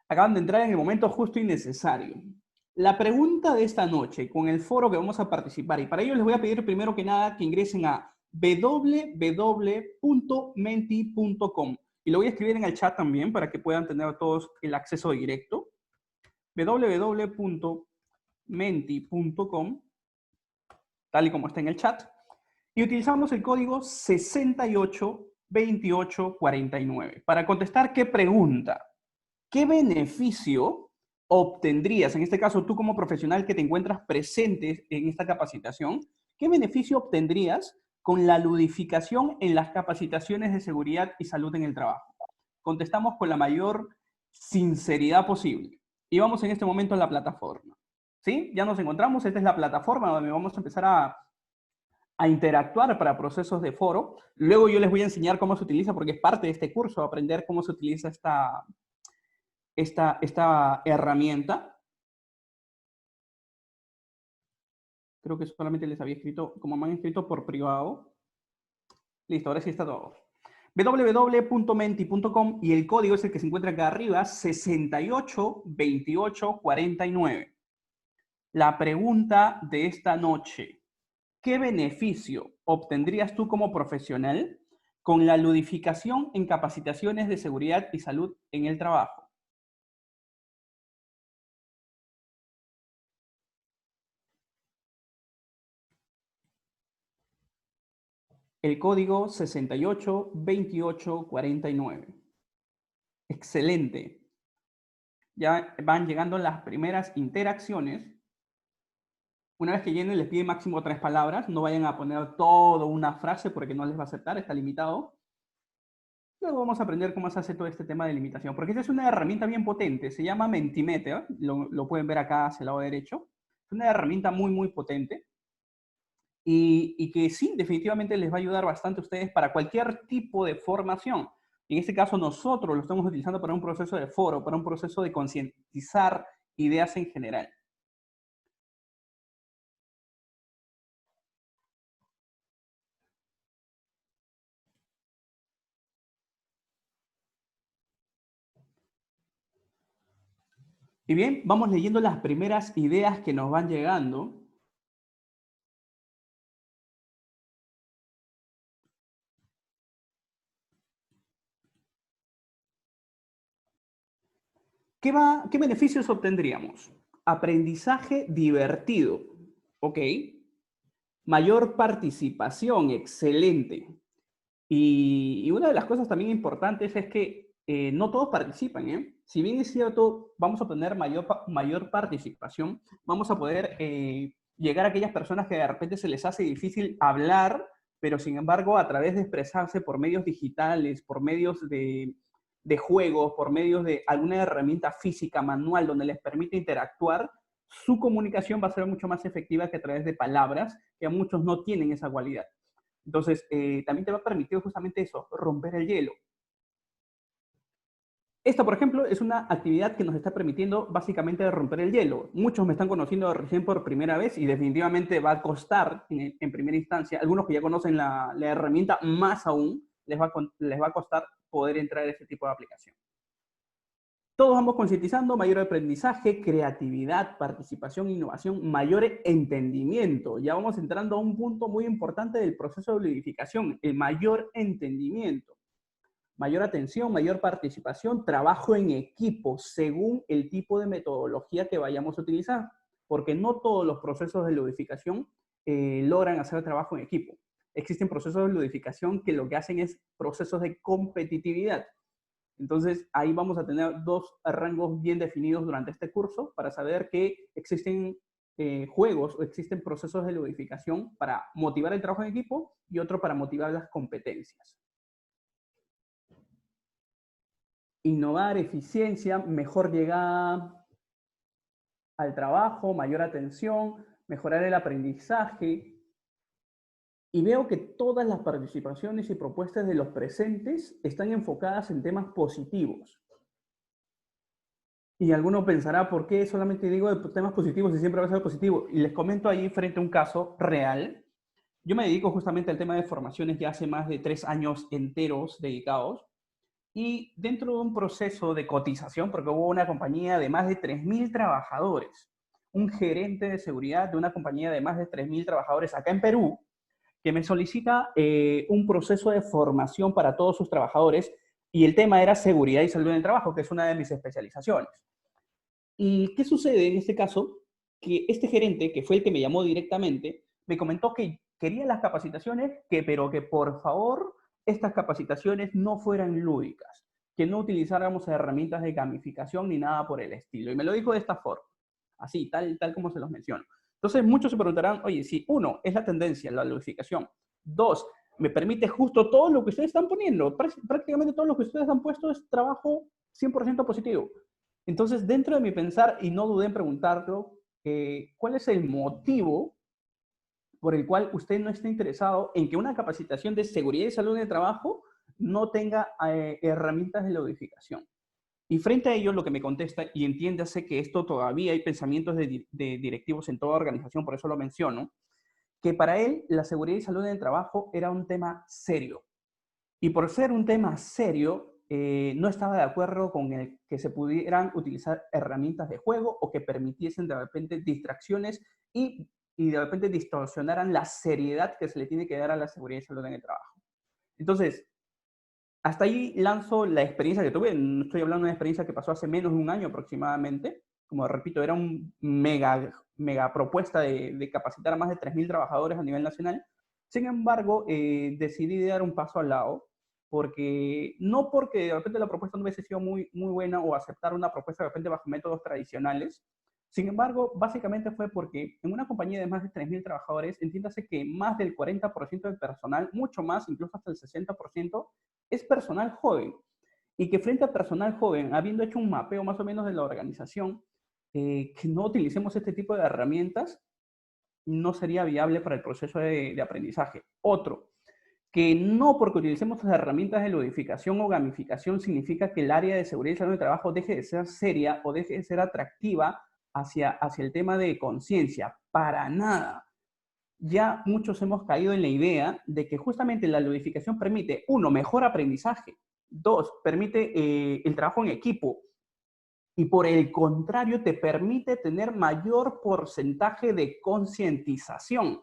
Acaban de entrar en el momento justo y necesario. La pregunta de esta noche, con el foro que vamos a participar, y para ello les voy a pedir primero que nada que ingresen a www.menti.com. Y lo voy a escribir en el chat también para que puedan tener todos el acceso directo. www.menti.com, tal y como está en el chat. Y utilizamos el código 682849 para contestar qué pregunta. ¿Qué beneficio obtendrías, en este caso tú como profesional que te encuentras presente en esta capacitación, qué beneficio obtendrías con la ludificación en las capacitaciones de seguridad y salud en el trabajo? Contestamos con la mayor sinceridad posible. Y vamos en este momento a la plataforma. ¿Sí? Ya nos encontramos, esta es la plataforma donde vamos a empezar a interactuar para procesos de foro. Luego yo les voy a enseñar cómo se utiliza, porque es parte de este curso, aprender cómo se utiliza esta herramienta. Creo que solamente les había escrito, como me han escrito por privado. Listo, ahora sí está todo. www.menti.com y el código es el que se encuentra acá arriba, 682849. La pregunta de esta noche: ¿qué beneficio obtendrías tú como profesional con la ludificación en capacitaciones de seguridad y salud en el trabajo? El código 682849. Excelente. Ya van llegando las primeras interacciones. Una vez que llenen, les pide máximo 3 palabras. No vayan a poner toda una frase porque no les va a aceptar, está limitado. Luego vamos a aprender cómo se hace todo este tema de limitación, porque esta es una herramienta bien potente. Se llama Mentimeter, lo pueden ver acá hacia el lado derecho. Es una herramienta muy, muy potente. Y que sí, definitivamente les va a ayudar bastante a ustedes para cualquier tipo de formación. En este caso, nosotros lo estamos utilizando para un proceso de foro, para un proceso de concientizar ideas en general. Y bien, vamos leyendo las primeras ideas que nos van llegando. ¿Qué beneficios obtendríamos? Aprendizaje divertido, ¿ok? Mayor participación, excelente. Y una de las cosas también importantes es que no todos participan, ¿eh? Si bien es cierto, vamos a obtener mayor participación, vamos a poder llegar a aquellas personas que de repente se les hace difícil hablar, pero sin embargo a través de expresarse por medios digitales, por medios de juegos, por medios de alguna herramienta física, manual, donde les permite interactuar, su comunicación va a ser mucho más efectiva que a través de palabras, que a muchos no tienen esa cualidad. Entonces, también te va a permitir justamente eso, romper el hielo. Esta, por ejemplo, es una actividad que nos está permitiendo básicamente romper el hielo. Muchos me están conociendo recién por primera vez y definitivamente va a costar en primera instancia. Algunos que ya conocen la herramienta, más aún, les va a costar poder entrar a este tipo de aplicación. Todos vamos concientizando mayor aprendizaje, creatividad, participación, innovación, mayor entendimiento. Ya vamos entrando a un punto muy importante del proceso de ludificación, el mayor entendimiento. Mayor atención, mayor participación, trabajo en equipo, según el tipo de metodología que vayamos a utilizar. Porque no todos los procesos de ludificación logran hacer trabajo en equipo. Existen procesos de ludificación que lo que hacen es procesos de competitividad. Entonces, ahí vamos a tener dos rangos bien definidos durante este curso para saber que existen juegos o existen procesos de ludificación para motivar el trabajo en equipo y otro para motivar las competencias. Innovar, eficiencia, mejor llegada al trabajo, mayor atención, mejorar el aprendizaje. Y veo que todas las participaciones y propuestas de los presentes están enfocadas en temas positivos. Y alguno pensará, ¿por qué solamente digo de temas positivos y siempre va a ser positivo? Y les comento ahí frente a un caso real. Yo me dedico justamente al tema de formaciones ya hace más de 3 años enteros dedicados. Y dentro de un proceso de cotización, porque hubo una compañía de más de 3.000 trabajadores, un gerente de seguridad de una compañía de más de 3.000 trabajadores acá en Perú, que me solicita un proceso de formación para todos sus trabajadores, y el tema era seguridad y salud en el trabajo, que es una de mis especializaciones. ¿Y qué sucede en este caso? Que este gerente, que fue el que me llamó directamente, me comentó que quería las capacitaciones, pero que por favor estas capacitaciones no fueran lúdicas, que no utilizáramos herramientas de gamificación ni nada por el estilo. Y me lo dijo de esta forma, así, tal como se los menciono. Entonces muchos se preguntarán, oye, si uno, es la tendencia, la ludificación. Dos, me permite justo todo lo que ustedes están poniendo. Prácticamente todo lo que ustedes han puesto es trabajo 100% positivo. Entonces, dentro de mi pensar, y no dudé en preguntarlo, ¿cuál es el motivo por el cual usted no está interesado en que una capacitación de seguridad y salud en el trabajo no tenga herramientas de ludificación? Y frente a ello, lo que me contesta, y entiéndase que esto todavía hay pensamientos de directivos en toda organización, por eso lo menciono, que para él la seguridad y salud en el trabajo era un tema serio. Y por ser un tema serio, no estaba de acuerdo con el que se pudieran utilizar herramientas de juego o que permitiesen de repente distracciones y de repente distorsionaran la seriedad que se le tiene que dar a la seguridad y salud en el trabajo. Entonces, hasta ahí lanzo la experiencia que tuve. No estoy hablando de una experiencia que pasó hace menos de un año aproximadamente. Como repito, era un mega propuesta de capacitar a más de 3.000 trabajadores a nivel nacional. Sin embargo, decidí dar un paso al lado, porque no porque de repente la propuesta no hubiese sido muy buena o aceptar una propuesta de repente bajo métodos tradicionales. Sin embargo, básicamente fue porque en una compañía de más de 3.000 trabajadores, entiéndase que más del 40% del personal, mucho más, incluso hasta el 60%, es personal joven. Y que frente a personal joven, habiendo hecho un mapeo más o menos de la organización, que no utilicemos este tipo de herramientas, no sería viable para el proceso de aprendizaje. Otro, que no porque utilicemos las herramientas de ludificación o gamificación significa que el área de seguridad y salud de trabajo deje de ser seria o deje de ser atractiva hacia el tema de conciencia. Para nada. Ya muchos hemos caído en la idea de que justamente la ludificación permite, uno, mejor aprendizaje, dos, permite el trabajo en equipo, y por el contrario te permite tener mayor porcentaje de concientización,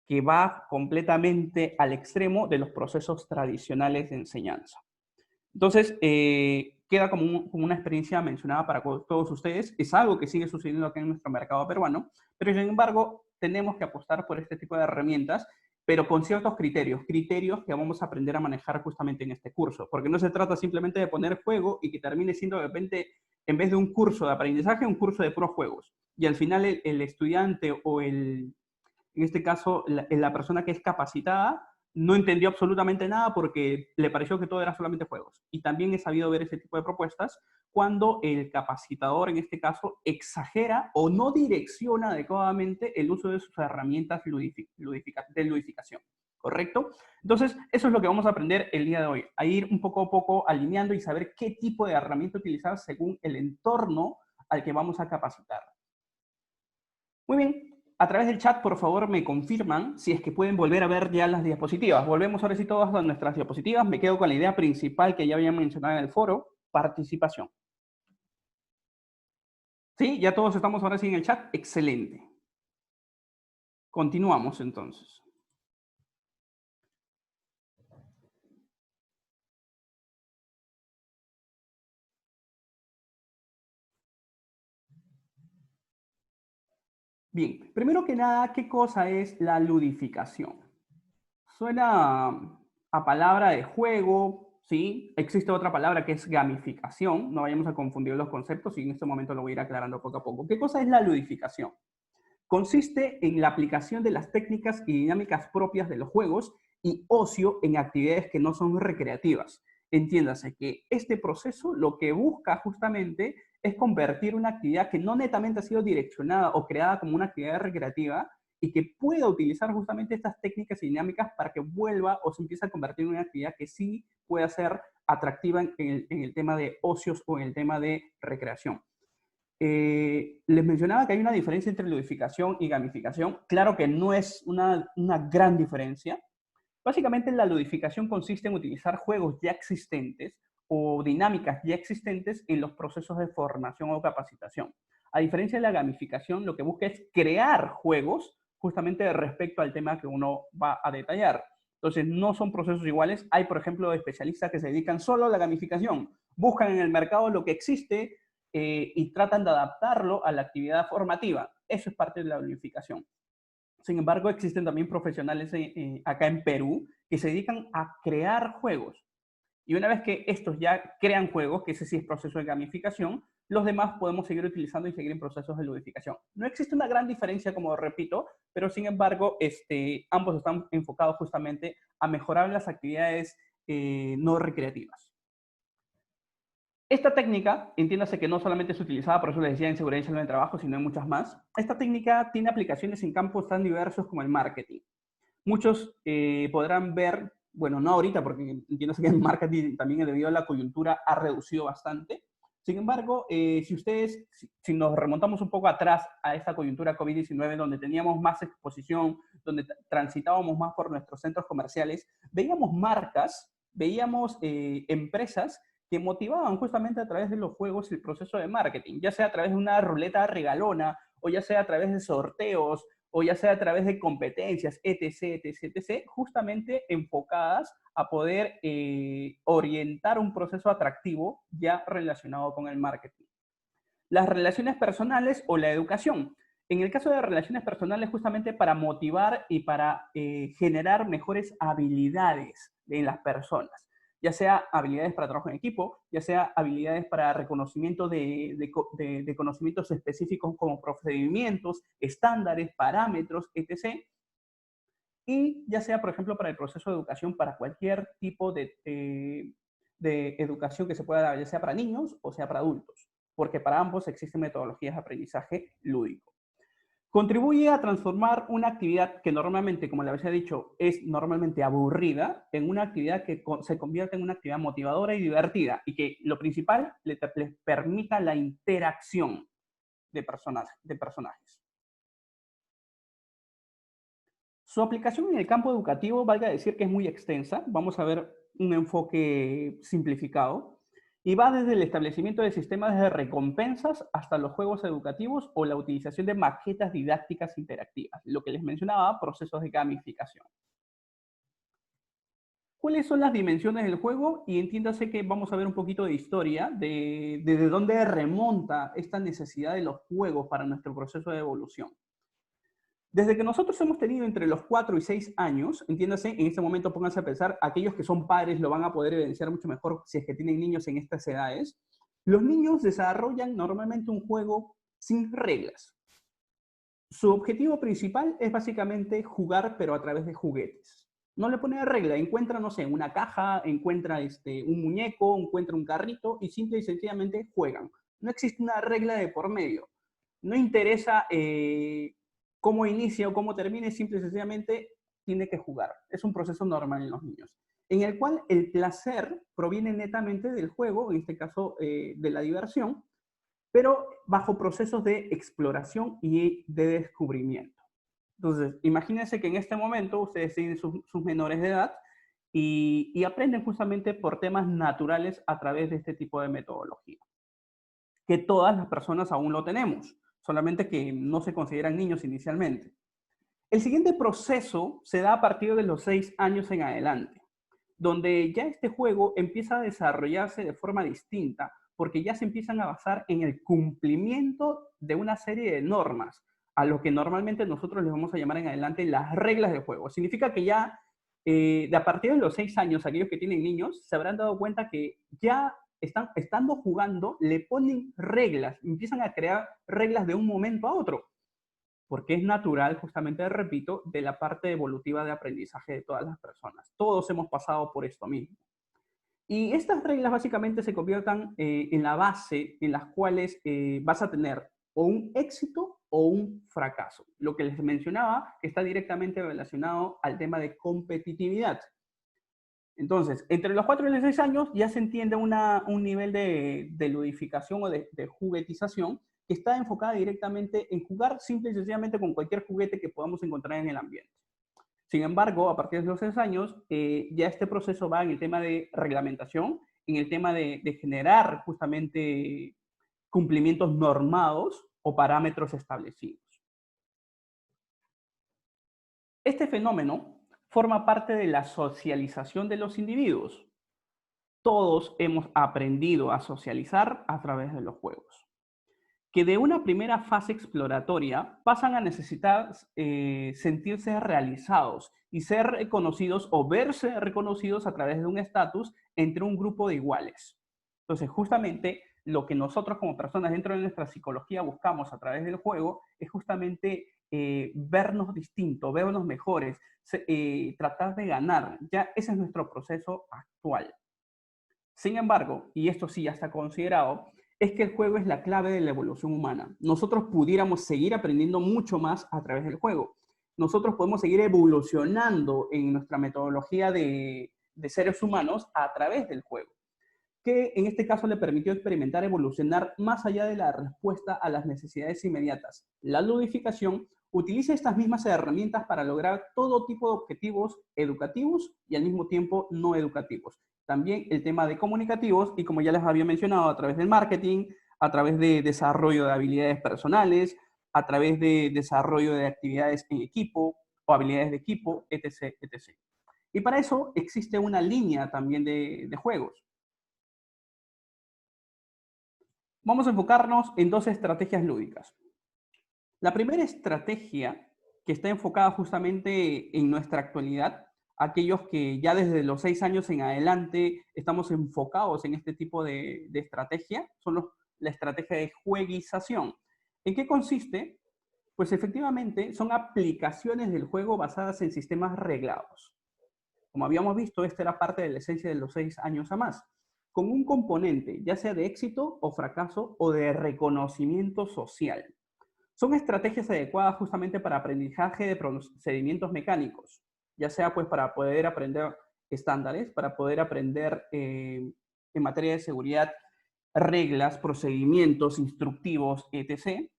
que va completamente al extremo de los procesos tradicionales de enseñanza. Entonces, queda como una experiencia mencionada para todos ustedes. Es algo que sigue sucediendo aquí en nuestro mercado peruano, pero sin embargo, tenemos que apostar por este tipo de herramientas, pero con ciertos criterios que vamos a aprender a manejar justamente en este curso, porque no se trata simplemente de poner juego y que termine siendo de repente, en vez de un curso de aprendizaje, un curso de puros juegos. Y al final el estudiante o en este caso, la persona que es capacitada no entendió absolutamente nada porque le pareció que todo era solamente juegos. Y también he sabido ver ese tipo de propuestas cuando el capacitador, en este caso, exagera o no direcciona adecuadamente el uso de sus herramientas de ludificación. ¿Correcto? Entonces, eso es lo que vamos a aprender el día de hoy, a ir un poco a poco alineando y saber qué tipo de herramienta utilizar según el entorno al que vamos a capacitar. Muy bien. A través del chat, por favor, me confirman si es que pueden volver a ver ya las diapositivas. Volvemos ahora sí todas a nuestras diapositivas. Me quedo con la idea principal que ya había mencionado en el foro, participación. ¿Sí? Ya todos estamos ahora sí en el chat. Excelente. Continuamos entonces. Bien, primero que nada, ¿qué cosa es la ludificación? Suena a palabra de juego, ¿sí? Existe otra palabra que es gamificación. No vayamos a confundir los conceptos y en este momento lo voy a ir aclarando poco a poco. ¿Qué cosa es la ludificación? Consiste en la aplicación de las técnicas y dinámicas propias de los juegos y ocio en actividades que no son recreativas. Entiéndase que este proceso lo que busca justamente es convertir una actividad que no netamente ha sido direccionada o creada como una actividad recreativa y que pueda utilizar justamente estas técnicas y dinámicas para que vuelva o se empiece a convertir en una actividad que sí pueda ser atractiva en el tema de ocios o en el tema de recreación. Les mencionaba que hay una diferencia entre ludificación y gamificación. Claro que no es una gran diferencia, Básicamente, la ludificación consiste en utilizar juegos ya existentes o dinámicas ya existentes en los procesos de formación o capacitación. A diferencia de la gamificación, lo que busca es crear juegos justamente respecto al tema que uno va a detallar. Entonces, no son procesos iguales. Hay, por ejemplo, especialistas que se dedican solo a la gamificación. Buscan en el mercado lo que existe y tratan de adaptarlo a la actividad formativa. Eso es parte de la ludificación. Sin embargo, existen también profesionales acá en Perú que se dedican a crear juegos. Y una vez que estos ya crean juegos, que ese sí es proceso de gamificación, los demás podemos seguir utilizando y seguir en procesos de ludificación. No existe una gran diferencia, como repito, pero sin embargo, ambos están enfocados justamente a mejorar las actividades no recreativas. Esta técnica, entiéndase que no solamente es utilizada, por eso les decía, en seguridad y salud en el trabajo, sino en muchas más. Esta técnica tiene aplicaciones en campos tan diversos como el marketing. Muchos podrán ver, bueno, no ahorita, porque entiéndase que el marketing también debido a la coyuntura ha reducido bastante. Sin embargo, si nos remontamos un poco atrás a esta coyuntura COVID-19, donde teníamos más exposición, donde transitábamos más por nuestros centros comerciales, veíamos marcas, veíamos empresas que motivaban justamente a través de los juegos el proceso de marketing, ya sea a través de una ruleta regalona, o ya sea a través de sorteos, o ya sea a través de competencias, etc., etc., etc., justamente enfocadas a poder orientar un proceso atractivo ya relacionado con el marketing. Las relaciones personales o la educación. En el caso de relaciones personales, justamente para motivar y para generar mejores habilidades en las personas, ya sea habilidades para trabajo en equipo, ya sea habilidades para reconocimiento de conocimientos específicos como procedimientos, estándares, parámetros, etc. Y ya sea, por ejemplo, para el proceso de educación, para cualquier tipo de educación que se pueda dar, ya sea para niños o sea para adultos, porque para ambos existen metodologías de aprendizaje lúdico. Contribuye a transformar una actividad que normalmente, como les había dicho, es normalmente aburrida en una actividad que se convierte en una actividad motivadora y divertida y que lo principal les permita la interacción de personajes. Su aplicación en el campo educativo, valga decir que es muy extensa. Vamos a ver un enfoque simplificado. Y va desde el establecimiento de sistemas de recompensas hasta los juegos educativos o la utilización de maquetas didácticas interactivas. Lo que les mencionaba, procesos de gamificación. ¿Cuáles son las dimensiones del juego? Y entiéndase que vamos a ver un poquito de historia, desde dónde remonta esta necesidad de los juegos para nuestro proceso de evolución. Desde que nosotros hemos tenido entre los 4 y 6 años, entiéndase, en este momento pónganse a pensar, aquellos que son padres lo van a poder evidenciar mucho mejor si es que tienen niños en estas edades, los niños desarrollan normalmente un juego sin reglas. Su objetivo principal es básicamente jugar, pero a través de juguetes. No le pone regla, encuentra, no sé, una caja, encuentra un muñeco, encuentra un carrito y simple y sencillamente juegan. No existe una regla de por medio. No interesa cómo inicia o cómo termine, simple y sencillamente tiene que jugar. Es un proceso normal en los niños, en el cual el placer proviene netamente del juego, en este caso de la diversión, pero bajo procesos de exploración y de descubrimiento. Entonces, imagínense que en este momento ustedes tienen sus menores de edad y aprenden justamente por temas naturales a través de este tipo de metodología, que todas las personas aún lo tenemos, solamente que no se consideran niños inicialmente. El siguiente proceso se da a partir de los 6 años en adelante, donde ya este juego empieza a desarrollarse de forma distinta, porque ya se empiezan a basar en el cumplimiento de una serie de normas, a lo que normalmente nosotros les vamos a llamar en adelante las reglas del juego. Significa que ya de a partir de los 6 años, aquellos que tienen niños se habrán dado cuenta que ya estando jugando, le ponen reglas, empiezan a crear reglas de un momento a otro, porque es natural, justamente, repito, de la parte evolutiva de aprendizaje de todas las personas. Todos hemos pasado por esto mismo. Y estas reglas básicamente se conviertan en la base en las cuales vas a tener o un éxito o un fracaso. Lo que les mencionaba, que está directamente relacionado al tema de competitividad. Entonces, entre los 4 y los 6 años ya se entiende un nivel de ludificación o de juguetización que está enfocada directamente en jugar simple y sencillamente con cualquier juguete que podamos encontrar en el ambiente. Sin embargo, a partir de los 6 años, ya este proceso va en el tema de reglamentación, en el tema de generar justamente cumplimientos normados o parámetros establecidos. Este fenómeno forma parte de la socialización de los individuos. Todos hemos aprendido a socializar a través de los juegos, que de una primera fase exploratoria pasan a necesitar sentirse realizados y ser reconocidos o verse reconocidos a través de un estatus entre un grupo de iguales. Entonces, justamente lo que nosotros como personas dentro de nuestra psicología buscamos a través del juego es justamente vernos distintos, vernos mejores, tratar de ganar. Ya ese es nuestro proceso actual. Sin embargo, y esto sí ya está considerado, es que el juego es la clave de la evolución humana. Nosotros pudiéramos seguir aprendiendo mucho más a través del juego. Nosotros podemos seguir evolucionando en nuestra metodología de seres humanos a través del juego, que en este caso le permitió experimentar, evolucionar más allá de la respuesta a las necesidades inmediatas. La ludificación utiliza estas mismas herramientas para lograr todo tipo de objetivos educativos y al mismo tiempo no educativos. También el tema de comunicativos y, como ya les había mencionado, a través del marketing, a través de desarrollo de habilidades personales, a través de desarrollo de actividades en equipo o habilidades de equipo, etc., etc. Y para eso existe una línea también de juegos. Vamos a enfocarnos en 2 estrategias lúdicas. La primera estrategia, que está enfocada justamente en nuestra actualidad, aquellos que ya desde los 6 años en adelante estamos enfocados en este tipo de estrategia, son la estrategia de jueguización. ¿En qué consiste? Pues efectivamente son aplicaciones del juego basadas en sistemas reglados. Como habíamos visto, esta era parte de la esencia de los 6 años a más, con un componente ya sea de éxito o fracaso o de reconocimiento social. Son estrategias adecuadas justamente para aprendizaje de procedimientos mecánicos, ya sea pues para poder aprender estándares, para poder aprender en materia de seguridad reglas, procedimientos instructivos, etc.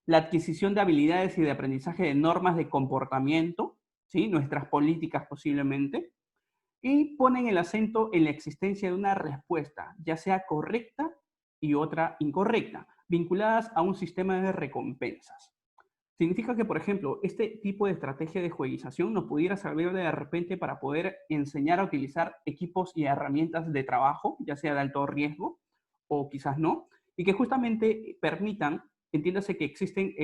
La adquisición de habilidades y de aprendizaje de normas de comportamiento, ¿sí? Nuestras políticas posiblemente, y ponen el acento en la existencia de una respuesta, ya sea correcta y otra incorrecta, vinculadas a un sistema de recompensas. Significa que, por ejemplo, este tipo de estrategia de jueguización nos pudiera servir de repente para poder enseñar a utilizar equipos y herramientas de trabajo, ya sea de alto riesgo o quizás no, y que justamente permitan, entiéndase que existen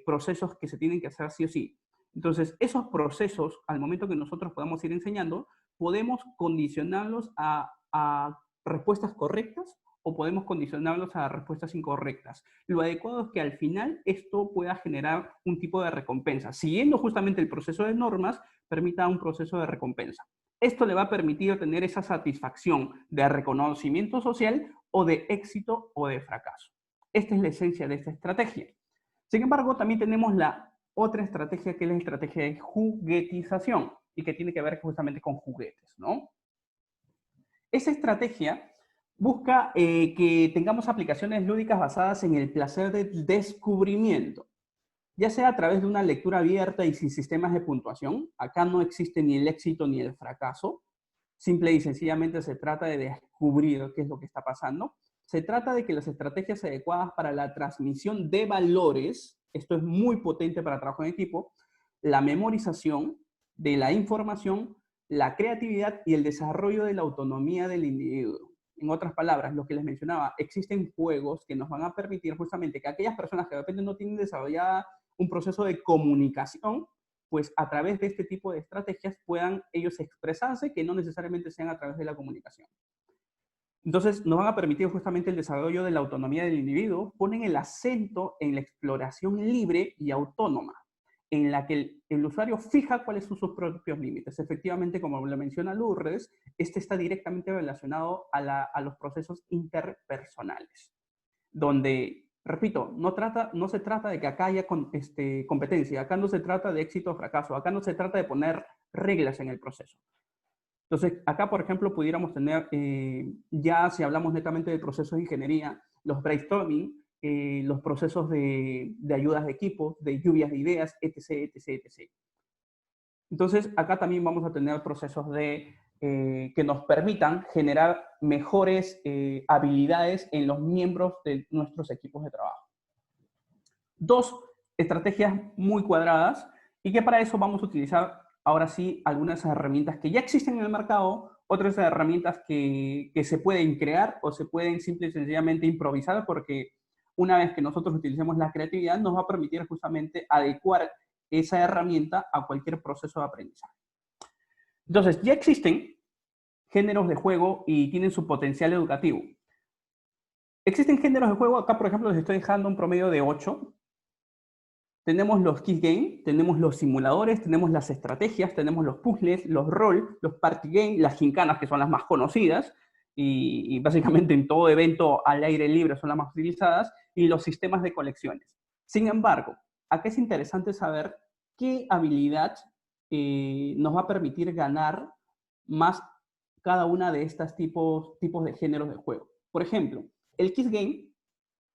procesos que se tienen que hacer sí o sí. Entonces, esos procesos, al momento que nosotros podamos ir enseñando, podemos condicionarlos a respuestas correctas o podemos condicionarlos a respuestas incorrectas. Lo adecuado es que al final esto pueda generar un tipo de recompensa. Siguiendo justamente el proceso de normas, permita un proceso de recompensa. Esto le va a permitir tener esa satisfacción de reconocimiento social o de éxito o de fracaso. Esta es la esencia de esta estrategia. Sin embargo, también tenemos la otra estrategia, que es la estrategia de juguetización y que tiene que ver justamente con juguetes, ¿no? Esa estrategia busca que tengamos aplicaciones lúdicas basadas en el placer del descubrimiento, ya sea a través de una lectura abierta y sin sistemas de puntuación. Acá no existe ni el éxito ni el fracaso. Simple y sencillamente se trata de descubrir qué es lo que está pasando. Se trata de que las estrategias adecuadas para la transmisión de valores, esto es muy potente para trabajo en equipo, la memorización de la información, la creatividad y el desarrollo de la autonomía del individuo. En otras palabras, lo que les mencionaba, existen juegos que nos van a permitir justamente que aquellas personas que de repente no tienen desarrollada un proceso de comunicación, pues a través de este tipo de estrategias puedan ellos expresarse, que no necesariamente sean a través de la comunicación. Entonces, nos van a permitir justamente el desarrollo de la autonomía del individuo, ponen el acento en la exploración libre y autónoma, en la que el usuario fija cuáles son sus propios límites. Efectivamente, como le menciona Lourdes, este está directamente relacionado a los procesos interpersonales, donde, repito, no se trata de que acá haya competencia, acá no se trata de éxito o fracaso, acá no se trata de poner reglas en el proceso. Entonces, acá, por ejemplo, pudiéramos tener, ya si hablamos netamente del proceso de ingeniería, los brainstorming, los procesos de ayudas de equipo, de lluvias de ideas, etc., etc., etc. Entonces, acá también vamos a tener procesos que nos permitan generar mejores habilidades en los miembros de nuestros equipos de trabajo. Dos estrategias muy cuadradas y que para eso vamos a utilizar ahora sí algunas herramientas que ya existen en el mercado, otras herramientas que se pueden crear o se pueden simple y sencillamente improvisar, porque una vez que nosotros utilicemos la creatividad nos va a permitir justamente adecuar esa herramienta a cualquier proceso de aprendizaje. Entonces, ya existen géneros de juego y tienen su potencial educativo. Existen géneros de juego, acá por ejemplo les estoy dejando un promedio de 8. Tenemos los Kiss Game, tenemos los simuladores, tenemos las estrategias, tenemos los puzzles, los rol, los party game, las gincanas, que son las más conocidas, y básicamente en todo evento al aire libre son las más utilizadas, y los sistemas de colecciones. Sin embargo, acá es interesante saber qué habilidad nos va a permitir ganar más cada una de estos tipos de géneros de juego. Por ejemplo, el Kiss Game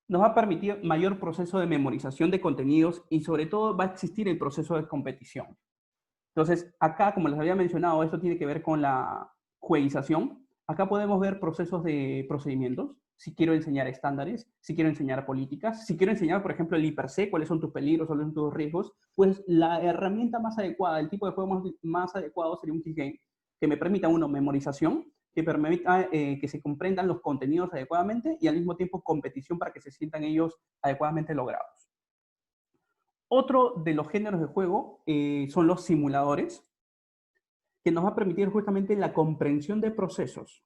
nos va a permitir mayor proceso de memorización de contenidos y sobre todo va a existir el proceso de competición. Entonces, acá, como les había mencionado, esto tiene que ver con la jueguización. Acá podemos ver procesos de procedimientos. Si quiero enseñar estándares, si quiero enseñar políticas, si quiero enseñar, por ejemplo, el IPC, cuáles son tus peligros, cuáles son tus riesgos, pues la herramienta más adecuada, el tipo de juego más adecuado sería un Kiss Game, que me permita, uno, memorización, que permita que se comprendan los contenidos adecuadamente y al mismo tiempo competición para que se sientan ellos adecuadamente logrados. Otro de los géneros de juego son los simuladores, que nos va a permitir justamente la comprensión de procesos.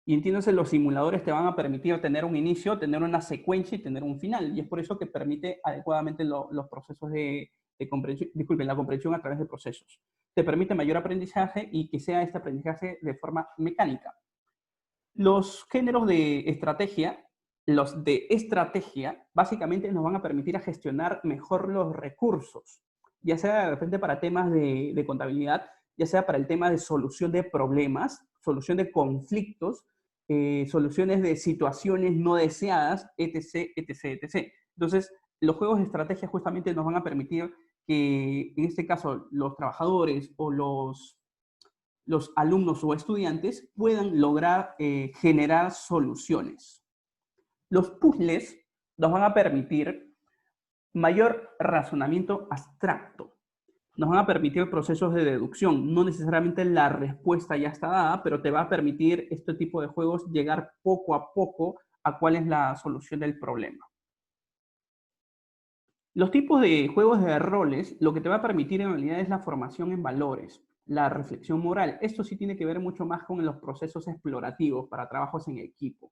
Y entiéndase, los simuladores te van a permitir tener un inicio, tener una secuencia y tener un final. Y es por eso que permite adecuadamente los procesos de comprensión, disculpen, la comprensión a través de procesos. Te permite mayor aprendizaje y que sea este aprendizaje de forma mecánica. Los géneros de estrategia, los de estrategia, básicamente nos van a permitir a gestionar mejor los recursos, ya sea de repente para temas de contabilidad, ya sea para el tema de solución de problemas, solución de conflictos, soluciones de situaciones no deseadas, etc., etc., etc. Entonces, los juegos de estrategia justamente nos van a permitir que, en este caso, los trabajadores o los alumnos o estudiantes puedan lograr generar soluciones. Los puzzles nos van a permitir mayor razonamiento abstracto. Nos van a permitir procesos de deducción. No necesariamente la respuesta ya está dada, pero te va a permitir este tipo de juegos llegar poco a poco a cuál es la solución del problema. Los tipos de juegos de roles, lo que te va a permitir en realidad es la formación en valores, la reflexión moral. Esto sí tiene que ver mucho más con los procesos explorativos para trabajos en equipo.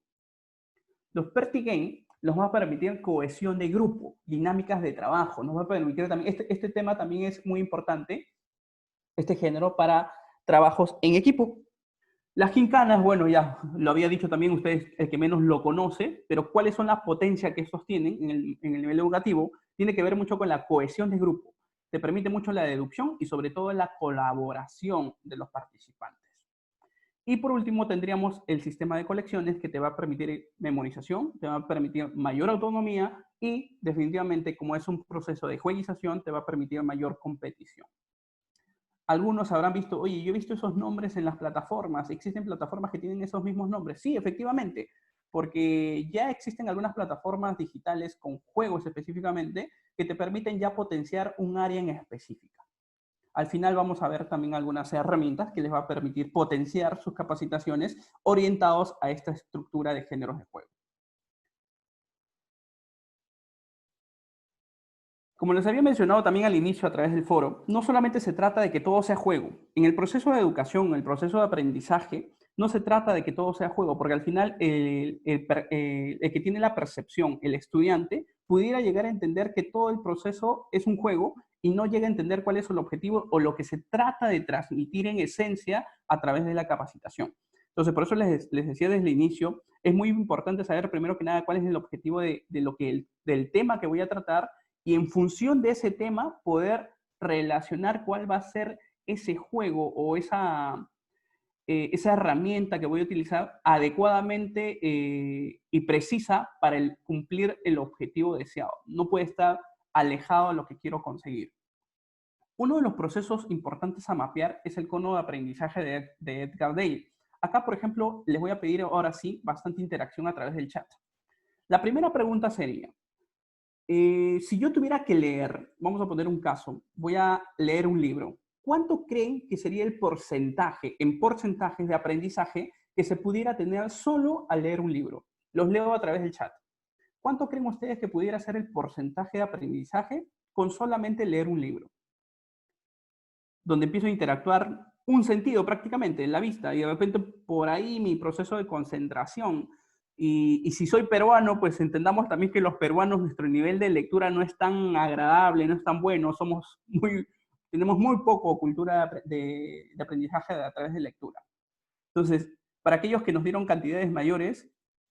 Los party game nos va a permitir cohesión de grupo, dinámicas de trabajo, nos va a permitir también, este tema también es muy importante, este género para trabajos en equipo. Las gincanas, bueno, ya lo había dicho también ustedes, el que menos lo conoce, pero cuáles son las potencias que estos tienen en el nivel educativo, tiene que ver mucho con la cohesión de grupo. Te permite mucho la deducción y sobre todo la colaboración de los participantes. Y por último tendríamos el sistema de colecciones que te va a permitir memorización, te va a permitir mayor autonomía y definitivamente como es un proceso de jueguización te va a permitir mayor competición. Algunos habrán visto, oye, yo he visto esos nombres en las plataformas, ¿existen plataformas que tienen esos mismos nombres? Sí, efectivamente, porque ya existen algunas plataformas digitales con juegos específicamente que te permiten ya potenciar un área en específica. Al final vamos a ver también algunas herramientas que les va a permitir potenciar sus capacitaciones orientados a esta estructura de géneros de juego. Como les había mencionado también al inicio a través del foro, no solamente se trata de que todo sea juego. En el proceso de educación, en el proceso de aprendizaje, no se trata de que todo sea juego, porque al final el que tiene la percepción, el estudiante, pudiera llegar a entender que todo el proceso es un juego y no llega a entender cuál es el objetivo o lo que se trata de transmitir en esencia a través de la capacitación. Entonces, por eso les decía desde el inicio, es muy importante saber primero que nada cuál es el objetivo del tema que voy a tratar y en función de ese tema poder relacionar cuál va a ser ese juego o esa herramienta que voy a utilizar adecuadamente y precisa para cumplir el objetivo deseado. No puede estar alejado de lo que quiero conseguir. Uno de los procesos importantes a mapear es el cono de aprendizaje de Edgar Dale. Acá, por ejemplo, les voy a pedir ahora sí bastante interacción a través del chat. La primera pregunta sería, si yo tuviera que leer, vamos a poner un caso, voy a leer un libro, ¿cuánto creen que sería el porcentaje, en porcentajes de aprendizaje, que se pudiera tener solo al leer un libro? Los leo a través del chat. ¿Cuánto creen ustedes que pudiera ser el porcentaje de aprendizaje con solamente leer un libro? Donde empiezo a interactuar un sentido prácticamente, en la vista, y de repente por ahí mi proceso de concentración. Y si soy peruano, pues entendamos también que los peruanos, nuestro nivel de lectura no es tan agradable, no es tan bueno, tenemos muy poco cultura de aprendizaje a través de lectura. Entonces, para aquellos que nos dieron cantidades mayores,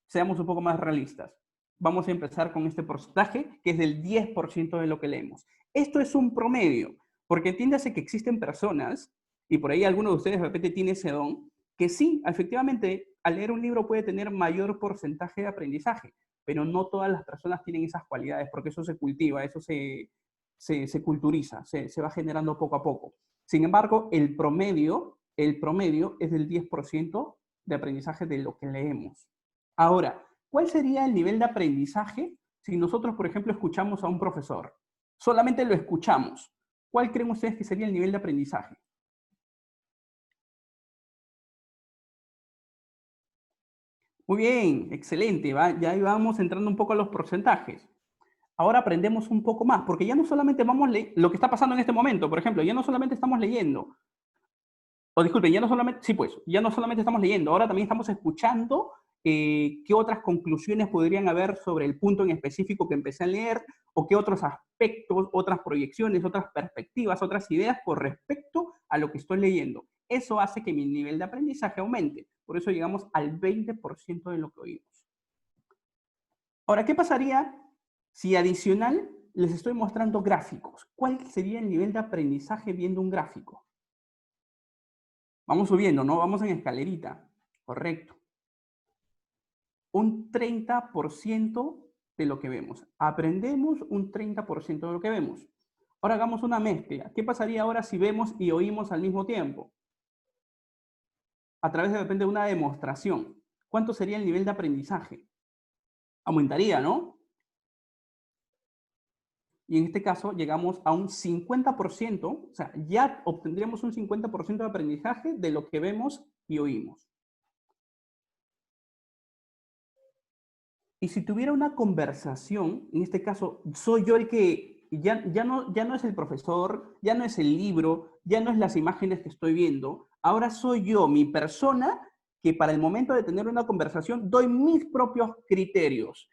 seamos un poco más realistas. Vamos a empezar con este porcentaje, que es del 10% de lo que leemos. Esto es un promedio, porque entiéndase que existen personas, y por ahí alguno de ustedes de repente tiene ese don, que sí, efectivamente, al leer un libro puede tener mayor porcentaje de aprendizaje, pero no todas las personas tienen esas cualidades, porque eso se cultiva, eso se culturiza, se va generando poco a poco. Sin embargo, el promedio es del 10% de aprendizaje de lo que leemos. Ahora, ¿cuál sería el nivel de aprendizaje si nosotros, por ejemplo, escuchamos a un profesor? Solamente lo escuchamos. ¿Cuál creen ustedes que sería el nivel de aprendizaje? Muy bien, excelente. Ya vamos entrando un poco a los porcentajes. Ahora aprendemos un poco más, porque ya no solamente lo que está pasando en este momento, por ejemplo, ya no solamente estamos leyendo, o disculpen, ya no solamente, sí pues, ya no solamente estamos leyendo, ahora también estamos escuchando qué otras conclusiones podrían haber sobre el punto en específico que empecé a leer, o qué otros aspectos, otras proyecciones, otras perspectivas, otras ideas con respecto a lo que estoy leyendo. Eso hace que mi nivel de aprendizaje aumente. Por eso llegamos al 20% de lo que oímos. Ahora, ¿qué pasaría si adicional les estoy mostrando gráficos? ¿Cuál sería el nivel de aprendizaje viendo un gráfico? Vamos subiendo, ¿no? Vamos en escalerita. Correcto. Un 30% de lo que vemos. Aprendemos un 30% de lo que vemos. Ahora hagamos una mezcla. ¿Qué pasaría ahora si vemos y oímos al mismo tiempo? A través de repente de una demostración. ¿Cuánto sería el nivel de aprendizaje? Aumentaría, ¿no? Y en este caso llegamos a un 50%, o sea, ya obtendríamos un 50% de aprendizaje de lo que vemos y oímos. Y si tuviera una conversación, en este caso, soy yo el que ya no es el profesor, ya no es el libro, ya no es las imágenes que estoy viendo, ahora soy yo, mi persona, que para el momento de tener una conversación doy mis propios criterios.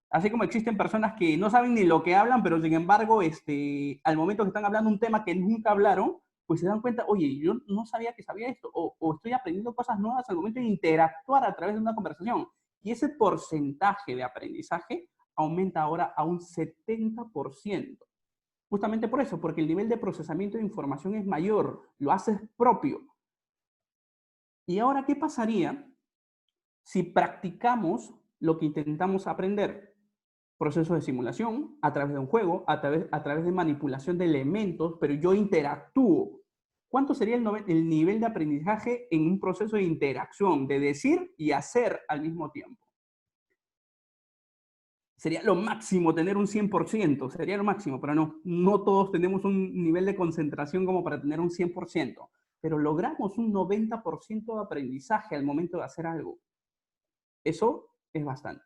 Así como existen personas que no saben ni lo que hablan, pero sin embargo, al momento que están hablando un tema que nunca hablaron, pues se dan cuenta, oye, yo no sabía que sabía esto, o estoy aprendiendo cosas nuevas al momento de interactuar a través de una conversación. Y ese porcentaje de aprendizaje aumenta ahora a un 70%. Justamente por eso, porque el nivel de procesamiento de información es mayor, lo haces propio. ¿Y ahora qué pasaría si practicamos lo que intentamos aprender? Procesos de simulación, a través de un juego, a través de manipulación de elementos, pero yo interactúo. ¿Cuánto sería el nivel de aprendizaje en un proceso de interacción, de decir y hacer al mismo tiempo? Sería lo máximo tener un 100%, sería lo máximo, pero no todos tenemos un nivel de concentración como para tener un 100%, pero logramos un 90% de aprendizaje al momento de hacer algo. Eso es bastante.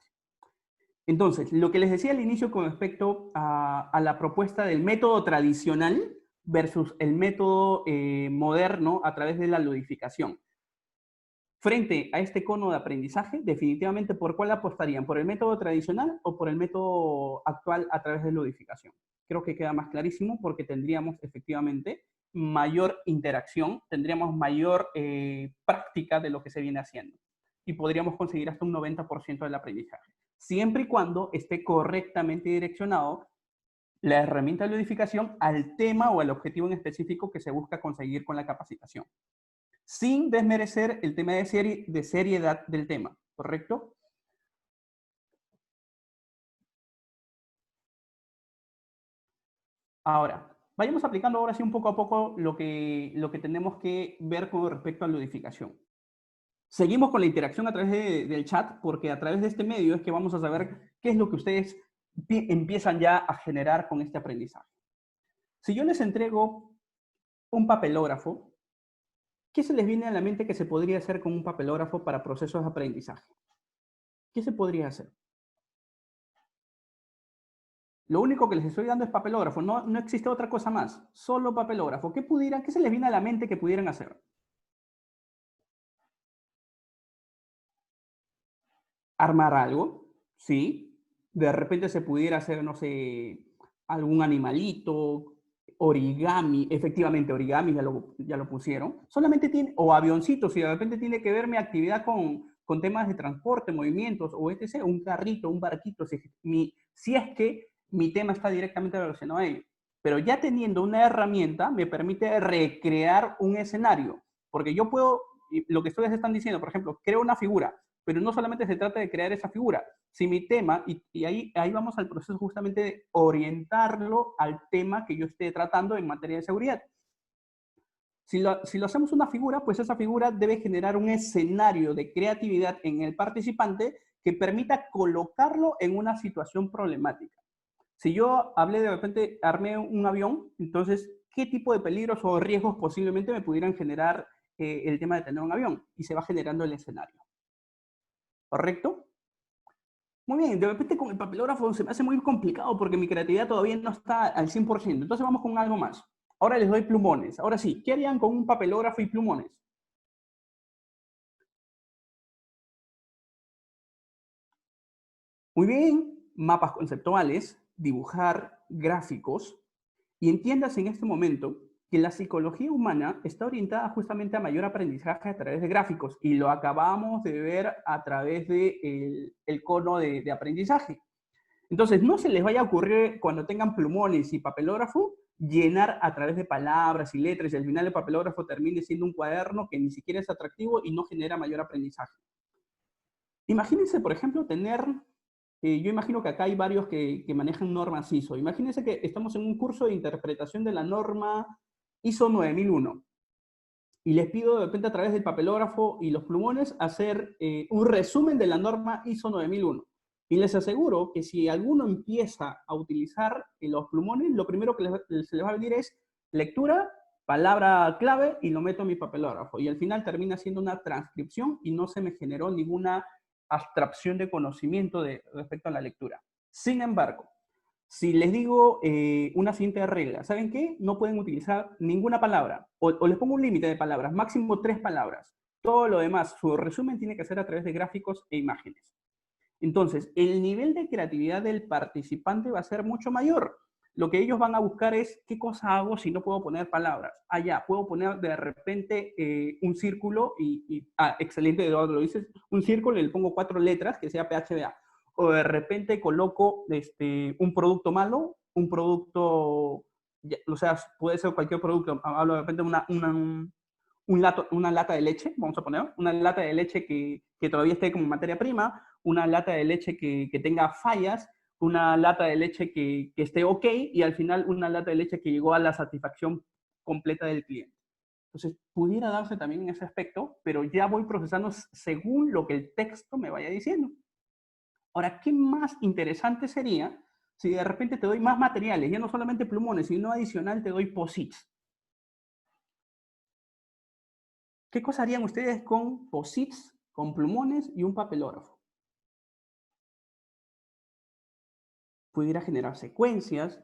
Entonces, lo que les decía al inicio con respecto a la propuesta del método tradicional versus el método moderno a través de la ludificación. Frente a este cono de aprendizaje, definitivamente, ¿por cuál apostarían? ¿Por el método tradicional o por el método actual a través de ludificación? Creo que queda más clarísimo porque tendríamos efectivamente mayor interacción, tendríamos mayor práctica de lo que se viene haciendo y podríamos conseguir hasta un 90% del aprendizaje, siempre y cuando esté correctamente direccionado la herramienta de ludificación al tema o al objetivo en específico que se busca conseguir con la capacitación, sin desmerecer el tema de seriedad del tema, ¿correcto? Ahora, Vayamos aplicando ahora sí un poco a poco lo que tenemos que ver con respecto a la ludificación. Seguimos con la interacción a través del chat, porque a través de este medio es que vamos a saber qué es lo que ustedes empiezan ya a generar con este aprendizaje. Si yo les entrego un papelógrafo, ¿qué se les viene a la mente que se podría hacer con un papelógrafo para procesos de aprendizaje? ¿Qué se podría hacer? Lo único que les estoy dando es papelógrafo, no existe otra cosa más, solo papelógrafo. ¿Qué se les viene a la mente que pudieran hacer? Armar algo, ¿sí? De repente se pudiera hacer, no sé, algún animalito, origami, efectivamente origami ya lo pusieron. Solamente tiene, o avioncitos, si de repente tiene que ver mi actividad con temas de transporte, movimientos, o etc., un carrito, un barquito, si es que mi tema está directamente relacionado a ello. Pero ya teniendo una herramienta me permite recrear un escenario, porque yo puedo, lo que ustedes están diciendo, por ejemplo, creo una figura, pero no solamente se trata de crear esa figura. Si mi tema, y ahí vamos al proceso justamente de orientarlo al tema que yo esté tratando en materia de seguridad. Si lo hacemos una figura, pues esa figura debe generar un escenario de creatividad en el participante que permita colocarlo en una situación problemática. Si yo hablé de repente, armé un avión, entonces, ¿qué tipo de peligros o riesgos posiblemente me pudieran generar el tema de tener un avión? Y se va generando el escenario. ¿Correcto? Muy bien, de repente con el papelógrafo se me hace muy complicado porque mi creatividad todavía no está al 100%. Entonces vamos con algo más. Ahora les doy plumones. Ahora sí, ¿qué harían con un papelógrafo y plumones? Muy bien, mapas conceptuales, dibujar gráficos, y entiendas en este momento que la psicología humana está orientada justamente a mayor aprendizaje a través de gráficos, y lo acabamos de ver a través del el cono de aprendizaje. Entonces, no se les vaya a ocurrir cuando tengan plumones y papelógrafo llenar a través de palabras y letras y al final el papelógrafo termine siendo un cuaderno que ni siquiera es atractivo y no genera mayor aprendizaje. Imagínense, por ejemplo, tener, yo imagino que acá hay varios que manejan normas ISO. Imagínense que estamos en un curso de interpretación de la norma ISO 9001 y les pido de repente a través del papelógrafo y los plumones hacer un resumen de la norma ISO 9001. Y les aseguro que si alguno empieza a utilizar los plumones, lo primero que se les va a venir es lectura, palabra clave y lo meto en mi papelógrafo. Y al final termina siendo una transcripción y no se me generó ninguna abstracción de conocimiento respecto a la lectura. Sin embargo, si les digo una siguiente regla, ¿saben qué? No pueden utilizar ninguna palabra. O les pongo un límite de palabras, máximo 3 palabras. Todo lo demás, su resumen tiene que ser a través de gráficos e imágenes. Entonces, el nivel de creatividad del participante va a ser mucho mayor. Lo que ellos van a buscar es, ¿qué cosa hago si no puedo poner palabras? Ya, puedo poner de repente un círculo excelente, Eduardo, lo dices, un círculo y le pongo 4 letras, que sea PHBA. O de repente coloco un producto malo, un producto, o sea, puede ser cualquier producto, hablo de repente una lata de leche, vamos a poner, una lata de leche que todavía esté como materia prima, una lata de leche que tenga fallas, una lata de leche que esté ok y al final una lata de leche que llegó a la satisfacción completa del cliente. Entonces, pudiera darse también en ese aspecto, pero ya voy procesando según lo que el texto me vaya diciendo. Ahora, ¿qué más interesante sería si de repente te doy más materiales? Ya no solamente plumones, sino adicional te doy posits. ¿Qué cosa harían ustedes con posits, con plumones y un papelógrafo? Pudiera generar secuencias,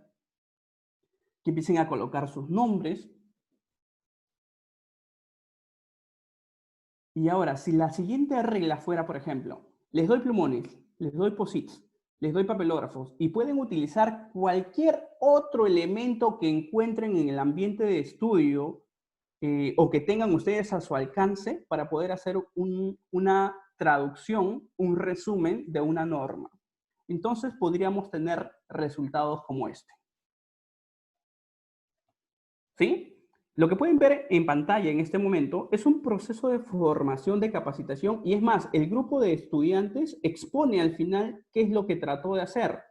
que empiecen a colocar sus nombres. Y ahora, si la siguiente regla fuera, por ejemplo, les doy plumones, les doy posits, les doy papelógrafos y pueden utilizar cualquier otro elemento que encuentren en el ambiente de estudio o que tengan ustedes a su alcance para poder hacer una traducción, un resumen de una norma. Entonces podríamos tener resultados como este. ¿Sí? Lo que pueden ver en pantalla en este momento es un proceso de formación, de capacitación, y es más, el grupo de estudiantes expone al final qué es lo que trató de hacer.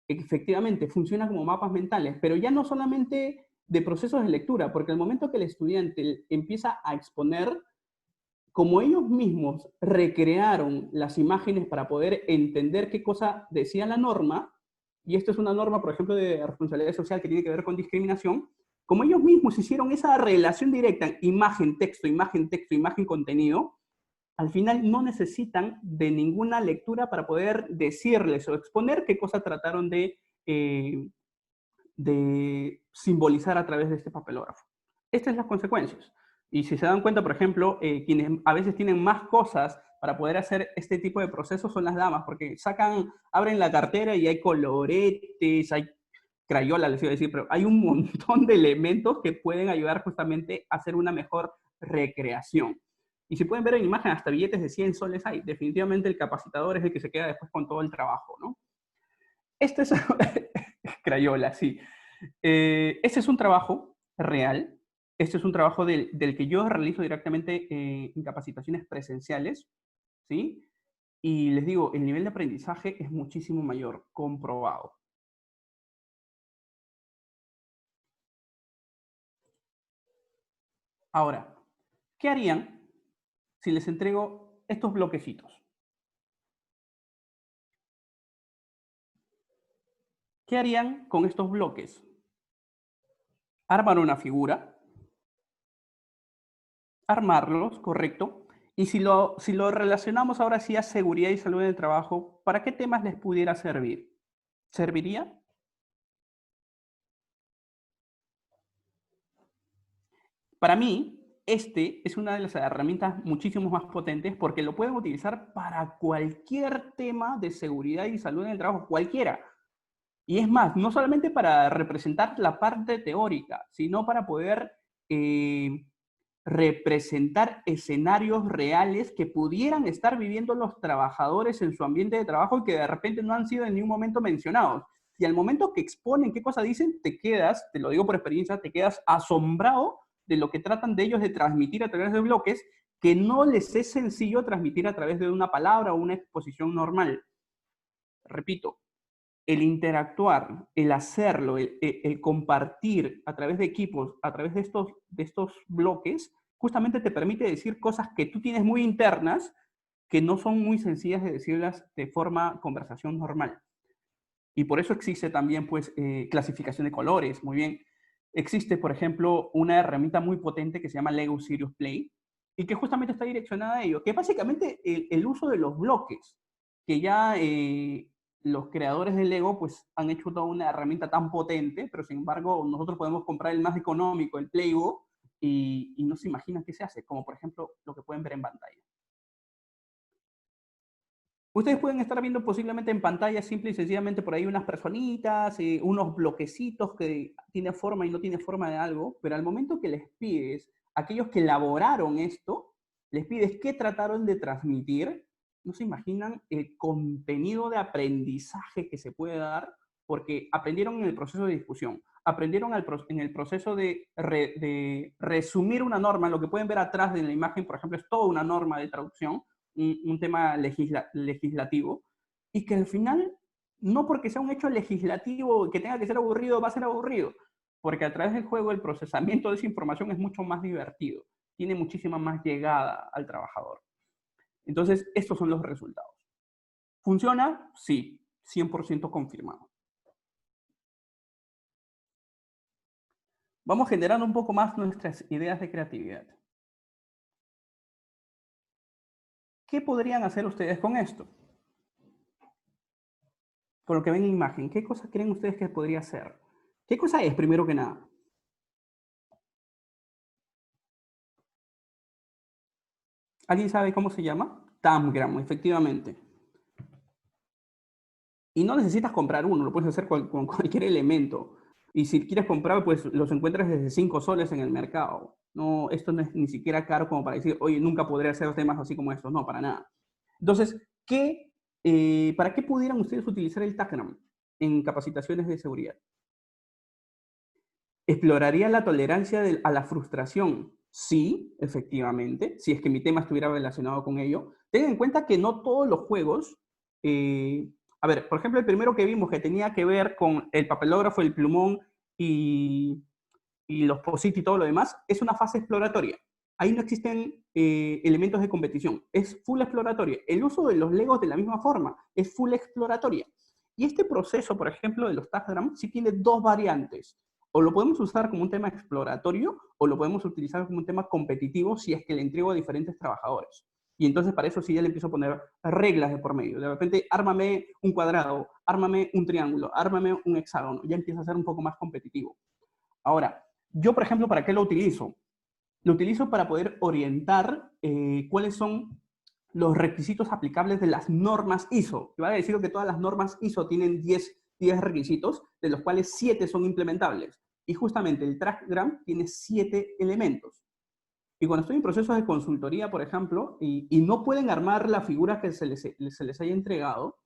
efectivamente funciona como mapas mentales, pero ya no solamente de procesos de lectura, porque al momento que el estudiante empieza a exponer, como ellos mismos recrearon las imágenes para poder entender qué cosa decía la norma, y esto es una norma, por ejemplo, de responsabilidad social que tiene que ver con discriminación, como ellos mismos hicieron esa relación directa, imagen, texto, imagen, texto, imagen, contenido, al final no necesitan de ninguna lectura para poder decirles o exponer qué cosa trataron de simbolizar a través de este papelógrafo. Estas son las consecuencias. Y si se dan cuenta, por ejemplo, quienes a veces tienen más cosas para poder hacer este tipo de procesos son las damas, porque abren la cartera y hay coloretes, hay crayola, les iba a decir, pero hay un montón de elementos que pueden ayudar justamente a hacer una mejor recreación. Y si pueden ver en imagen, hasta billetes de 100 soles hay. Definitivamente el capacitador es el que se queda después con todo el trabajo, ¿no? Esto es crayola, sí. Este es un trabajo real. Este es un trabajo del que yo realizo directamente en capacitaciones presenciales, ¿sí? Y les digo, el nivel de aprendizaje es muchísimo mayor, comprobado. Ahora, ¿qué harían si les entrego estos bloquecitos? ¿Qué harían con estos bloques? Armar una figura, armarlos, correcto. Y si lo relacionamos ahora sí a seguridad y salud en el trabajo, ¿para qué temas les pudiera servir? ¿Serviría? Para mí, este es una de las herramientas muchísimo más potentes porque lo pueden utilizar para cualquier tema de seguridad y salud en el trabajo, cualquiera. Y es más, no solamente para representar la parte teórica, sino para poder representar escenarios reales que pudieran estar viviendo los trabajadores en su ambiente de trabajo y que de repente no han sido en ningún momento mencionados. Y al momento que exponen qué cosa dicen, te quedas, te lo digo por experiencia, te quedas asombrado de lo que tratan de ellos de transmitir a través de bloques que no les es sencillo transmitir a través de una palabra o una exposición normal. Repito, el interactuar, el hacerlo, el compartir a través de equipos, a través de estos bloques, justamente te permite decir cosas que tú tienes muy internas, que no son muy sencillas de decirlas de forma conversación normal. Y por eso existe también, pues, clasificación de colores, muy bien. Existe, por ejemplo, una herramienta muy potente que se llama Lego Serious Play y que justamente está direccionada a ello, que es básicamente el uso de los bloques, que ya los creadores de Lego pues han hecho toda una herramienta tan potente, pero sin embargo nosotros podemos comprar el más económico, el Playgo, y no se imaginan qué se hace, como por ejemplo lo que pueden ver en pantalla. Ustedes pueden estar viendo posiblemente en pantalla simple y sencillamente por ahí unas personitas, unos bloquecitos que tiene forma y no tiene forma de algo, pero al momento que les pides, aquellos que elaboraron esto, les pides qué trataron de transmitir, no se imaginan el contenido de aprendizaje que se puede dar, porque aprendieron en el proceso de discusión, aprendieron en el proceso de resumir una norma, lo que pueden ver atrás de la imagen, por ejemplo, es toda una norma de traducción, un tema legislativo, y que al final, no porque sea un hecho legislativo que tenga que ser aburrido, va a ser aburrido, porque a través del juego el procesamiento de esa información es mucho más divertido, tiene muchísima más llegada al trabajador. Entonces, estos son los resultados. ¿Funciona? Sí, 100% confirmado. Vamos generando un poco más nuestras ideas de creatividad. ¿Qué podrían hacer ustedes con esto? Con lo que ven en imagen, ¿qué cosa creen ustedes que podría ser? ¿Qué cosa es, primero que nada? ¿Alguien sabe cómo se llama? Tamgram, efectivamente. Y no necesitas comprar uno, lo puedes hacer con cualquier elemento. Y si quieres comprar, pues los encuentras desde 5 soles en el mercado. No, esto no es ni siquiera caro como para decir, oye, nunca podré hacer temas así como estos. No, para nada. Entonces, ¿para qué pudieran ustedes utilizar el Tagram en capacitaciones de seguridad? ¿Exploraría la tolerancia a la frustración? Sí, efectivamente, si es que mi tema estuviera relacionado con ello. Tengan en cuenta que no todos los juegos A ver, por ejemplo, el primero que vimos que tenía que ver con el papelógrafo, el plumón y, y los POSIT y todo lo demás, es una fase exploratoria. Ahí no existen elementos de competición, es full exploratoria. El uso de los Legos de la misma forma, es full exploratoria. Y este proceso, por ejemplo, de los tagrams, sí tiene dos variantes. O lo podemos usar como un tema exploratorio o lo podemos utilizar como un tema competitivo si es que le entrego a diferentes trabajadores. Y entonces para eso sí ya le empiezo a poner reglas de por medio. De repente, ármame un cuadrado, ármame un triángulo, ármame un hexágono. Ya empieza a ser un poco más competitivo. Ahora, yo, por ejemplo, ¿para qué lo utilizo? Lo utilizo para poder orientar cuáles son los requisitos aplicables de las normas ISO. Te voy a decir que todas las normas ISO tienen 10 requisitos, de los cuales 7 son implementables. Y justamente el Trackgram tiene 7 elementos. Y cuando estoy en procesos de consultoría, por ejemplo, y no pueden armar la figura que se les haya entregado,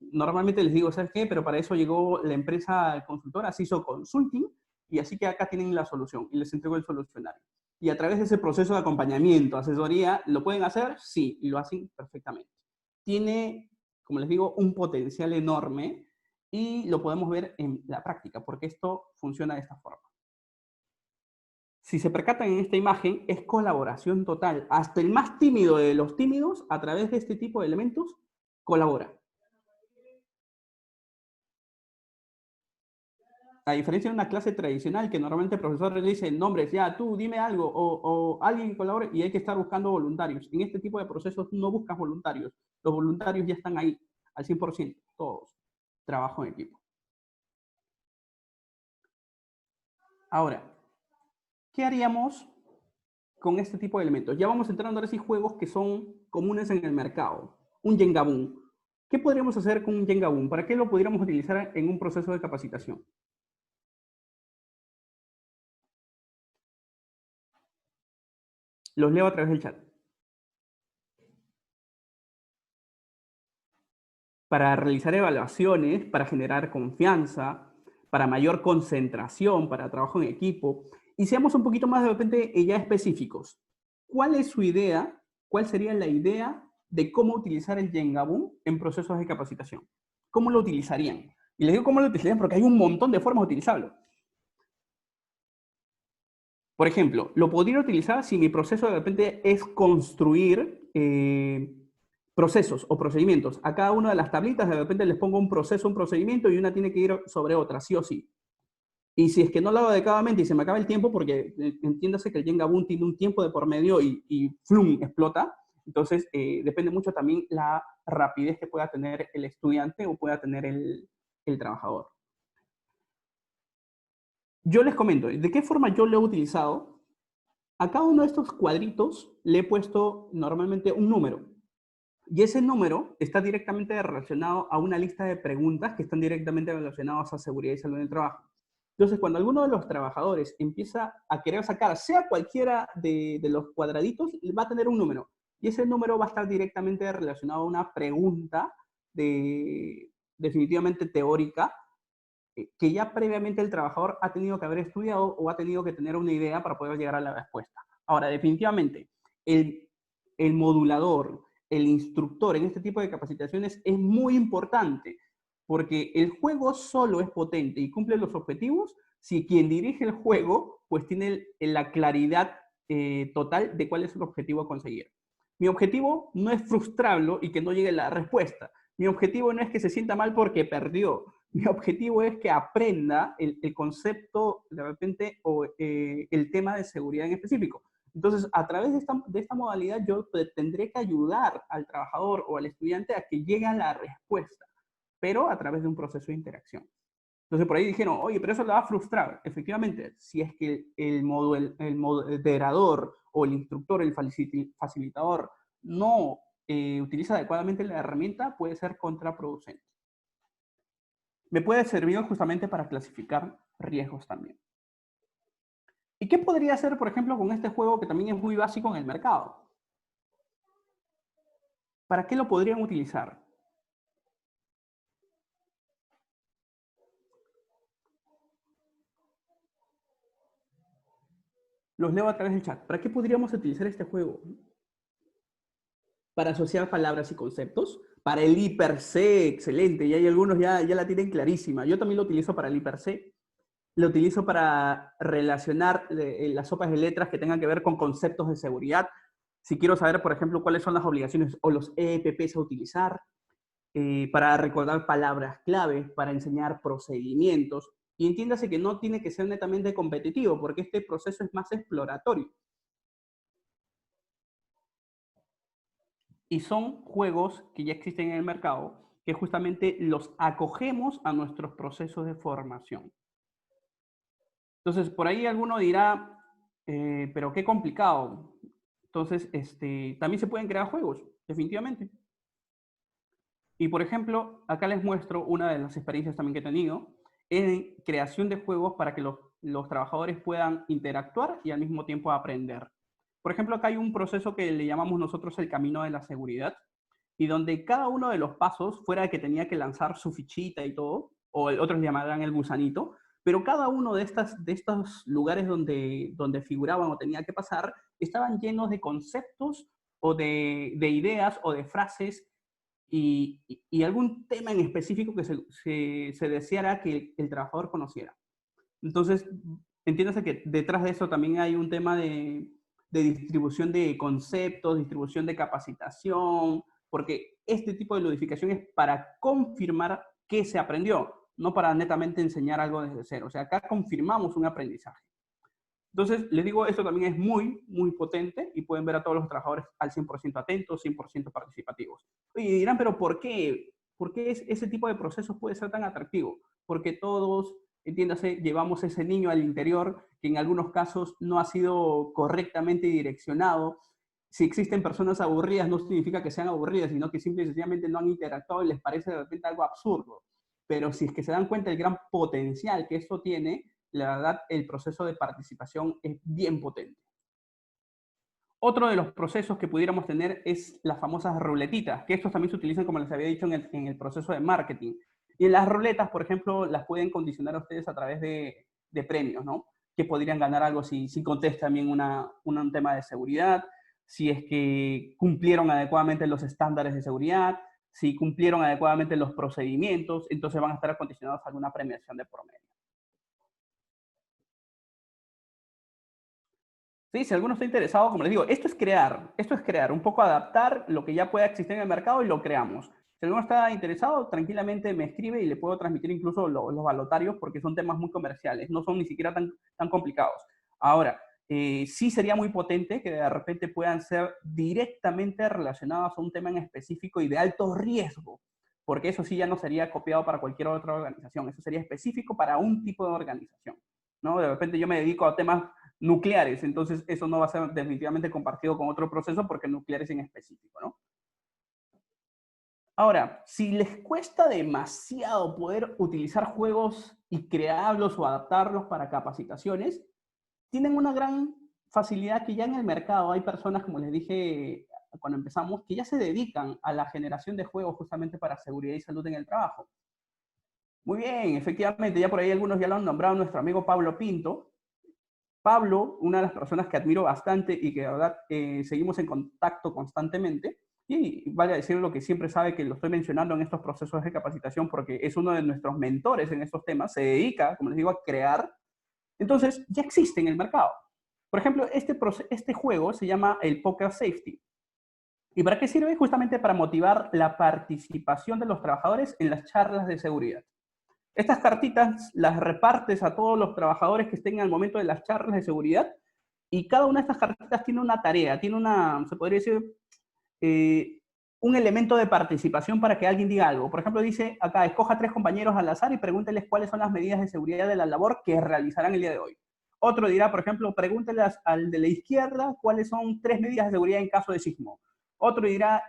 normalmente les digo, ¿sabes qué? Pero para eso llegó la empresa consultora, se hizo consulting, y así que acá tienen la solución, y les entrego el solucionario. Y a través de ese proceso de acompañamiento, asesoría, ¿lo pueden hacer? Sí, y lo hacen perfectamente. Tiene, como les digo, un potencial enorme, y lo podemos ver en la práctica, porque esto funciona de esta forma. Si se percatan en esta imagen, es colaboración total. Hasta el más tímido de los tímidos, a través de este tipo de elementos, colabora. A diferencia de una clase tradicional que normalmente el profesor le dice nombres, ya tú dime algo o alguien que colabore y hay que estar buscando voluntarios. En este tipo de procesos no buscas voluntarios. Los voluntarios ya están ahí al 100%, todos. Trabajo en equipo. Ahora, ¿qué haríamos con este tipo de elementos? Ya vamos entrando ahora sí juegos que son comunes en el mercado. Un Jenga Boom. ¿Qué podríamos hacer con un Jenga Boom? ¿Para qué lo podríamos utilizar en un proceso de capacitación? Los leo a través del chat. Para realizar evaluaciones, para generar confianza, para mayor concentración, para trabajo en equipo. Y seamos un poquito más de repente ya específicos. ¿Cuál es su idea? ¿Cuál sería la idea de cómo utilizar el Jengaboom en procesos de capacitación? ¿Cómo lo utilizarían? Y les digo cómo lo utilizarían porque hay un montón de formas de utilizarlo. Por ejemplo, lo podría utilizar si mi proceso de repente es construir procesos o procedimientos. A cada una de las tablitas de repente les pongo un proceso, un procedimiento y una tiene que ir sobre otra, sí o sí. Y si es que no lo hago adecuadamente y se me acaba el tiempo, porque entiéndase que el Jenga Boom tiene un tiempo de por medio y flum, explota, entonces depende mucho también la rapidez que pueda tener el estudiante o pueda tener el trabajador. Yo les comento, ¿de qué forma yo lo he utilizado? A cada uno de estos cuadritos le he puesto normalmente un número. Y ese número está directamente relacionado a una lista de preguntas que están directamente relacionadas a seguridad y salud en el trabajo. Entonces, cuando alguno de los trabajadores empieza a querer sacar, sea cualquiera de los cuadraditos, va a tener un número. Y ese número va a estar directamente relacionado a una pregunta definitivamente teórica que ya previamente el trabajador ha tenido que haber estudiado o ha tenido que tener una idea para poder llegar a la respuesta. Ahora, definitivamente, el modulador, el instructor en este tipo de capacitaciones es muy importante, porque el juego solo es potente y cumple los objetivos si quien dirige el juego pues tiene la claridad total de cuál es el objetivo a conseguir. Mi objetivo no es frustrarlo y que no llegue la respuesta. Mi objetivo no es que se sienta mal porque perdió. Mi objetivo es que aprenda el concepto de repente o el tema de seguridad en específico. Entonces, a través de esta modalidad, yo tendré que ayudar al trabajador o al estudiante a que llegue a la respuesta, pero a través de un proceso de interacción. Entonces, por ahí dijeron, oye, pero eso le va a frustrar. Efectivamente, si es que el moderador o el instructor, el facilitador, no utiliza adecuadamente la herramienta, puede ser contraproducente. Me puede servir justamente para clasificar riesgos también. ¿Y qué podría hacer, por ejemplo, con este juego que también es muy básico en el mercado? ¿Para qué lo podrían utilizar? Los leo a través del chat. ¿Para qué podríamos utilizar este juego? para asociar palabras y conceptos. Para el hiper C, excelente, y hay algunos ya la tienen clarísima. Yo también lo utilizo para el hiper C. Lo utilizo para relacionar las sopas de letras que tengan que ver con conceptos de seguridad. Si quiero saber, por ejemplo, cuáles son las obligaciones o los EPPs a utilizar, para recordar palabras clave, para enseñar procedimientos. Y entiéndase que no tiene que ser netamente competitivo, porque este proceso es más exploratorio. Y son juegos que ya existen en el mercado, que justamente los acogemos a nuestros procesos de formación. Entonces, por ahí alguno dirá, pero qué complicado. Entonces, también se pueden crear juegos, definitivamente. Y por ejemplo, acá les muestro una de las experiencias también que he tenido en creación de juegos para que los trabajadores puedan interactuar y al mismo tiempo aprender. Por ejemplo, acá hay un proceso que le llamamos nosotros el camino de la seguridad, y donde cada uno de los pasos, fuera de que tenía que lanzar su fichita y todo, o otros llamarán el gusanito, pero cada uno de estos lugares donde figuraban o tenía que pasar, estaban llenos de conceptos o de ideas o de frases y algún tema en específico que se deseara que el trabajador conociera. Entonces, entiéndase que detrás de eso también hay un tema de distribución de conceptos, distribución de capacitación, porque este tipo de ludificación es para confirmar qué se aprendió, no para netamente enseñar algo desde cero. O sea, acá confirmamos un aprendizaje. Entonces, les digo, esto también es muy, muy potente y pueden ver a todos los trabajadores al 100% atentos, 100% participativos. Y dirán, pero ¿por qué? ¿Por qué ese tipo de procesos puede ser tan atractivo? Porque todos, entiéndase, llevamos ese niño al interior que en algunos casos no ha sido correctamente direccionado. Si existen personas aburridas, no significa que sean aburridas, sino que simple y sencillamente no han interactuado y les parece de repente algo absurdo. Pero si es que se dan cuenta del gran potencial que esto tiene, la verdad, el proceso de participación es bien potente. Otro de los procesos que pudiéramos tener es las famosas ruletitas, que estos también se utilizan, como les había dicho, en el proceso de marketing. Y en las ruletas, por ejemplo, las pueden condicionar a ustedes a través de premios, ¿no? Que podrían ganar algo si contestan bien un tema de seguridad, si es que cumplieron adecuadamente los estándares de seguridad, si cumplieron adecuadamente los procedimientos, entonces van a estar condicionados a alguna premiación de por medio. Sí, si alguno está interesado, como les digo, esto es crear, un poco adaptar lo que ya pueda existir en el mercado y lo creamos. Si alguno está interesado, tranquilamente me escribe y le puedo transmitir incluso los valotarios porque son temas muy comerciales, no son ni siquiera tan complicados. Ahora, sí sería muy potente que de repente puedan ser directamente relacionados a un tema en específico y de alto riesgo, porque eso sí ya no sería copiado para cualquier otra organización, eso sería específico para un tipo de organización, ¿no? De repente yo me dedico a temas nucleares, entonces eso no va a ser definitivamente compartido con otro proceso porque nucleares en específico, ¿no? Ahora, si les cuesta demasiado poder utilizar juegos y crearlos o adaptarlos para capacitaciones, tienen una gran facilidad que ya en el mercado hay personas, como les dije cuando empezamos, que ya se dedican a la generación de juegos justamente para seguridad y salud en el trabajo. Muy bien, efectivamente, ya por ahí algunos ya lo han nombrado, nuestro amigo Pablo Pinto. Pablo, una de las personas que admiro bastante y que de verdad seguimos en contacto constantemente, y vale decir lo que siempre sabe que lo estoy mencionando en estos procesos de capacitación porque es uno de nuestros mentores en estos temas, se dedica, como les digo, a crear. Entonces, ya existe en el mercado. Por ejemplo, este juego se llama el Poker Safety. ¿Y para qué sirve? Justamente para motivar la participación de los trabajadores en las charlas de seguridad. Estas cartitas las repartes a todos los trabajadores que estén al momento de las charlas de seguridad y cada una de estas cartitas tiene una tarea, tiene se podría decir, eh, un elemento de participación para que alguien diga algo. Por ejemplo, dice acá, escoja 3 compañeros al azar y pregúnteles cuáles son las medidas de seguridad de la labor que realizarán el día de hoy. Otro dirá, por ejemplo, pregúntele al de la izquierda cuáles son 3 medidas de seguridad en caso de sismo. Otro dirá,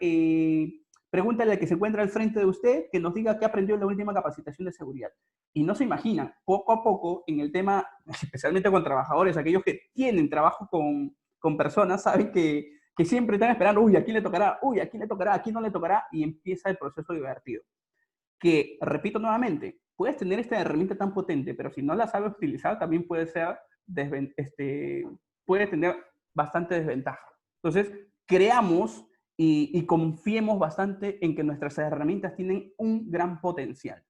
pregúntale al que se encuentra al frente de usted que nos diga qué aprendió en la última capacitación de seguridad. Y no se imaginan, poco a poco, en el tema, especialmente con trabajadores, aquellos que tienen trabajo con personas, saben que siempre están esperando, uy, aquí le tocará, uy, aquí le tocará, aquí no le tocará, y empieza el proceso divertido. Que, repito nuevamente, puedes tener esta herramienta tan potente, pero si no la sabes utilizar, también puede ser, puede tener bastante desventaja. Entonces, creamos y confiemos bastante en que nuestras herramientas tienen un gran potencial.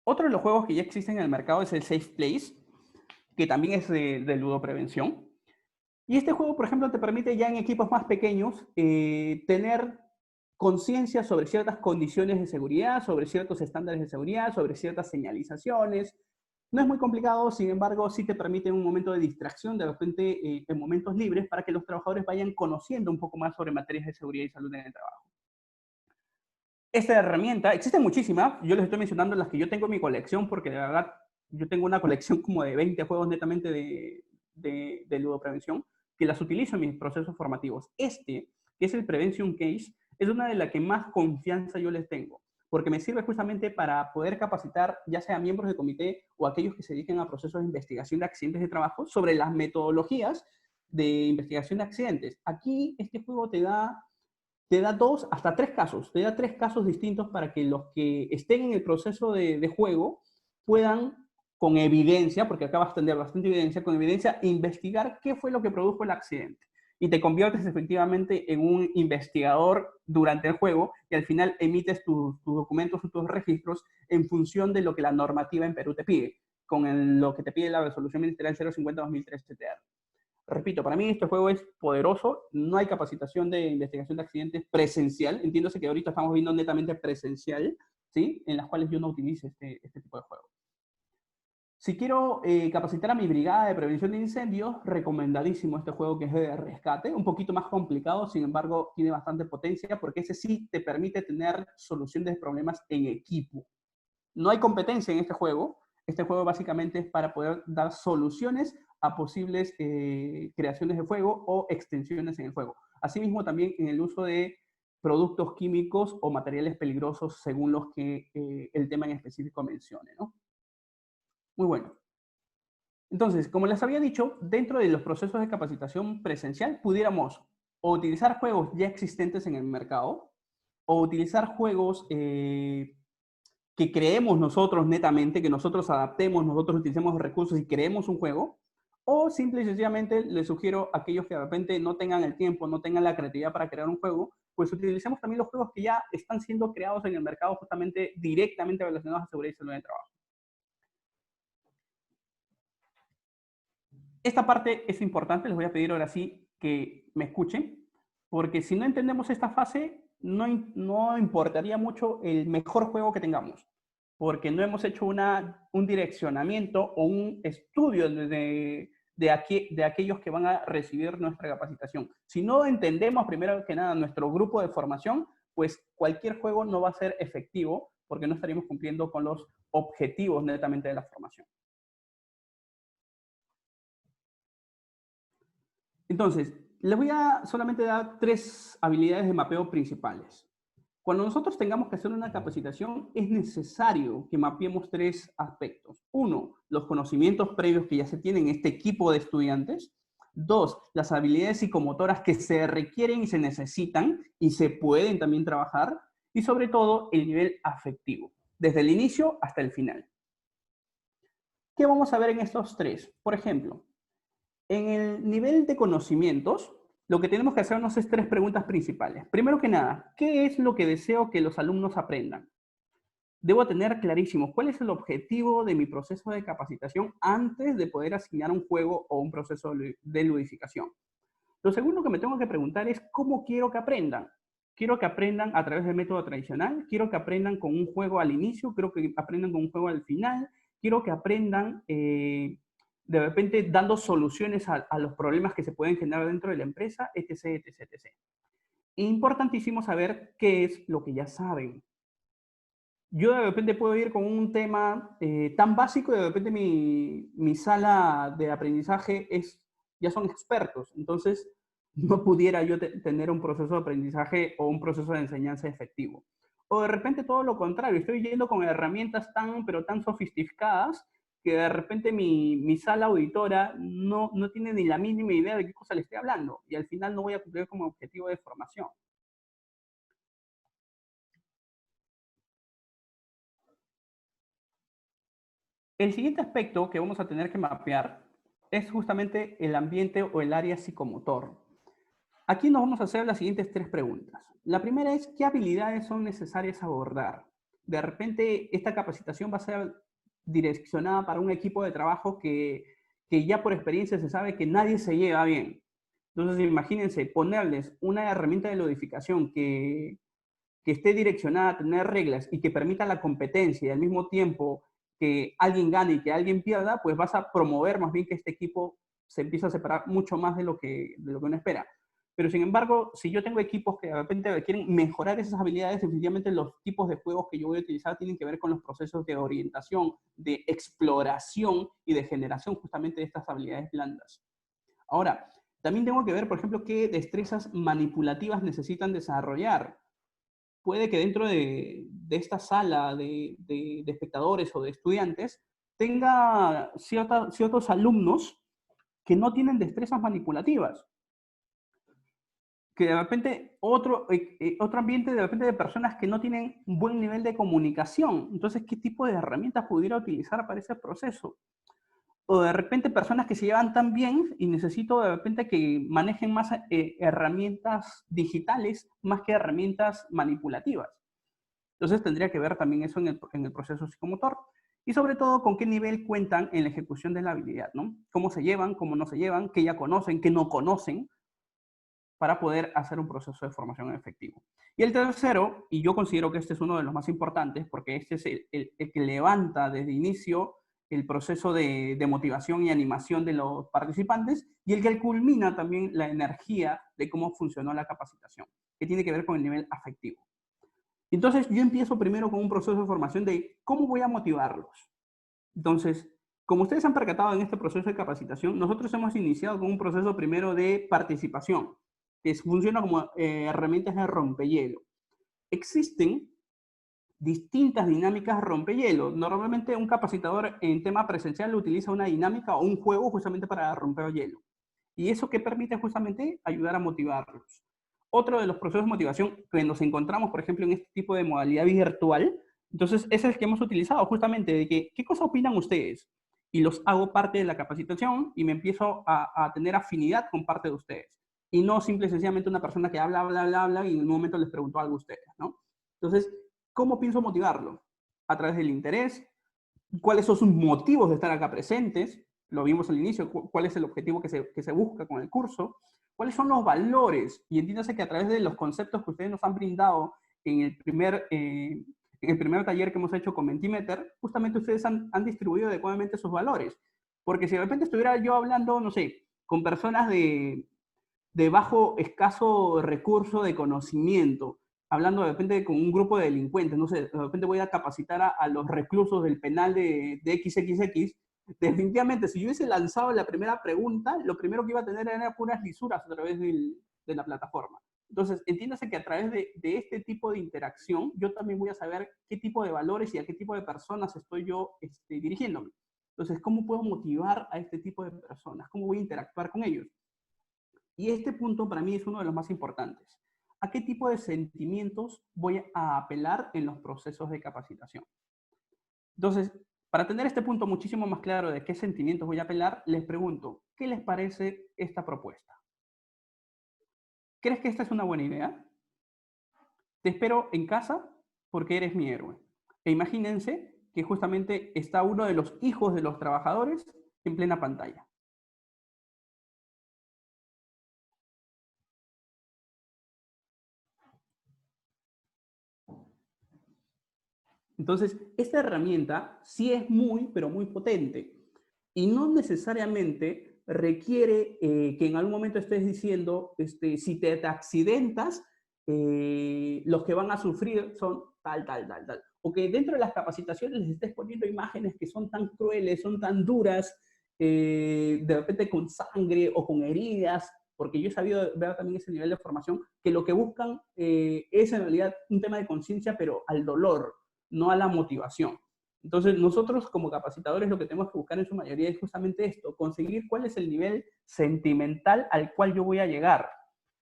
Otro de los juegos que ya existen en el mercado es el Safe Place, que también es de ludoprevención. Y este juego, por ejemplo, te permite ya en equipos más pequeños tener conciencia sobre ciertas condiciones de seguridad, sobre ciertos estándares de seguridad, sobre ciertas señalizaciones. No es muy complicado, sin embargo, sí te permite un momento de distracción, de repente en momentos libres, para que los trabajadores vayan conociendo un poco más sobre materias de seguridad y salud en el trabajo. Esta herramienta, existen muchísimas, yo les estoy mencionando las que yo tengo en mi colección, porque de verdad yo tengo una colección como de 20 juegos netamente de ludoprevención, que las utilizo en mis procesos formativos. Este, que es el Prevention Case, es una de las que más confianza yo les tengo, porque me sirve justamente para poder capacitar ya sea miembros del comité o aquellos que se dediquen a procesos de investigación de accidentes de trabajo sobre las metodologías de investigación de accidentes. Aquí este juego te da 2 hasta 3 casos, te da 3 casos distintos para que los que estén en el proceso de juego puedan, con evidencia, porque acá vas a tener bastante evidencia, con evidencia investigar qué fue lo que produjo el accidente. Y te conviertes efectivamente en un investigador durante el juego y al final emites tus documentos o tus registros en función de lo que la normativa en Perú te pide, con lo que te pide la resolución ministerial 050-2003 CTR. Repito, para mí este juego es poderoso, no hay capacitación de investigación de accidentes presencial, entiéndose que ahorita estamos viendo netamente presencial, ¿sí? En las cuales yo no utilice este tipo de juegos. Si quiero capacitar a mi brigada de prevención de incendios, recomendadísimo este juego que es de rescate, un poquito más complicado, sin embargo tiene bastante potencia porque ese sí te permite tener soluciones de problemas en equipo. No hay competencia en este juego básicamente es para poder dar soluciones a posibles creaciones de fuego o extensiones en el fuego. Asimismo, también en el uso de productos químicos o materiales peligrosos según los que el tema en específico mencione, ¿no? Muy bueno. Entonces, como les había dicho, dentro de los procesos de capacitación presencial pudiéramos o utilizar juegos ya existentes en el mercado o utilizar juegos que creemos nosotros netamente, que nosotros adaptemos, nosotros utilicemos recursos y creemos un juego, o simple y sencillamente les sugiero a aquellos que de repente no tengan el tiempo, no tengan la creatividad para crear un juego, pues utilicemos también los juegos que ya están siendo creados en el mercado justamente directamente relacionados a seguridad y salud en el trabajo. Esta parte es importante, les voy a pedir ahora sí que me escuchen, porque si no entendemos esta fase, no importaría mucho el mejor juego que tengamos, porque no hemos hecho un direccionamiento o un estudio de aquellos que van a recibir nuestra capacitación. Si no entendemos primero que nada nuestro grupo de formación, pues cualquier juego no va a ser efectivo porque no estaríamos cumpliendo con los objetivos netamente de la formación. Entonces, les voy a solamente dar 3 habilidades de mapeo principales. Cuando nosotros tengamos que hacer una capacitación, es necesario que mapeemos 3 aspectos. 1, los conocimientos previos que ya se tienen en este equipo de estudiantes. 2, las habilidades psicomotoras que se requieren y se necesitan y se pueden también trabajar. Y sobre todo, el nivel afectivo, desde el inicio hasta el final. ¿Qué vamos a ver en estos 3? Por ejemplo, en el nivel de conocimientos, lo que tenemos que hacernos es 3 preguntas principales. Primero que nada, ¿qué es lo que deseo que los alumnos aprendan? Debo tener clarísimo cuál es el objetivo de mi proceso de capacitación antes de poder asignar un juego o un proceso de ludificación. Lo segundo que me tengo que preguntar es cómo quiero que aprendan. Quiero que aprendan a través del método tradicional, quiero que aprendan con un juego al inicio, quiero que aprendan con un juego al final, quiero que aprendan de repente dando soluciones a los problemas que se pueden generar dentro de la empresa, etc, etc, etc. Importantísimo saber qué es lo que ya saben. Yo de repente puedo ir con un tema tan básico y de repente mi sala de aprendizaje ya son expertos. Entonces, no pudiera yo tener un proceso de aprendizaje o un proceso de enseñanza efectivo. O de repente todo lo contrario, estoy yendo con herramientas pero tan sofisticadas que de repente mi sala auditora no tiene ni la mínima idea de qué cosa le estoy hablando y al final no voy a cumplir como objetivo de formación. El siguiente aspecto que vamos a tener que mapear es justamente el ambiente o el área psicomotor. Aquí nos vamos a hacer las siguientes 3 preguntas. La primera es, ¿qué habilidades son necesarias abordar? De repente, esta capacitación va a ser direccionada para un equipo de trabajo que ya por experiencia se sabe que nadie se lleva bien. Entonces, imagínense, ponerles una herramienta de codificación que esté direccionada a tener reglas y que permita la competencia y al mismo tiempo que alguien gane y que alguien pierda, pues vas a promover más bien que este equipo se empiece a separar mucho más de lo que uno espera. Pero sin embargo, si yo tengo equipos que de repente quieren mejorar esas habilidades, definitivamente los tipos de juegos que yo voy a utilizar tienen que ver con los procesos de orientación, de exploración y de generación justamente de estas habilidades blandas. Ahora, también tengo que ver, por ejemplo, qué destrezas manipulativas necesitan desarrollar. Puede que dentro de esta sala de espectadores o de estudiantes tenga ciertos alumnos que no tienen destrezas manipulativas, que de repente otro ambiente de repente de personas que no tienen un buen nivel de comunicación. Entonces, ¿qué tipo de herramientas pudiera utilizar para ese proceso? O de repente personas que se llevan tan bien y necesito de repente que manejen más herramientas digitales más que herramientas manipulativas. Entonces tendría que ver también eso en el proceso psicomotor. Y sobre todo, con qué nivel cuentan en la ejecución de la habilidad, ¿no? Cómo se llevan, cómo no se llevan, qué ya conocen, qué no conocen, para poder hacer un proceso de formación efectivo. Y el tercero, y yo considero que este es uno de los más importantes, porque este es el que levanta desde inicio el proceso de motivación y animación de los participantes, y el que culmina también la energía de cómo funcionó la capacitación, que tiene que ver con el nivel afectivo. Entonces, yo empiezo primero con un proceso de formación de cómo voy a motivarlos. Entonces, como ustedes han percatado en este proceso de capacitación, nosotros hemos iniciado con un proceso primero de participación, que funciona como herramientas de rompehielo. Existen distintas dinámicas rompehielo. Normalmente un capacitador en tema presencial utiliza una dinámica o un juego justamente para romper hielo. Y eso que permite justamente ayudar a motivarlos. Otro de los procesos de motivación que nos encontramos, por ejemplo, en este tipo de modalidad virtual, entonces ese es el que hemos utilizado justamente, de que, ¿qué cosa opinan ustedes? Y los hago parte de la capacitación y me empiezo a tener afinidad con parte de ustedes. Y no simple y sencillamente una persona que habla y en un momento les preguntó algo a ustedes, ¿no? Entonces, ¿cómo pienso motivarlo? A través del interés, cuáles son sus motivos de estar acá presentes, lo vimos al inicio, cuál es el objetivo que se busca con el curso, cuáles son los valores, y entiéndase que a través de los conceptos que ustedes nos han brindado en el primer taller que hemos hecho con Mentimeter, justamente ustedes han distribuido adecuadamente sus valores. Porque si de repente estuviera yo hablando, no sé, con personas de bajo, escaso recurso de conocimiento, hablando de repente con un grupo de delincuentes, no sé, de repente voy a capacitar a los reclusos del penal de XXX, definitivamente si yo hubiese lanzado la primera pregunta, lo primero que iba a tener eran puras lisuras a través de la plataforma. Entonces, entiéndase que a través de este tipo de interacción, yo también voy a saber qué tipo de valores y a qué tipo de personas estoy yo dirigiéndome. Entonces, ¿cómo puedo motivar a este tipo de personas? ¿Cómo voy a interactuar con ellos? Y este punto para mí es uno de los más importantes. ¿A qué tipo de sentimientos voy a apelar en los procesos de capacitación? Entonces, para tener este punto muchísimo más claro de qué sentimientos voy a apelar, les pregunto, ¿qué les parece esta propuesta? ¿Crees que esta es una buena idea? Te espero en casa porque eres mi héroe. E imagínense que justamente está uno de los hijos de los trabajadores en plena pantalla. Entonces, esta herramienta sí es muy, pero muy potente y no necesariamente requiere que en algún momento estés diciendo, si te accidentas, los que van a sufrir son tal. O que dentro de las capacitaciones les estés poniendo imágenes que son tan crueles, son tan duras, de repente con sangre o con heridas, porque yo he sabido ver también ese nivel de formación, que lo que buscan es en realidad un tema de conciencia, pero al dolor, no a la motivación. Entonces, nosotros como capacitadores lo que tenemos que buscar en su mayoría es justamente esto, conseguir cuál es el nivel sentimental al cual yo voy a llegar.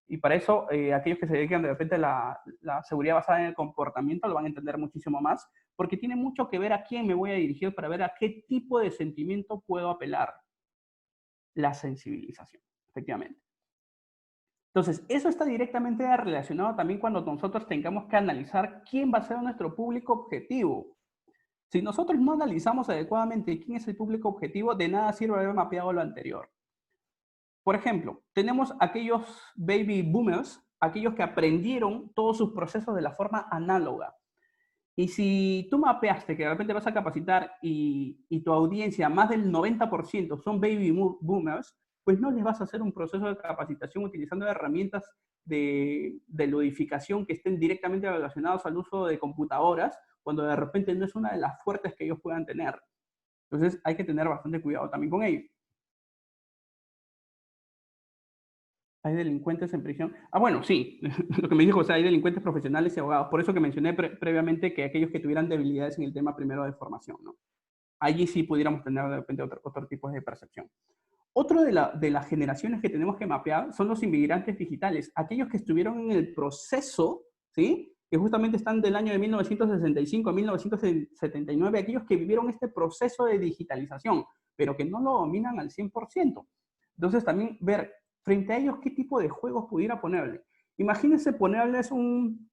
Y para eso, aquellos que se dedican de repente a la seguridad basada en el comportamiento lo van a entender muchísimo más, porque tiene mucho que ver a quién me voy a dirigir para ver a qué tipo de sentimiento puedo apelar. la sensibilización, efectivamente. Entonces, eso está directamente relacionado también cuando nosotros tengamos que analizar quién va a ser nuestro público objetivo. Si nosotros no analizamos adecuadamente quién es el público objetivo, de nada sirve haber mapeado lo anterior. Por ejemplo, tenemos aquellos baby boomers, aquellos que aprendieron todos sus procesos de la forma análoga. Y si tú mapeaste que de repente vas a capacitar y tu audiencia, más del 90% son baby boomers, pues no les vas a hacer un proceso de capacitación utilizando herramientas de ludificación que estén directamente relacionadas al uso de computadoras, cuando de repente no es una de las fuertes que ellos puedan tener. Entonces hay que tener bastante cuidado también con ello. ¿Hay delincuentes en prisión? Ah, bueno, sí, lo que me dijo, o sea, hay delincuentes profesionales y abogados. Por eso que mencioné previamente que aquellos que tuvieran debilidades en el tema primero de formación, ¿no? Allí sí pudiéramos tener de repente otro tipo de percepción. Otro de las generaciones que tenemos que mapear son los inmigrantes digitales, aquellos que estuvieron en el proceso, ¿sí? Que justamente están del año de 1965 a 1979, aquellos que vivieron este proceso de digitalización, pero que no lo dominan al 100%. Entonces también ver frente a ellos qué tipo de juegos pudiera ponerle. Imagínense ponerles un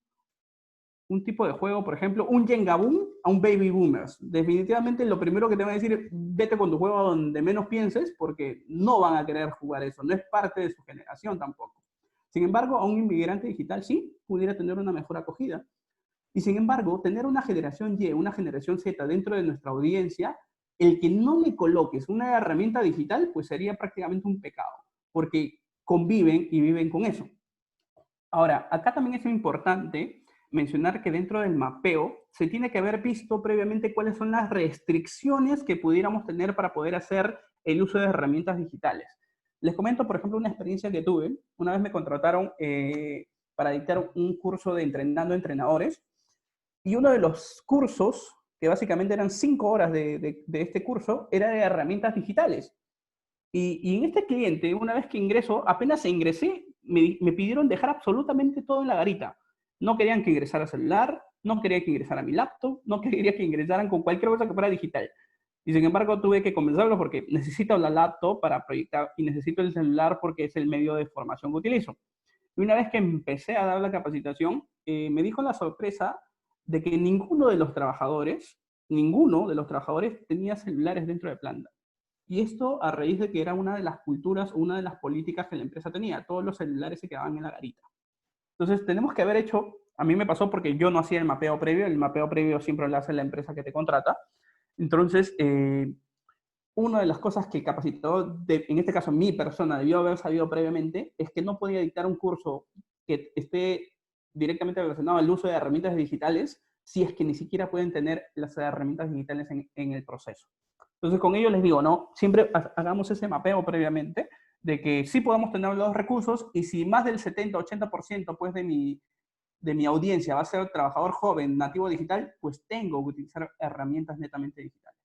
tipo de juego, por ejemplo, un Jenga Boom a un Baby Boomers. Definitivamente lo primero que te van a decir es vete con tu juego a donde menos pienses, porque no van a querer jugar eso, no es parte de su generación tampoco. Sin embargo, a un inmigrante digital sí pudiera tener una mejor acogida. Y sin embargo, tener una generación Y, una generación Z dentro de nuestra audiencia, el que no le coloques una herramienta digital, pues sería prácticamente un pecado, porque conviven y viven con eso. Ahora, acá también es importante mencionar que dentro del mapeo se tiene que haber visto previamente cuáles son las restricciones que pudiéramos tener para poder hacer el uso de herramientas digitales. Les comento, por ejemplo, una experiencia que tuve. Una vez me contrataron para dictar un curso de entrenando entrenadores y uno de los cursos, que básicamente eran 5 horas de este curso, era de herramientas digitales. Y en este cliente, una vez que ingreso, apenas ingresé, me pidieron dejar absolutamente todo en la garita. No querían que ingresara celular, no querían que ingresara mi laptop, no querían que ingresaran con cualquier cosa que fuera digital. Y sin embargo tuve que convencerlo porque necesito la laptop para proyectar y necesito el celular porque es el medio de formación que utilizo. Y una vez que empecé a dar la capacitación, me dijo la sorpresa de que ninguno de los trabajadores tenía celulares dentro de planta. Y esto a raíz de que era una de las culturas, una de las políticas que la empresa tenía. Todos los celulares se quedaban en la garita. Entonces, tenemos que haber hecho, a mí me pasó porque yo no hacía el mapeo previo siempre lo hace la empresa que te contrata. Entonces, una de las cosas que capacitó, en este caso mi persona, debió haber sabido previamente, es que no podía dictar un curso que esté directamente relacionado al uso de herramientas digitales si es que ni siquiera pueden tener las herramientas digitales en el proceso. Entonces, con ello les digo, no, siempre hagamos ese mapeo previamente de que sí podamos tener los recursos y si más del 70-80% pues, de mi audiencia va a ser trabajador joven, nativo digital, pues tengo que utilizar herramientas netamente digitales.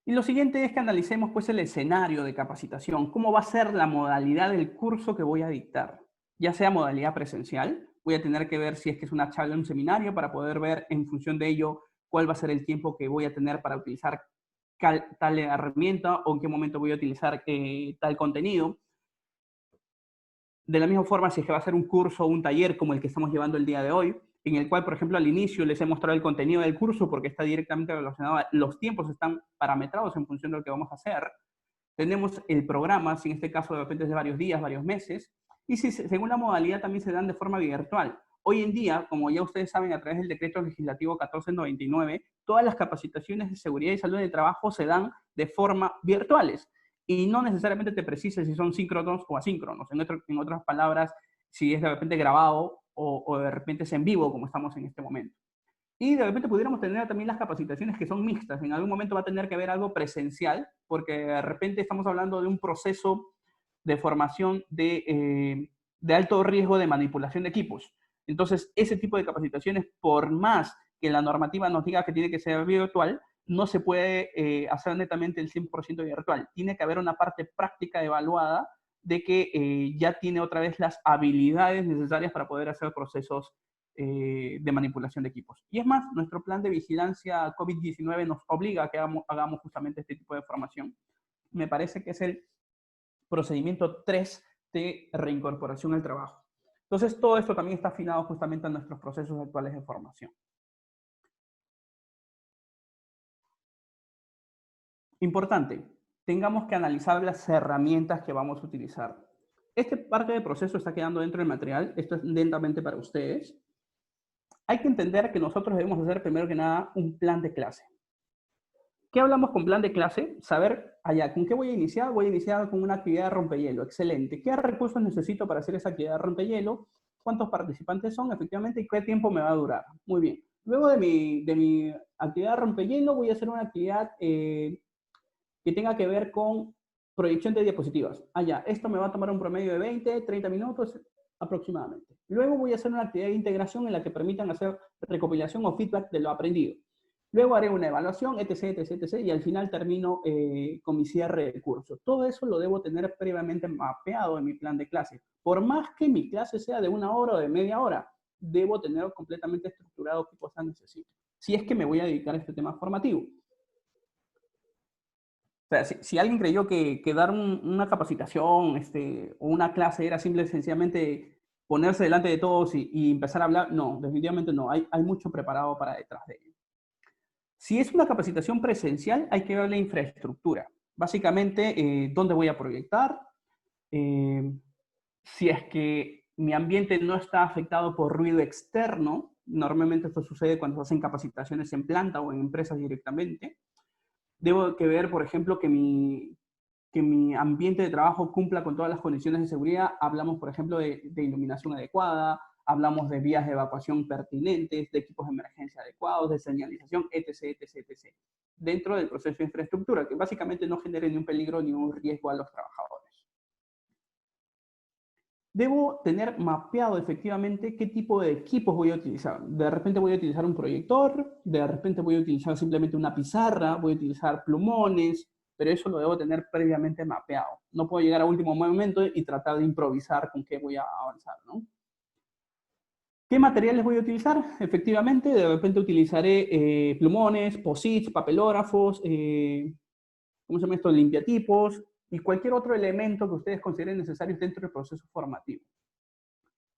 Y lo siguiente es que analicemos pues el escenario de capacitación, cómo va a ser la modalidad del curso que voy a dictar, ya sea modalidad presencial, voy a tener que ver si es que es una charla o un seminario para poder ver en función de ello cuál va a ser el tiempo que voy a tener para utilizar tal herramienta o en qué momento voy a utilizar tal contenido. De la misma forma, si es que va a ser un curso o un taller como el que estamos llevando el día de hoy, en el cual, por ejemplo, al inicio les he mostrado el contenido del curso porque está directamente relacionado, los tiempos están parametrados en función de lo que vamos a hacer. Tenemos el programa, si en este caso de repente es de varios días, varios meses, y si según la modalidad también se dan de forma virtual. Hoy en día, como ya ustedes saben, a través del decreto legislativo 1499, todas las capacitaciones de seguridad y salud en el trabajo se dan de forma virtuales y no necesariamente te precisa si son síncronos o asíncronos. En otras palabras, si es de repente grabado o de repente es en vivo, como estamos en este momento. Y de repente pudiéramos tener también las capacitaciones que son mixtas. En algún momento va a tener que haber algo presencial, porque de repente estamos hablando de un proceso de formación de alto riesgo de manipulación de equipos. Entonces, ese tipo de capacitaciones, por más que la normativa nos diga que tiene que ser virtual, no se puede hacer netamente el 100% virtual. Tiene que haber una parte práctica evaluada de que ya tiene otra vez las habilidades necesarias para poder hacer procesos de manipulación de equipos. Y es más, nuestro plan de vigilancia COVID-19 nos obliga a que hagamos justamente este tipo de formación. Me parece que es el procedimiento 3 de reincorporación al trabajo. Entonces, todo esto también está afinado justamente a nuestros procesos actuales de formación. Importante, tengamos que analizar las herramientas que vamos a utilizar. Este parte de proceso está quedando dentro del material, esto es lentamente para ustedes. Hay que entender que nosotros debemos hacer primero que nada un plan de clase. ¿Qué hablamos con plan de clase? Saber, allá, ¿con qué voy a iniciar? Voy a iniciar con una actividad de rompehielo, excelente. ¿Qué recursos necesito para hacer esa actividad de rompehielo? ¿Cuántos participantes son efectivamente y qué tiempo me va a durar? Muy bien. Luego de mi actividad de rompehielo voy a hacer una actividad que tenga que ver con proyección de diapositivas. Esto me va a tomar un promedio de 20, 30 minutos aproximadamente. Luego voy a hacer una actividad de integración en la que permitan hacer recopilación o feedback de lo aprendido. Luego haré una evaluación, etc., etc., etc., y al final termino con mi cierre de curso. Todo eso lo debo tener previamente mapeado en mi plan de clase. Por más que mi clase sea de 1 hora o de media hora, debo tener completamente estructurado qué cosas necesito. Si es que me voy a dedicar a este tema formativo. O sea, si alguien creyó que dar una capacitación o una clase era simple y sencillamente ponerse delante de todos y empezar a hablar, no, definitivamente no. Hay mucho preparado para detrás de ello. Si es una capacitación presencial, hay que ver la infraestructura. Básicamente, dónde voy a proyectar, si es que mi ambiente no está afectado por ruido externo. Normalmente esto sucede cuando se hacen capacitaciones en planta o en empresas directamente. Debo que ver, por ejemplo, que mi ambiente de trabajo cumpla con todas las condiciones de seguridad. Hablamos, por ejemplo, de iluminación adecuada, hablamos de vías de evacuación pertinentes, de equipos de emergencia adecuados, de señalización, etc., etc., etc., dentro del proceso de infraestructura, que básicamente no genere ni un peligro ni un riesgo a los trabajadores. Debo tener mapeado efectivamente qué tipo de equipos voy a utilizar. De repente voy a utilizar un proyector, de repente voy a utilizar simplemente una pizarra, voy a utilizar plumones, pero eso lo debo tener previamente mapeado. No puedo llegar a último momento y tratar de improvisar con qué voy a avanzar, ¿no? ¿Qué materiales voy a utilizar? Efectivamente, de repente utilizaré plumones, posits, papelógrafos, ¿cómo se llama esto? Limpiatipos y cualquier otro elemento que ustedes consideren necesario dentro del proceso formativo.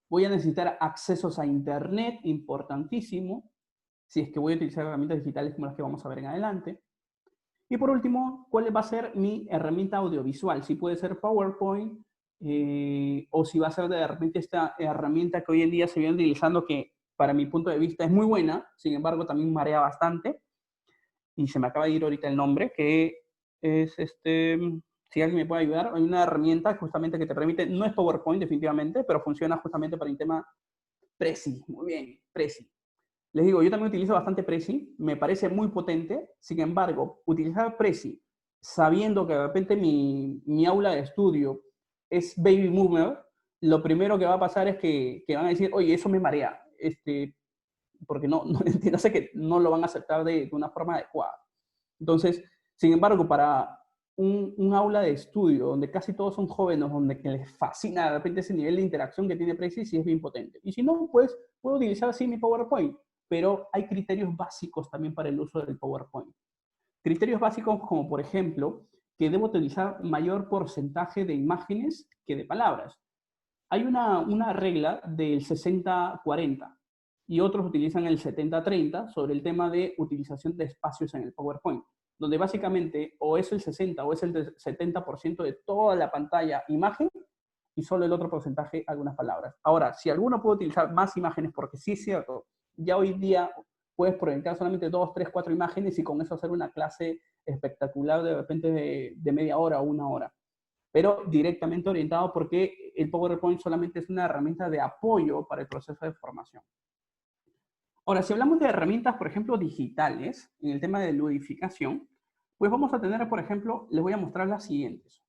Voy a necesitar accesos a Internet, importantísimo, si es que voy a utilizar herramientas digitales como las que vamos a ver en adelante. Y por último, ¿cuál va a ser mi herramienta audiovisual? Si puede ser PowerPoint o si va a ser de repente esta herramienta que hoy en día se viene utilizando que para mi punto de vista es muy buena, sin embargo también marea bastante. Y se me acaba de ir ahorita el nombre, que es si alguien me puede ayudar, hay una herramienta justamente que te permite, no es PowerPoint definitivamente, pero funciona justamente para el tema Prezi. Muy bien, Prezi. Les digo, yo también utilizo bastante Prezi, me parece muy potente. Sin embargo, utilizar Prezi sabiendo que de repente mi aula de estudio es Baby Boomer, lo primero que va a pasar es que van a decir, oye, eso me marea, porque no sé que no lo van a aceptar de una forma adecuada. Entonces, sin embargo, para un aula de estudio donde casi todos son jóvenes, donde que les fascina de repente ese nivel de interacción que tiene Prezi, sí es bien potente. Y si no, pues puedo utilizar así mi PowerPoint, pero hay criterios básicos también para el uso del PowerPoint. Criterios básicos como, por ejemplo, que debo utilizar mayor porcentaje de imágenes que de palabras. Hay una regla del 60-40 y otros utilizan el 70-30 sobre el tema de utilización de espacios en el PowerPoint, donde básicamente o es el 60 o es el 70% de toda la pantalla imagen y solo el otro porcentaje algunas palabras. Ahora, si alguno puede utilizar más imágenes, porque sí es cierto, ya hoy día puedes proyectar solamente 2, 3, 4 imágenes y con eso hacer una clase espectacular de repente de media hora o 1 hora, pero directamente orientado porque el PowerPoint solamente es una herramienta de apoyo para el proceso de formación. Ahora, si hablamos de herramientas, por ejemplo, digitales, en el tema de ludificación, pues vamos a tener, por ejemplo, les voy a mostrar las siguientes.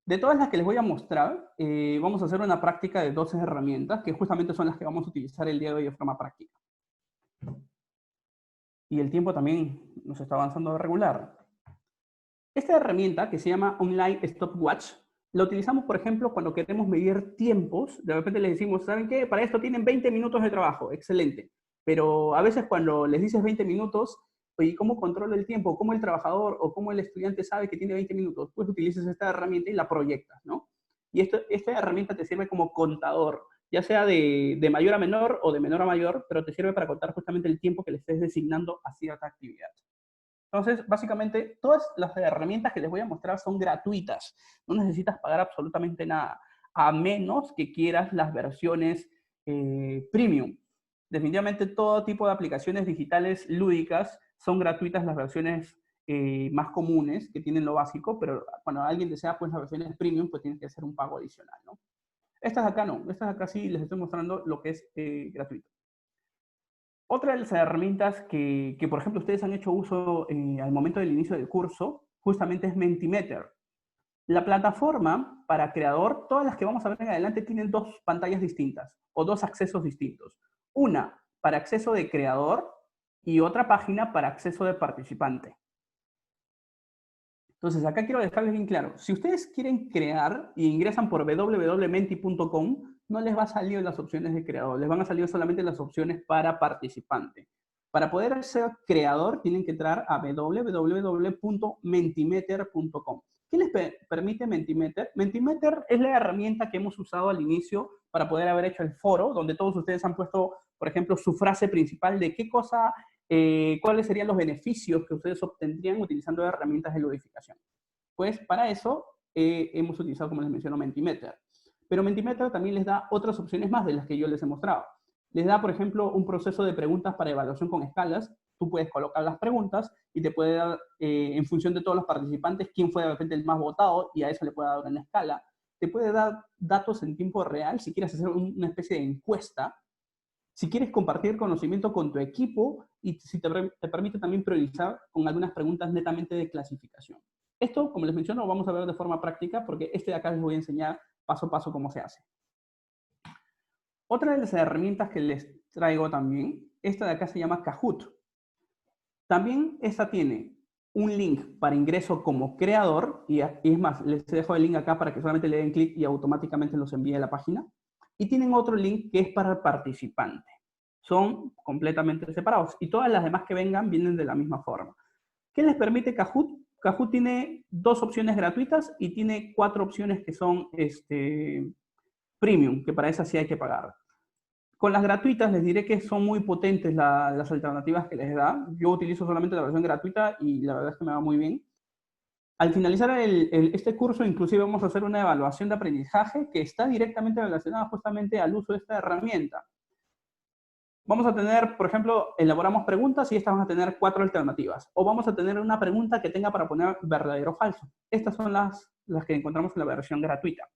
De todas las que les voy a mostrar, vamos a hacer una práctica de 12 herramientas, que justamente son las que vamos a utilizar el día de hoy de forma práctica. Y el tiempo también nos está avanzando regular. Esta herramienta, que se llama Online Stopwatch, La utilizamos, por ejemplo, cuando queremos medir tiempos. De repente les decimos, ¿saben qué? Para esto tienen 20 minutos de trabajo. Excelente. Pero a veces cuando les dices 20 minutos, oye, ¿cómo controla el tiempo? ¿Cómo el trabajador o cómo el estudiante sabe que tiene 20 minutos? Pues utilizas esta herramienta y la proyectas, ¿no? Y esta herramienta te sirve como contador, ya sea de mayor a menor o de menor a mayor, pero te sirve para contar justamente el tiempo que le estés designando a cierta actividad. Entonces, básicamente, todas las herramientas que les voy a mostrar son gratuitas. No necesitas pagar absolutamente nada, a menos que quieras las versiones premium. Definitivamente, todo tipo de aplicaciones digitales lúdicas son gratuitas, las versiones más comunes, que tienen lo básico, pero cuando alguien desea pues, las versiones premium, pues tienes que hacer un pago adicional, ¿no? Estas de acá no, estas de acá sí les estoy mostrando lo que es gratuito. Otra de las herramientas que, por ejemplo, ustedes han hecho uso al momento del inicio del curso, justamente es Mentimeter. La plataforma para creador, todas las que vamos a ver en adelante tienen dos pantallas distintas o dos accesos distintos. Una para acceso de creador y otra página para acceso de participante. Entonces, acá quiero dejarles bien claro, si ustedes quieren crear y ingresan por www.menti.com, no les va a salir las opciones de creador, les van a salir solamente las opciones para participante. Para poder ser creador, tienen que entrar a www.mentimeter.com. ¿Qué les permite Mentimeter? Mentimeter es la herramienta que hemos usado al inicio para poder haber hecho el foro, donde todos ustedes han puesto, por ejemplo, su frase principal de qué cosa cuáles serían los beneficios que ustedes obtendrían utilizando herramientas de ludificación. Pues para eso hemos utilizado, como les menciono, Mentimeter. Pero Mentimeter también les da otras opciones más de las que yo les he mostrado. Les da, por ejemplo, un proceso de preguntas para evaluación con escalas. Tú puedes colocar las preguntas y te puede dar, en función de todos los participantes, quién fue de repente el más votado y a eso le puede dar una escala. Te puede dar datos en tiempo real si quieres hacer una especie de encuesta. Si quieres compartir conocimiento con tu equipo y si te permite también priorizar con algunas preguntas netamente de clasificación. Esto, como les menciono, vamos a ver de forma práctica porque de acá les voy a enseñar paso a paso cómo se hace. Otra de las herramientas que les traigo también, esta de acá se llama Kahoot. También esta tiene un link para ingreso como creador, y es más, les dejo el link acá para que solamente le den clic y automáticamente los envíe a la página. Y tienen otro link que es para el participante. Son completamente separados. Y todas las demás que vengan vienen de la misma forma. ¿Qué les permite Kahoot? Kahoot tiene 2 opciones gratuitas y tiene 4 opciones que son premium, que para esas sí hay que pagar. Con las gratuitas les diré que son muy potentes las alternativas que les da. Yo utilizo solamente la versión gratuita y la verdad es que me va muy bien. Al finalizar este curso, inclusive vamos a hacer una evaluación de aprendizaje que está directamente relacionada justamente al uso de esta herramienta. Vamos a tener, por ejemplo, elaboramos preguntas y estas van a tener 4 alternativas. O vamos a tener una pregunta que tenga para poner verdadero o falso. Estas son las que encontramos en la versión gratuita.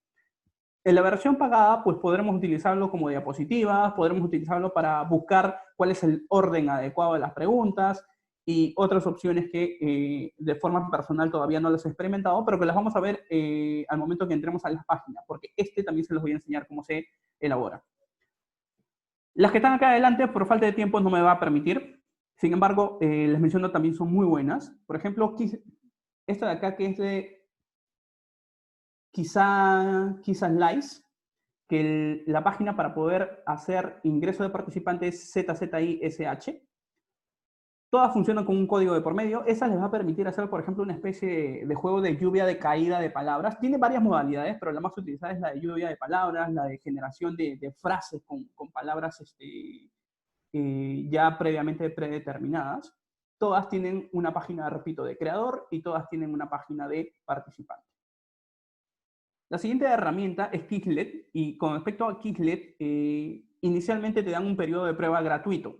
En la versión pagada, pues podremos utilizarlo como diapositivas, podremos utilizarlo para buscar cuál es el orden adecuado de las preguntas y otras opciones que de forma personal todavía no las he experimentado, pero que las vamos a ver al momento que entremos a las páginas, porque también se los voy a enseñar cómo se elabora. Las que están acá adelante, por falta de tiempo, no me va a permitir. Sin embargo, les menciono también son muy buenas. Por ejemplo, esta de acá que es de Quizá Slice, que la página para poder hacer ingreso de participantes es ZZISH. Todas funcionan con un código de por medio. Esa les va a permitir hacer, por ejemplo, una especie de juego de lluvia de caída de palabras. Tiene varias modalidades, pero la más utilizada es la de lluvia de palabras, la de generación de frases con palabras ya previamente predeterminadas. Todas tienen una página, repito, de creador y todas tienen una página de participante. La siguiente herramienta es Quizlet, y con respecto a Quizlet, inicialmente te dan un periodo de prueba gratuito.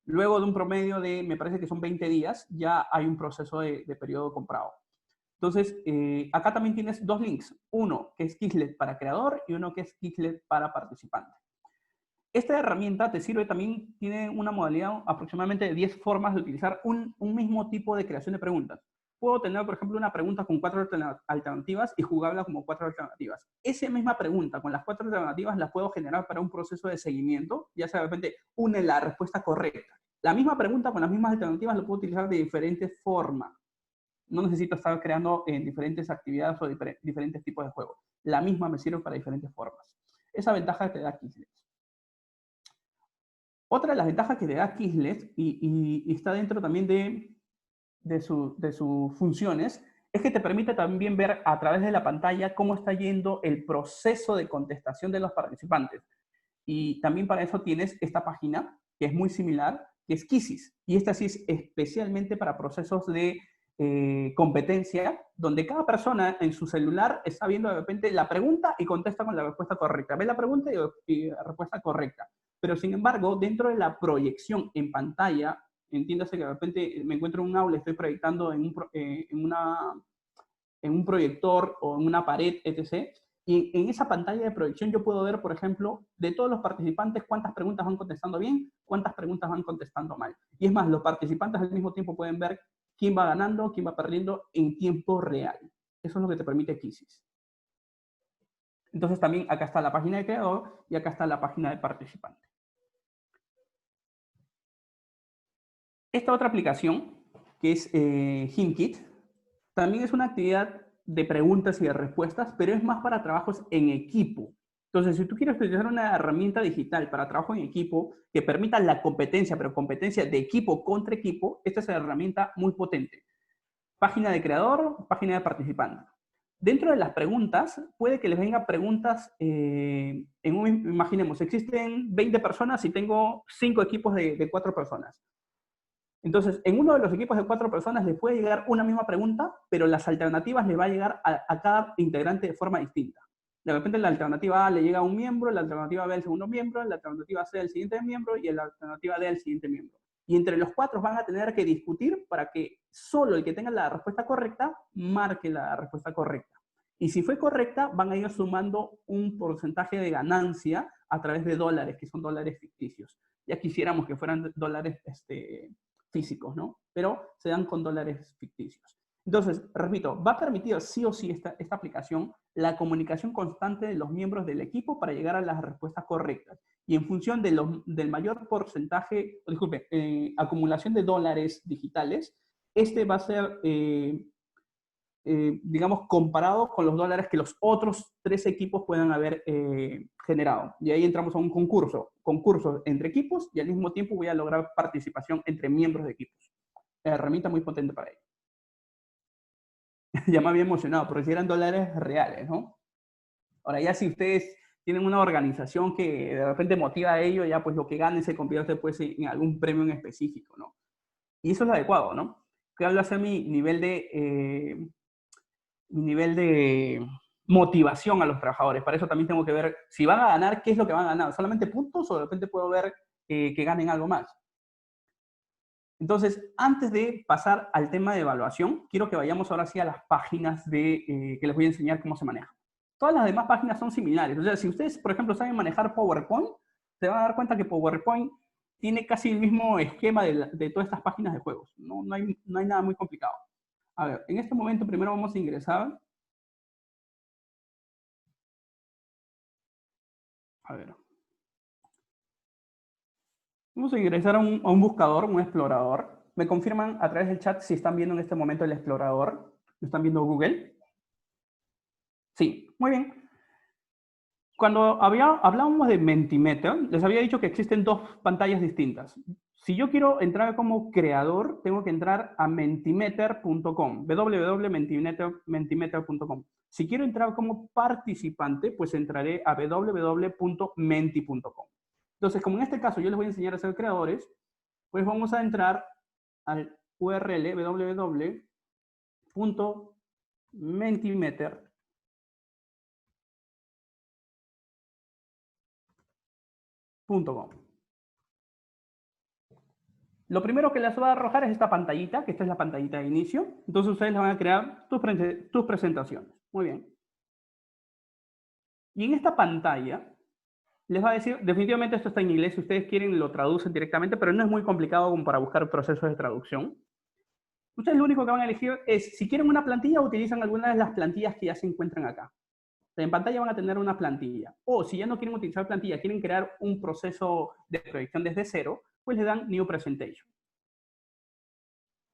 Luego de un promedio de, me parece que son 20 días, ya hay un proceso de periodo comprado. Entonces, acá también tienes 2 links. Uno que es Quizlet para creador y uno que es Quizlet para participante. Esta herramienta te sirve también, tiene una modalidad aproximadamente de 10 formas de utilizar un mismo tipo de creación de preguntas. Puedo tener, por ejemplo, una pregunta con 4 alternativas y jugarla como 4 alternativas. Esa misma pregunta con las 4 alternativas la puedo generar para un proceso de seguimiento, ya sea de repente une la respuesta correcta. La misma pregunta con las mismas alternativas la puedo utilizar de diferentes formas. No necesito estar creando diferentes actividades o diferentes tipos de juegos. la misma me sirve para diferentes formas. Esa ventaja te da Quizlet. Otra de las ventajas que te da Quizlet, y está dentro también de sus funciones, es que te permite también ver a través de la pantalla cómo está yendo el proceso de contestación de los participantes. Y también para eso tienes esta página, que es muy similar, que es Quizzes. Y esta sí es especialmente para procesos de competencia, donde cada persona en su celular está viendo de repente la pregunta y contesta con la respuesta correcta. Ve la pregunta y la respuesta correcta. Pero sin embargo, dentro de la proyección en pantalla, entiéndase que de repente me encuentro en un aula, estoy proyectando en un proyector o en una pared, etc. Y en esa pantalla de proyección yo puedo ver, por ejemplo, de todos los participantes cuántas preguntas van contestando bien, cuántas preguntas van contestando mal. Y es más, los participantes al mismo tiempo pueden ver quién va ganando, quién va perdiendo en tiempo real. Eso es lo que te permite Quizzes. Entonces también acá está la página de creador y acá está la página de participante. Esta otra aplicación, que es HintKit, también es una actividad de preguntas y de respuestas, pero es más para trabajos en equipo. Entonces, si tú quieres utilizar una herramienta digital para trabajo en equipo que permita la competencia, pero competencia de equipo contra equipo, esta es una herramienta muy potente. Página de creador, página de participante. Dentro de las preguntas, puede que les vengan preguntas, imaginemos, existen 20 personas y tengo 5 equipos de 4 personas. Entonces, en uno de los equipos de 4 personas les puede llegar una misma pregunta, pero las alternativas le va a llegar a cada integrante de forma distinta. De repente la alternativa A le llega a un miembro, la alternativa B al segundo miembro, la alternativa C al siguiente miembro y la alternativa D al siguiente miembro. Y entre los 4 van a tener que discutir para que solo el que tenga la respuesta correcta marque la respuesta correcta. Y si fue correcta, van a ir sumando un porcentaje de ganancia a través de dólares, que son dólares ficticios. Ya quisiéramos que fueran dólares físicos, ¿no? Pero se dan con dólares ficticios. Entonces, repito, va a permitir sí o sí esta aplicación la comunicación constante de los miembros del equipo para llegar a las respuestas correctas. Y en función del mayor porcentaje, acumulación de dólares digitales, este va a ser, digamos, comparado con los dólares que los otros 3 equipos puedan haber generado. Y ahí entramos a un concurso entre equipos y al mismo tiempo voy a lograr participación entre miembros de equipos. Herramienta muy potente para ello. Ya me había emocionado, porque si eran dólares reales, ¿no? Ahora ya si ustedes tienen una organización que de repente motiva a ello, ya pues lo que ganen se convierte pues en algún premio en específico, ¿no? Y eso es lo adecuado, ¿no? ¿Cuál va a ser mi nivel de motivación a los trabajadores? Para eso también tengo que ver si van a ganar, qué es lo que van a ganar. ¿Solamente puntos o de repente puedo ver que ganen algo más? Entonces, antes de pasar al tema de evaluación, quiero que vayamos ahora sí a las páginas que les voy a enseñar cómo se manejan. Todas las demás páginas son similares. O sea, si ustedes, por ejemplo, saben manejar PowerPoint, se van a dar cuenta que PowerPoint tiene casi el mismo esquema de todas estas páginas de juegos. No hay nada muy complicado. A ver, en este momento primero vamos a ingresar. A ver. Vamos a ingresar a un buscador, un explorador. Me confirman a través del chat si están viendo en este momento el explorador. ¿Lo están viendo Google? Sí, muy bien. Cuando hablábamos de Mentimeter, les había dicho que existen 2 pantallas distintas. Si yo quiero entrar como creador, tengo que entrar a mentimeter.com, www.mentimeter.com. Si quiero entrar como participante, pues entraré a www.menti.com. Entonces, como en este caso yo les voy a enseñar a ser creadores, pues vamos a entrar al URL www.mentimeter.com. Lo primero que les va a arrojar es esta pantallita, que esta es la pantallita de inicio. Entonces ustedes le van a crear tus presentaciones. Muy bien. Y en esta pantalla les va a decir, definitivamente esto está en inglés, si ustedes quieren lo traducen directamente, pero no es muy complicado como para buscar procesos de traducción. Ustedes lo único que van a elegir es, si quieren una plantilla, utilizan alguna de las plantillas que ya se encuentran acá. En pantalla van a tener una plantilla. O si ya no quieren utilizar plantilla, quieren crear un proceso de proyección desde cero, pues le dan New Presentation.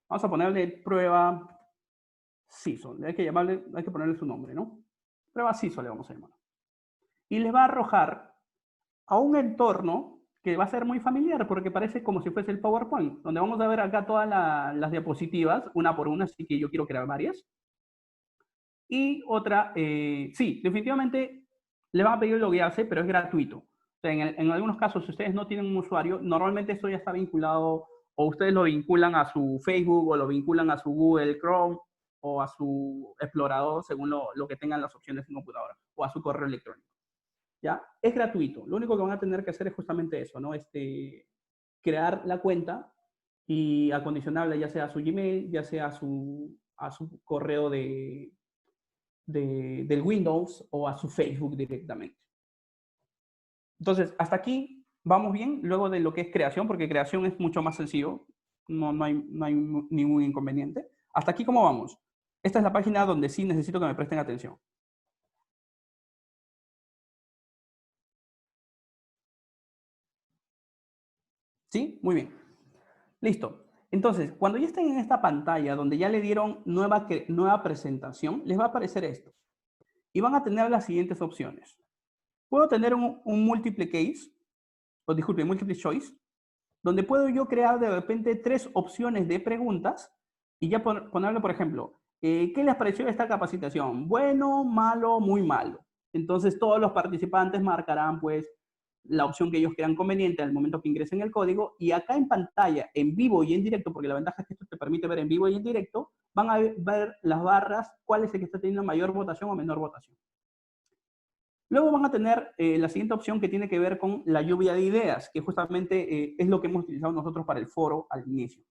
Vamos a ponerle prueba Season. Hay que ponerle su nombre, ¿no? prueba CISO le vamos a llamar. Y les va a arrojar a un entorno que va a ser muy familiar porque parece como si fuese el PowerPoint, donde vamos a ver acá todas las diapositivas, una por una, así que yo quiero crear varias. Y otra, sí, definitivamente le van a pedir loguearse, pero es gratuito. O sea, en algunos casos, si ustedes no tienen un usuario, normalmente esto ya está vinculado, o ustedes lo vinculan a su Facebook, o lo vinculan a su Google Chrome, o a su explorador, según lo que tengan las opciones en computadora, o a su correo electrónico. ¿Ya? Es gratuito. Lo único que van a tener que hacer es justamente eso, ¿no? Crear la cuenta y acondicionarla ya sea a su Gmail, ya sea a su correo del Windows o a su Facebook directamente. Entonces, hasta aquí vamos bien, luego de lo que es creación, porque creación es mucho más sencillo, no hay ningún inconveniente. Hasta aquí, ¿cómo vamos? Esta es la página donde sí necesito que me presten atención. ¿Sí? Muy bien. Listo. Entonces, cuando ya estén en esta pantalla donde ya le dieron nueva presentación, les va a aparecer esto. Y van a tener las siguientes opciones. Puedo tener un multiple case, o disculpe, multiple choice, donde puedo yo crear de repente 3 opciones de preguntas y ya ponerle, por ejemplo, ¿qué les pareció esta capacitación? Bueno, malo, muy malo. Entonces todos los participantes marcarán pues la opción que ellos crean conveniente al momento que ingresen el código y acá en pantalla, en vivo y en directo, porque la ventaja es que esto te permite ver en vivo y en directo, van a ver las barras, cuál es el que está teniendo mayor votación o menor votación. Luego van a tener la siguiente opción que tiene que ver con la lluvia de ideas, que justamente es lo que hemos utilizado nosotros para el foro al inicio.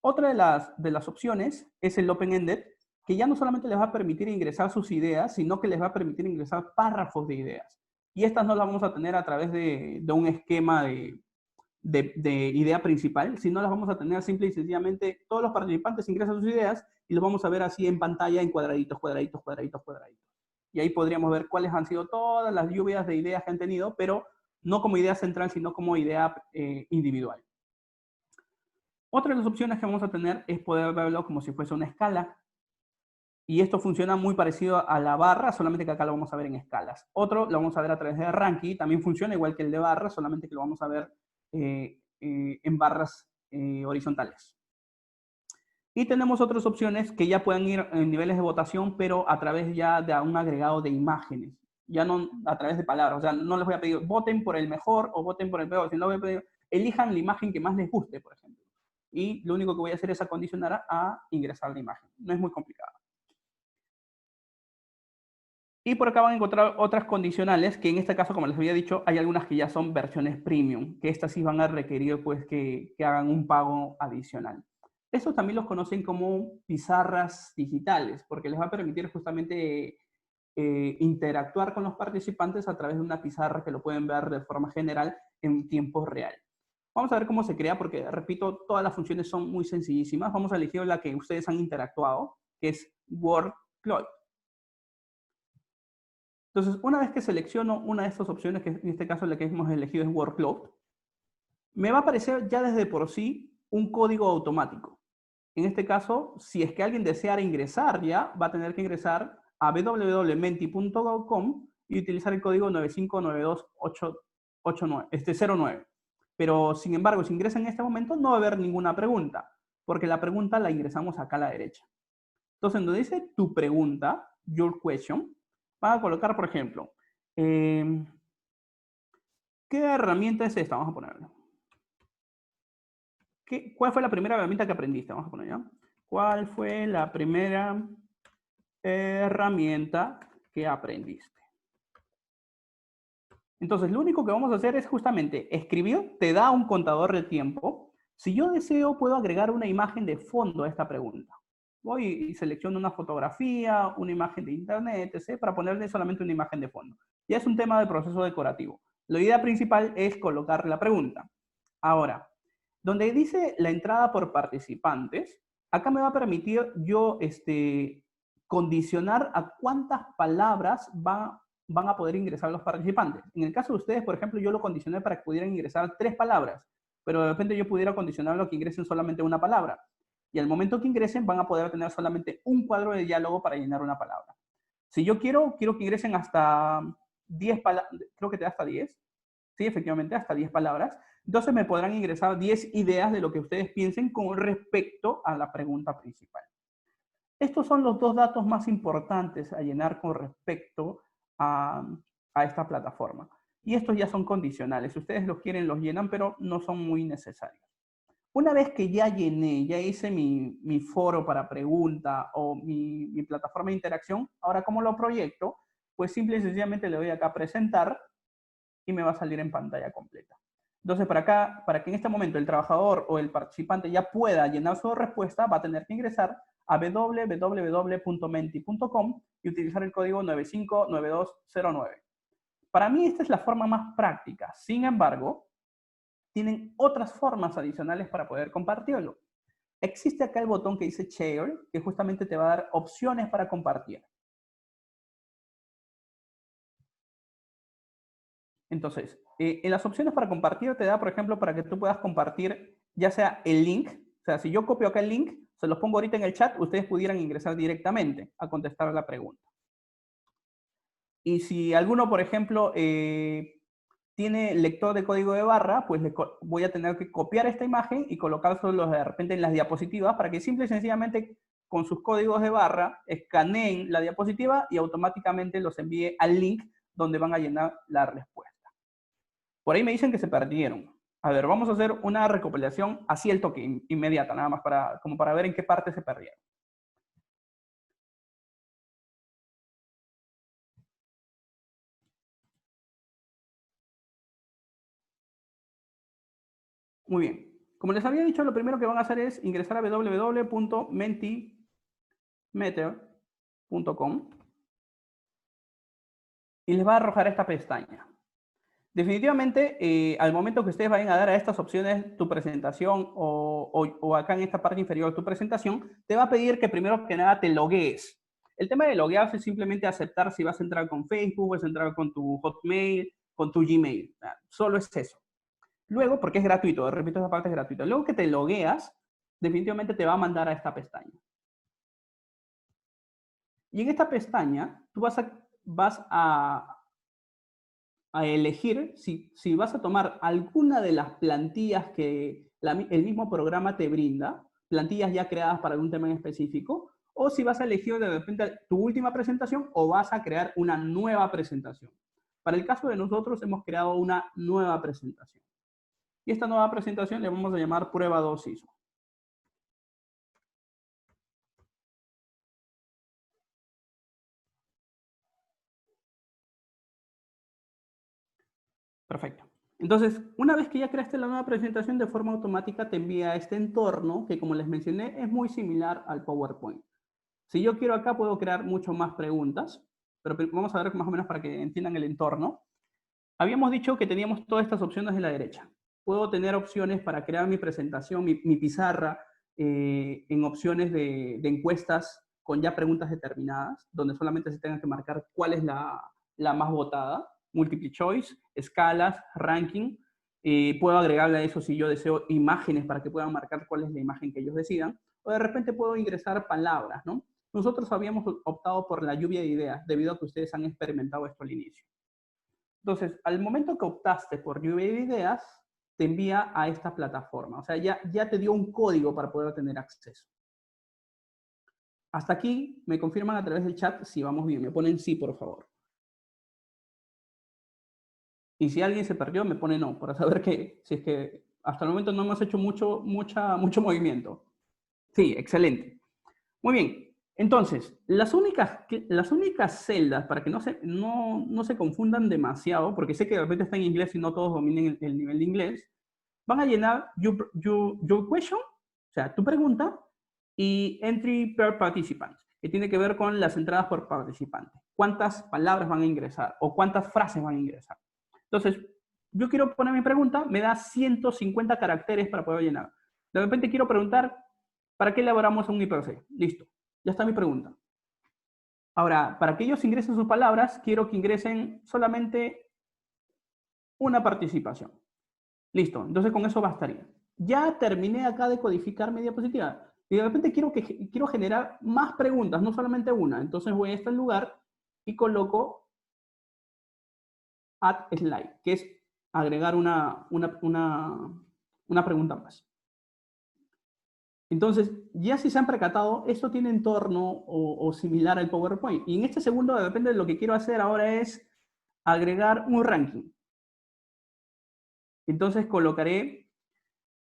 Otra de las opciones es el open-ended, que ya no solamente les va a permitir ingresar sus ideas, sino que les va a permitir ingresar párrafos de ideas. Y estas no las vamos a tener a través de un esquema de idea principal, sino las vamos a tener simple y sencillamente, todos los participantes ingresan sus ideas y los vamos a ver así en pantalla en cuadraditos, cuadraditos, cuadraditos, cuadraditos. Y ahí podríamos ver cuáles han sido todas las lluvias de ideas que han tenido, pero no como idea central, sino como idea individual. Otra de las opciones que vamos a tener es poder verlo como si fuese una escala. Y esto funciona muy parecido a la barra, solamente que acá lo vamos a ver en escalas. Otro lo vamos a ver a través de ranking, también funciona igual que el de barra, solamente que lo vamos a ver en barras horizontales. Y tenemos otras opciones que ya pueden ir en niveles de votación, pero a través ya de un agregado de imágenes, ya no a través de palabras. O sea, no les voy a pedir voten por el mejor o voten por el peor, sino voy a pedir elijan la imagen que más les guste, por ejemplo. Y lo único que voy a hacer es acondicionar a ingresar la imagen. No es muy complicado. Y por acá van a encontrar otras condicionales, que en este caso, como les había dicho, hay algunas que ya son versiones premium, que estas sí van a requerir pues que hagan un pago adicional. Estos también los conocen como pizarras digitales, porque les va a permitir justamente interactuar con los participantes a través de una pizarra que lo pueden ver de forma general en tiempo real. Vamos a ver cómo se crea, porque repito, todas las funciones son muy sencillísimas. Vamos a elegir la que ustedes han interactuado, que es WordCloud. Entonces, una vez que selecciono una de estas opciones, que en este caso la que hemos elegido es WordCloud, me va a aparecer ya desde por sí un código automático. En este caso, si es que alguien deseara ingresar ya, va a tener que ingresar a www.menti.com y utilizar el código 9592809. Pero, sin embargo, si ingresa en este momento, no va a haber ninguna pregunta, porque la pregunta la ingresamos acá a la derecha. Entonces, donde dice tu pregunta, your question, van a colocar, por ejemplo, ¿qué herramienta es esta? Vamos a ponerlo. ¿Cuál fue la primera herramienta que aprendiste? Vamos a poner ya. ¿Cuál fue la primera herramienta que aprendiste? Entonces, lo único que vamos a hacer es justamente escribir, te da un contador de tiempo. Si yo deseo, puedo agregar una imagen de fondo a esta pregunta. Voy y selecciono una fotografía, una imagen de internet, etc., para ponerle solamente una imagen de fondo. Ya es un tema de proceso decorativo. La idea principal es colocar la pregunta. Ahora, donde dice la entrada por participantes, acá me va a permitir yo condicionar a cuántas palabras van a poder ingresar los participantes. En el caso de ustedes, por ejemplo, yo lo condicioné para que pudieran ingresar 3 palabras, pero de repente yo pudiera condicionarlo a que ingresen solamente una palabra. Y al momento que ingresen van a poder tener solamente un cuadro de diálogo para llenar una palabra. Si yo quiero que ingresen hasta 10 palabras, creo que te da hasta 10. Sí, efectivamente, hasta 10 palabras. Entonces me podrán ingresar 10 ideas de lo que ustedes piensen con respecto a la pregunta principal. Estos son los dos datos más importantes a llenar con respecto a esta plataforma. Y estos ya son condicionales. Si ustedes los quieren, los llenan, pero no son muy necesarios. Una vez que ya llené, ya hice mi foro para pregunta o mi plataforma de interacción, ahora ¿cómo lo proyecto? Pues simple y sencillamente le doy acá a presentar y me va a salir en pantalla completa. Entonces, para que en este momento el trabajador o el participante ya pueda llenar su respuesta, va a tener que ingresar a www.menti.com y utilizar el código 959209. Para mí esta es la forma más práctica. Sin embargo, tienen otras formas adicionales para poder compartirlo. Existe acá el botón que dice Share, que justamente te va a dar opciones para compartir. Entonces, en las opciones para compartir te da, por ejemplo, para que tú puedas compartir ya sea el link, o sea, si yo copio acá el link, se los pongo ahorita en el chat, ustedes pudieran ingresar directamente a contestar la pregunta. Y si alguno, por ejemplo, tiene lector de código de barra, pues voy a tener que copiar esta imagen y colocárselo de repente en las diapositivas para que simple y sencillamente con sus códigos de barra escaneen la diapositiva y automáticamente los envíe al link donde van a llenar la respuesta. Por ahí me dicen que se perdieron. A ver, vamos a hacer una recopilación así el toque, inmediata, nada más como para ver en qué parte se perdieron. Muy bien. Como les había dicho, lo primero que van a hacer es ingresar a www.mentimeter.com y les va a arrojar esta pestaña. Definitivamente, al momento que ustedes vayan a dar a estas opciones tu presentación o acá en esta parte inferior tu presentación, te va a pedir que primero que nada te loguees. El tema de loguearse es simplemente aceptar si vas a entrar con Facebook, vas a entrar con tu Hotmail, con tu Gmail. Solo es eso. Luego, porque es gratuito, repito, esa parte es gratuita. Luego que te logueas, definitivamente te va a mandar a esta pestaña. Y en esta pestaña, tú vas a elegir si vas a tomar alguna de las plantillas que el mismo programa te brinda, plantillas ya creadas para algún tema en específico, o si vas a elegir de repente tu última presentación o vas a crear una nueva presentación. Para el caso de nosotros hemos creado una nueva presentación. Y esta nueva presentación le vamos a llamar prueba 2 ISO. Perfecto. Entonces, una vez que ya creaste la nueva presentación, de forma automática te envía a este entorno que, como les mencioné, es muy similar al PowerPoint. Si yo quiero acá, puedo crear mucho más preguntas, pero vamos a ver más o menos para que entiendan el entorno. Habíamos dicho que teníamos todas estas opciones en la derecha. Puedo tener opciones para crear mi presentación, mi pizarra, en opciones de encuestas con ya preguntas determinadas, donde solamente se tenga que marcar cuál es la más votada, multiple choice, escalas, ranking. Puedo agregarle a eso si yo deseo imágenes para que puedan marcar cuál es la imagen que ellos decidan. O de repente puedo ingresar palabras, ¿no? Nosotros habíamos optado por la lluvia de ideas, debido a que ustedes han experimentado esto al inicio. Entonces, al momento que optaste por lluvia de ideas, te envía a esta plataforma. O sea, ya te dio un código para poder tener acceso. Hasta aquí me confirman a través del chat si vamos bien. Me ponen sí, por favor. Y si alguien se perdió, me pone no, para saber que si es que hasta el momento no hemos hecho mucho movimiento. Sí, excelente. Muy bien. Entonces, las únicas celdas, para que no se confundan demasiado, porque sé que de repente está en inglés y no todos dominen el nivel de inglés, van a llenar your question, o sea, tu pregunta, y entry per participant, que tiene que ver con las entradas por participante. ¿Cuántas palabras van a ingresar o cuántas frases van a ingresar? Entonces, yo quiero poner mi pregunta, me da 150 caracteres para poder llenar. De repente quiero preguntar, ¿para qué elaboramos un IPC? Listo, ya está mi pregunta. Ahora, para que ellos ingresen sus palabras, quiero que ingresen solamente una participación. Listo, entonces con eso bastaría. Ya terminé acá de codificar mi diapositiva. Y de repente quiero generar más preguntas, no solamente una. Entonces voy a este lugar y coloco add slide, que es agregar una pregunta más. Entonces, ya si se han percatado, esto tiene entorno o similar al PowerPoint. Y en este segundo, depende de lo que quiero hacer ahora, es agregar un ranking. Entonces colocaré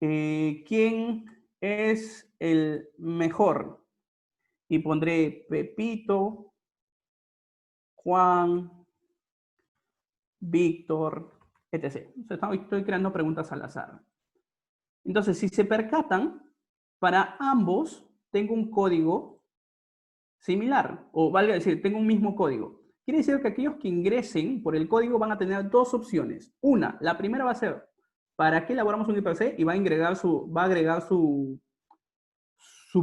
quién es el mejor. Y pondré Pepito, Juan, Víctor, etc. Estoy creando preguntas al azar. Entonces, si se percatan, para ambos tengo un código similar, o valga decir, tengo un mismo código. Quiere decir que aquellos que ingresen por el código van a tener dos opciones. Una, la primera va a ser, ¿para qué elaboramos un IPC? Y va a agregar su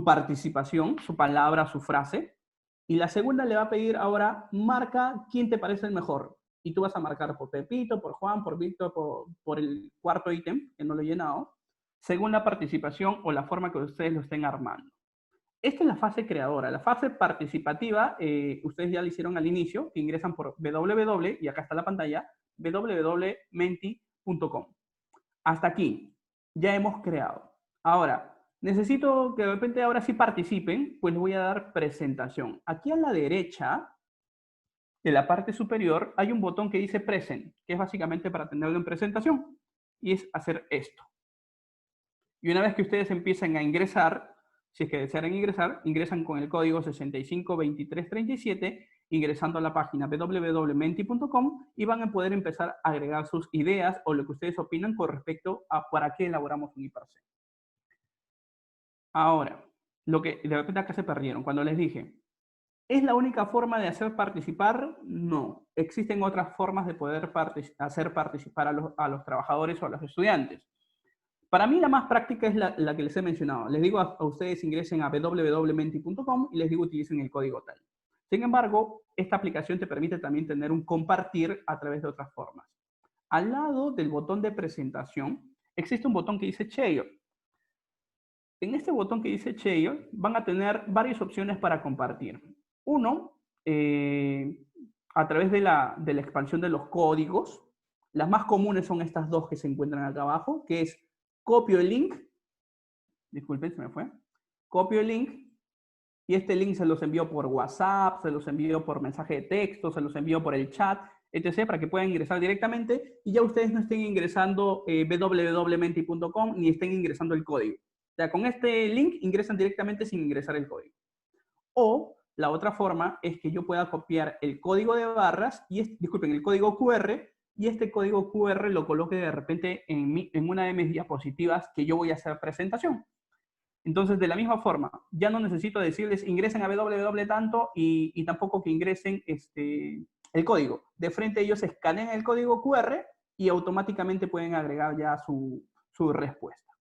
participación, su palabra, su frase. Y la segunda le va a pedir ahora, marca quién te parece el mejor. Y tú vas a marcar por Pepito, por Juan, por Víctor, por el cuarto ítem, que no lo he llenado, según la participación o la forma que ustedes lo estén armando. Esta es la fase creadora. La fase participativa, ustedes ya la hicieron al inicio, que ingresan por www, y acá está la pantalla, www.menti.com. Hasta aquí, ya hemos creado. Ahora, necesito que de repente ahora sí participen, pues les voy a dar presentación. Aquí a la derecha, de la parte superior, hay un botón que dice Present, que es básicamente para tenerlo en presentación, y es hacer esto. Y una vez que ustedes empiecen a ingresar, si es que desean ingresar, ingresan con el código 652337, ingresando a la página www.menti.com y van a poder empezar a agregar sus ideas o lo que ustedes opinan con respecto a para qué elaboramos un IPC. Ahora, lo que de repente acá se perdieron, cuando les dije, ¿es la única forma de hacer participar? No. Existen otras formas de poder hacer participar a los trabajadores o a los estudiantes. Para mí la más práctica es la que les he mencionado. Les digo a ustedes ingresen a www.menti.com y les digo utilicen el código tal. Sin embargo, esta aplicación te permite también tener un compartir a través de otras formas. Al lado del botón de presentación existe un botón que dice Share. En este botón que dice Share van a tener varias opciones para compartir. Uno, a través de la expansión de los códigos. Las más comunes son estas dos que se encuentran acá abajo, que es copio el link, disculpen, se me fue, copio el link y este link se los envío por WhatsApp, se los envío por mensaje de texto, se los envío por el chat, etc. para que puedan ingresar directamente y ya ustedes no estén ingresando www.menti.com ni estén ingresando el código. O sea, con este link ingresan directamente sin ingresar el código. O la otra forma es que yo pueda copiar el código de barras, disculpen, el código QR, y este código QR lo coloque de repente en una de mis diapositivas que yo voy a hacer presentación. Entonces, de la misma forma, ya no necesito decirles ingresen a www tanto y tampoco que ingresen el código. De frente ellos escanean el código QR y automáticamente pueden agregar ya su respuesta.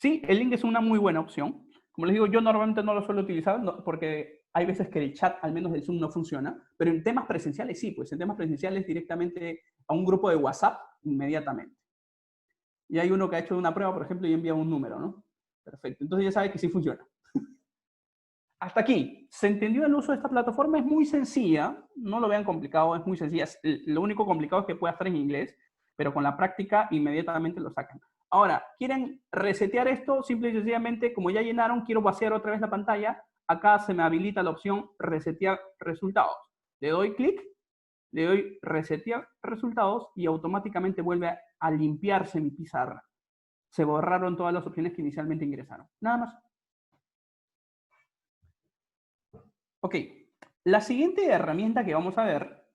Sí, el link es una muy buena opción. Como les digo, yo normalmente no lo suelo utilizar porque hay veces que el chat, al menos del Zoom, no funciona, pero en temas presenciales sí, pues en temas presenciales directamente a un grupo de WhatsApp inmediatamente. Y hay uno que ha hecho una prueba, por ejemplo, y envía un número, ¿no? Perfecto, entonces ya sabe que sí funciona. Hasta aquí, ¿se entendió el uso de esta plataforma? Es muy sencilla, no lo vean complicado, es muy sencilla. Lo único complicado es que pueda estar en inglés, pero con la práctica inmediatamente lo sacan. Ahora, ¿quieren resetear esto? Simple y sencillamente, como ya llenaron, quiero vaciar otra vez la pantalla. Acá se me habilita la opción resetear resultados. Le doy clic, le doy resetear resultados y automáticamente vuelve a limpiarse mi pizarra. Se borraron todas las opciones que inicialmente ingresaron. Nada más. Ok, la siguiente herramienta que vamos a ver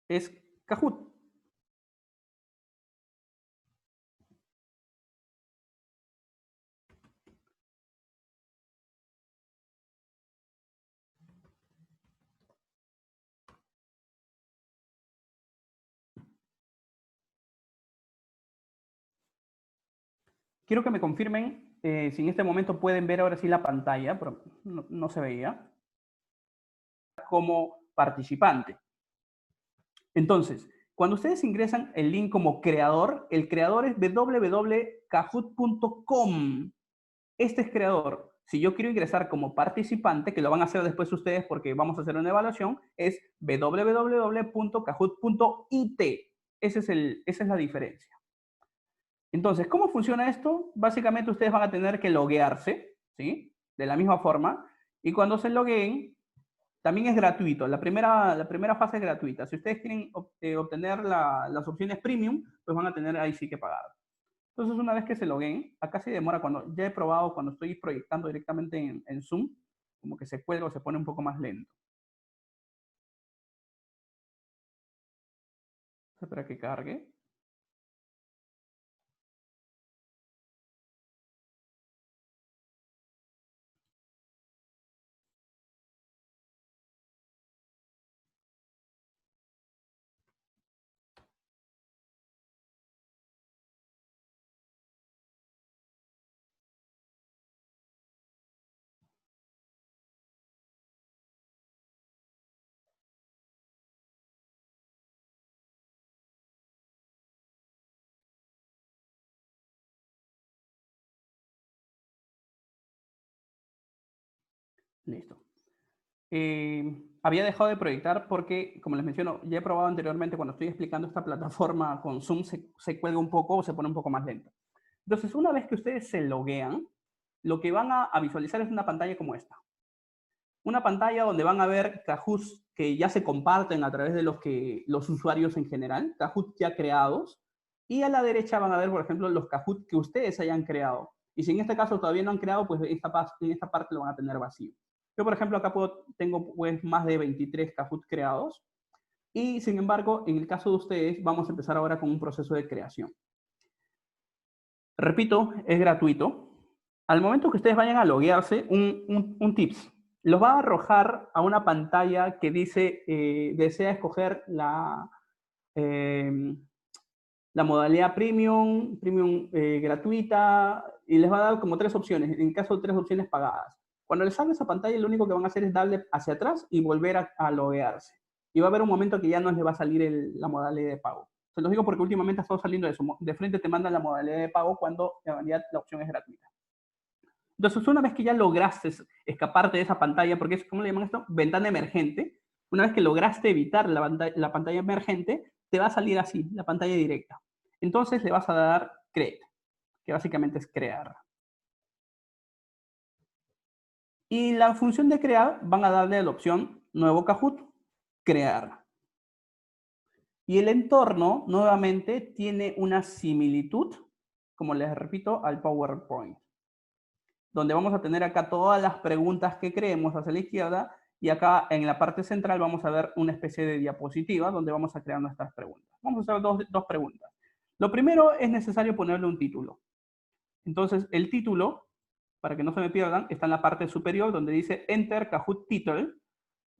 es Kahoot. Quiero que me confirmen si en este momento pueden ver ahora sí la pantalla, pero no se veía, como participante. Entonces, cuando ustedes ingresan el link como creador, el creador es www.kahoot.com. Este es creador. Si yo quiero ingresar como participante, que lo van a hacer después ustedes porque vamos a hacer una evaluación, es www.kahoot.it. Esa es la diferencia. Entonces, ¿cómo funciona esto? Básicamente ustedes van a tener que loguearse, ¿sí? De la misma forma. Y cuando se logueen, también es gratuito. La primera fase es gratuita. Si ustedes quieren obtener las opciones premium, pues van a tener ahí sí que pagar. Entonces, una vez que se logueen, acá se demora cuando ya he probado, cuando estoy proyectando directamente en Zoom, como que se cuelga o se pone un poco más lento. Espera que cargue. Listo. Había dejado de proyectar porque, como les menciono, ya he probado anteriormente cuando estoy explicando esta plataforma con Zoom, se cuelga un poco o se pone un poco más lento. Entonces, una vez que ustedes se loguean, lo que van a visualizar es una pantalla como esta. Una pantalla donde van a ver Kahoots que ya se comparten a través de los usuarios en general, Kahoots ya creados, y a la derecha van a ver, por ejemplo, los Kahoots que ustedes hayan creado. Y si en este caso todavía no han creado, pues en esta parte lo van a tener vacío. Yo, por ejemplo, acá tengo pues más de 23 Kahoots creados, y sin embargo, en el caso de ustedes, vamos a empezar ahora con un proceso de creación. Repito, es gratuito. Al momento que ustedes vayan a loguearse, un tips. Los va a arrojar a una pantalla que dice, desea escoger la modalidad premium gratuita, y les va a dar como 3 opciones, en caso de 3 opciones pagadas. Cuando les salga esa pantalla, lo único que van a hacer es darle hacia atrás y volver a loguearse. Y va a haber un momento que ya no les va a salir la modalidad de pago. Se los digo porque últimamente ha estado saliendo eso. De frente te mandan la modalidad de pago cuando en realidad la opción es gratuita. Entonces, una vez que ya lograste escaparte de esa pantalla, porque es, ¿cómo le llaman esto? Ventana emergente. Una vez que lograste evitar la pantalla emergente, te va a salir así, la pantalla directa. Entonces le vas a dar create, que básicamente es crear. Y la función de crear, van a darle la opción nuevo Kahoot, crear. Y el entorno, nuevamente, tiene una similitud, como les repito, al PowerPoint, donde vamos a tener acá todas las preguntas que creemos hacia la izquierda, y acá en la parte central vamos a ver una especie de diapositiva donde vamos a crear nuestras preguntas. Vamos a hacer dos preguntas. Lo primero es necesario ponerle un título. Entonces, el título, para que no se me pierdan, está en la parte superior donde dice Enter Kahoot Title.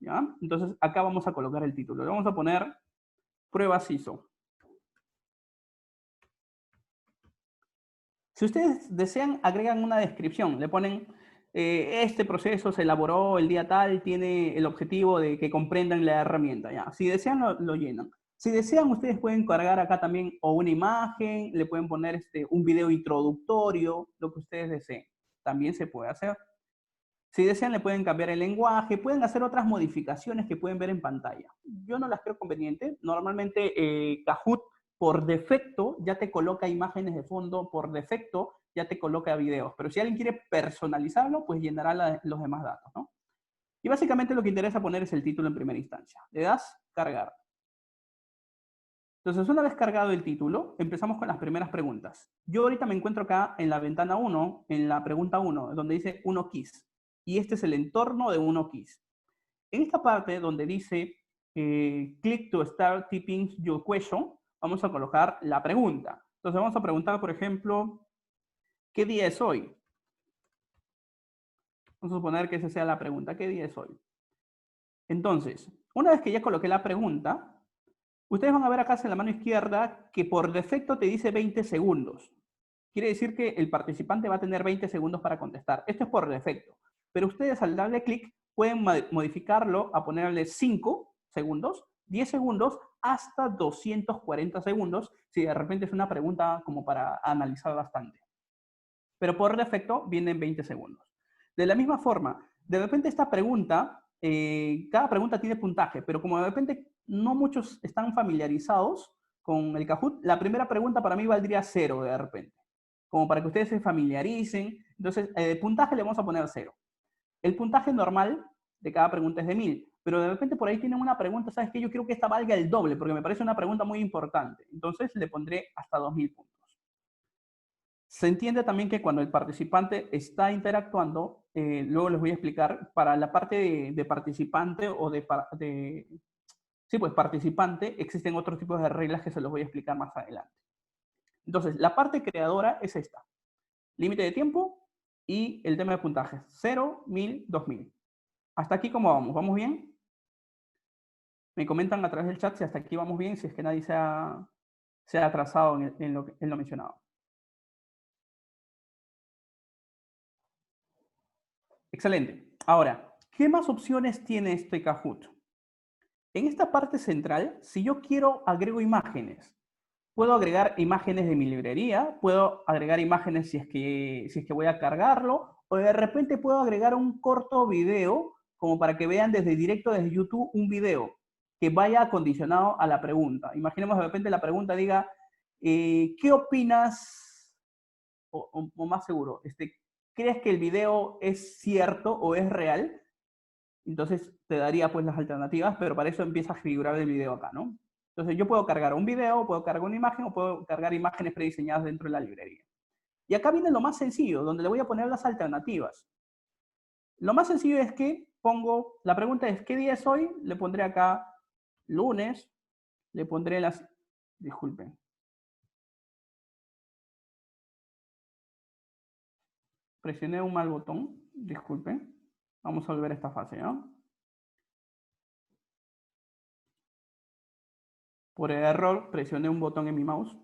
¿Ya? Entonces, acá vamos a colocar el título. Le vamos a poner Pruebas ISO. Si ustedes desean, agregan una descripción. Le ponen, este proceso se elaboró el día tal, tiene el objetivo de que comprendan la herramienta. ¿Ya? Si desean, lo llenan. Si desean, ustedes pueden cargar acá también o una imagen, le pueden poner un video introductorio, lo que ustedes deseen. También se puede hacer. Si desean, le pueden cambiar el lenguaje, pueden hacer otras modificaciones que pueden ver en pantalla. Yo no las creo conveniente. Normalmente Kahoot por defecto ya te coloca imágenes de fondo, por defecto ya te coloca videos. Pero si alguien quiere personalizarlo, pues llenará los demás datos, ¿no? Y básicamente lo que interesa poner es el título en primera instancia. Le das cargar. Entonces, una vez cargado el título, empezamos con las primeras preguntas. Yo ahorita me encuentro acá en la ventana 1, en la pregunta 1, donde dice 1 keys. Y este es el entorno de 1 keys. En esta parte donde dice click to start typing your question, vamos a colocar la pregunta. Entonces vamos a preguntar, por ejemplo, ¿qué día es hoy? Vamos a suponer que esa sea la pregunta, ¿qué día es hoy? Entonces, una vez que ya coloqué la pregunta, ustedes van a ver acá en la mano izquierda que por defecto te dice 20 segundos. Quiere decir que el participante va a tener 20 segundos para contestar. Esto es por defecto. Pero ustedes al darle clic pueden modificarlo a ponerle 5 segundos, 10 segundos, hasta 240 segundos, si de repente es una pregunta como para analizar bastante. pero por defecto vienen 20 segundos. De la misma forma, de repente esta pregunta, cada pregunta tiene puntaje, pero como de repente no muchos están familiarizados con el Kahoot, la primera pregunta para mí valdría 0 de repente, como para que ustedes se familiaricen. Entonces, puntaje le vamos a poner 0. El puntaje normal de cada pregunta es de 1000, pero de repente por ahí tienen una pregunta, ¿sabes qué? Yo quiero que esta valga el doble, porque me parece una pregunta muy importante. Entonces le pondré hasta 2000 puntos. Se entiende también que cuando el participante está interactuando, luego les voy a explicar, para la parte de participante o sí, pues participante, existen otros tipos de reglas que se los voy a explicar más adelante. Entonces, la parte creadora es esta. Límite de tiempo y el tema de puntajes. 0, 1000, 2000. ¿Hasta aquí cómo vamos? ¿Vamos bien? Me comentan a través del chat si hasta aquí vamos bien, si es que nadie se ha atrasado en lo mencionado. Excelente. Ahora, ¿qué más opciones tiene este Kahoot? En esta parte central, si yo quiero, agrego imágenes. Puedo agregar imágenes de mi librería, puedo agregar imágenes si es que voy a cargarlo, o de repente puedo agregar un corto video, como para que vean directo desde YouTube un video que vaya acondicionado a la pregunta. Imaginemos de repente la pregunta diga, ¿qué opinas? O más seguro, ¿crees que el video es cierto o es real? Entonces te daría pues las alternativas, pero para eso empieza a figurar el video acá, ¿no? Entonces yo puedo cargar un video, puedo cargar una imagen o puedo cargar imágenes prediseñadas dentro de la librería. Y acá viene lo más sencillo, donde le voy a poner las alternativas. Lo más sencillo es que pongo, la pregunta es, ¿qué día es hoy? Le pondré acá lunes, le pondré disculpen. Presioné un mal botón, disculpen. Vamos a volver a esta fase, ¿no? Por error presioné un botón en mi mouse.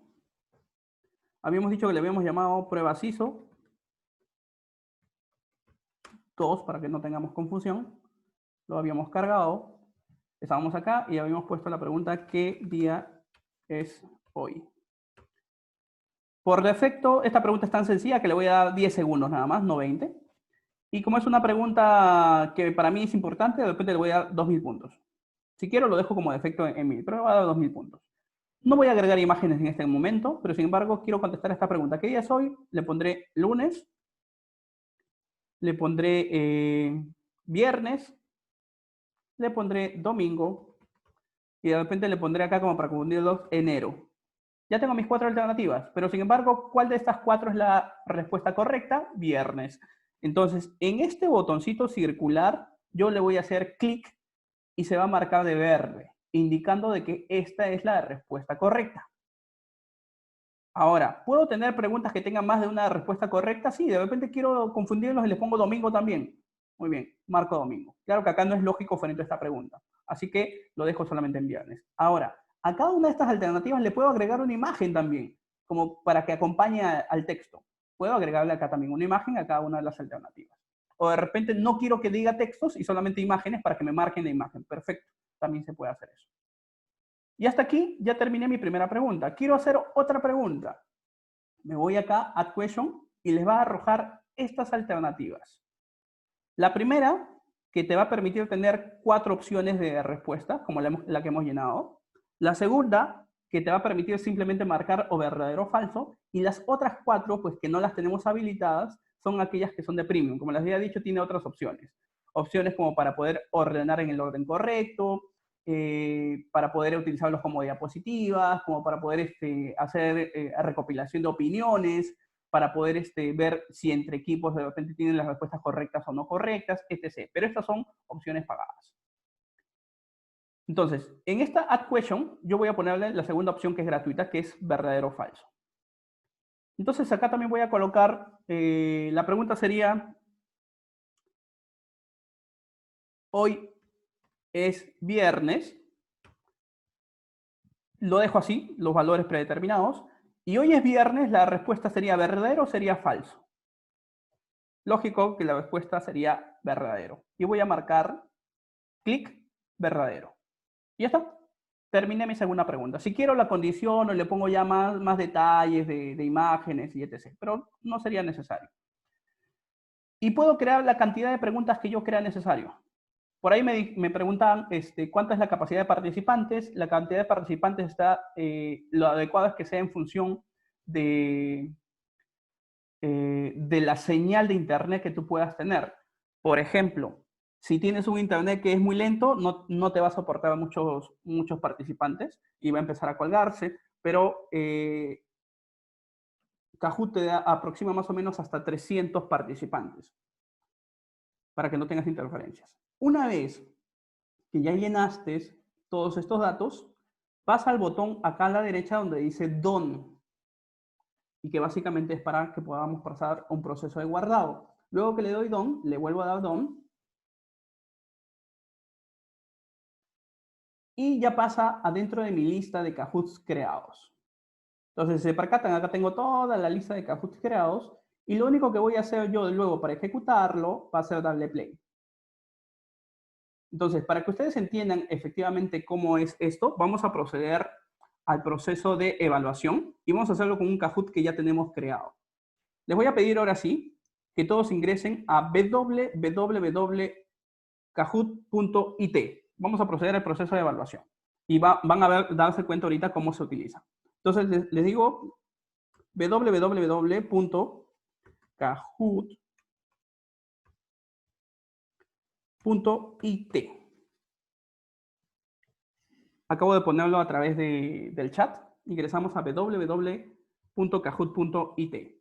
Habíamos dicho que le habíamos llamado prueba ISO 2 para que no tengamos confusión. Lo habíamos cargado. Estábamos acá y habíamos puesto la pregunta ¿qué día es hoy? Por defecto, esta pregunta es tan sencilla que le voy a dar 10 segundos nada más, no 20. Y como es una pregunta que para mí es importante, de repente le voy a dar 2000 puntos. Si quiero lo dejo como defecto en 1000, pero le voy a dar 2000 puntos. No voy a agregar imágenes en este momento, pero sin embargo quiero contestar esta pregunta. ¿Qué día es hoy? Le pondré lunes, le pondré viernes, le pondré domingo y de repente le pondré acá como para confundirlos enero. Ya tengo mis 4 alternativas, pero sin embargo, ¿cuál de estas 4 es la respuesta correcta? Viernes. Entonces, en este botoncito circular, yo le voy a hacer clic y se va a marcar de verde, indicando de que esta es la respuesta correcta. Ahora, ¿puedo tener preguntas que tengan más de una respuesta correcta? Sí, de repente quiero confundirlos y les pongo domingo también. Muy bien, marco domingo. Claro que acá no es lógico frente a esta pregunta, así que lo dejo solamente en viernes. Ahora, a cada una de estas alternativas le puedo agregar una imagen también, como para que acompañe al texto. Puedo agregarle acá también una imagen a cada una de las alternativas. O de repente no quiero que diga textos y solamente imágenes para que me marquen la imagen. Perfecto, también se puede hacer eso. Y hasta aquí ya terminé mi primera pregunta. Quiero hacer otra pregunta. Me voy acá, Add Question, y les va a arrojar estas alternativas. La primera, que te va a permitir tener 4 opciones de respuesta, como la que hemos llenado. La segunda, que te va a permitir simplemente marcar o verdadero o falso. Y las otras 4, pues que no las tenemos habilitadas, son aquellas que son de premium. Como les había dicho, tiene otras opciones. Opciones como para poder ordenar en el orden correcto, para poder utilizarlos como diapositivas, como para poder hacer recopilación de opiniones, para poder ver si entre equipos de repente tienen las respuestas correctas o no correctas, etc. Pero estas son opciones pagadas. Entonces, en esta Add Question, yo voy a ponerle la segunda opción que es gratuita, que es verdadero o falso. Entonces, acá también voy a colocar, la pregunta sería, hoy es viernes, lo dejo así, los valores predeterminados, y hoy es viernes, la respuesta sería verdadero o sería falso. Lógico que la respuesta sería verdadero. Y voy a marcar clic verdadero. Y ya está. terminé mi segunda pregunta. Si quiero la condición o le pongo ya más detalles de imágenes y etc. Pero no sería necesario. Y puedo crear la cantidad de preguntas que yo crea necesario. Por ahí me preguntan cuánta es la capacidad de participantes. La cantidad de participantes está, lo adecuado es que sea en función de la señal de internet que tú puedas tener. Por ejemplo, si tienes un internet que es muy lento, no te va a soportar a muchos participantes y va a empezar a colgarse, pero Kahoot te aproxima más o menos hasta 300 participantes para que no tengas interferencias. Una vez que ya llenaste todos estos datos, pasa al botón acá a la derecha donde dice Done y que básicamente es para que podamos pasar a un proceso de guardado. Luego que le doy Done, le vuelvo a dar Done y ya pasa adentro de mi lista de Kahoots creados. Entonces, se percatan, acá tengo toda la lista de Kahoots creados y lo único que voy a hacer yo luego para ejecutarlo va a ser darle play. Entonces, para que ustedes entiendan efectivamente cómo es esto, vamos a proceder al proceso de evaluación y vamos a hacerlo con un Kahoot que ya tenemos creado. Les voy a pedir ahora sí que todos ingresen a www.kahoot.it. Vamos a proceder al proceso de evaluación y van a darse cuenta ahorita cómo se utiliza. Entonces, les digo www.kahoot.it. Acabo de ponerlo a través del chat. Ingresamos a www.kahoot.it.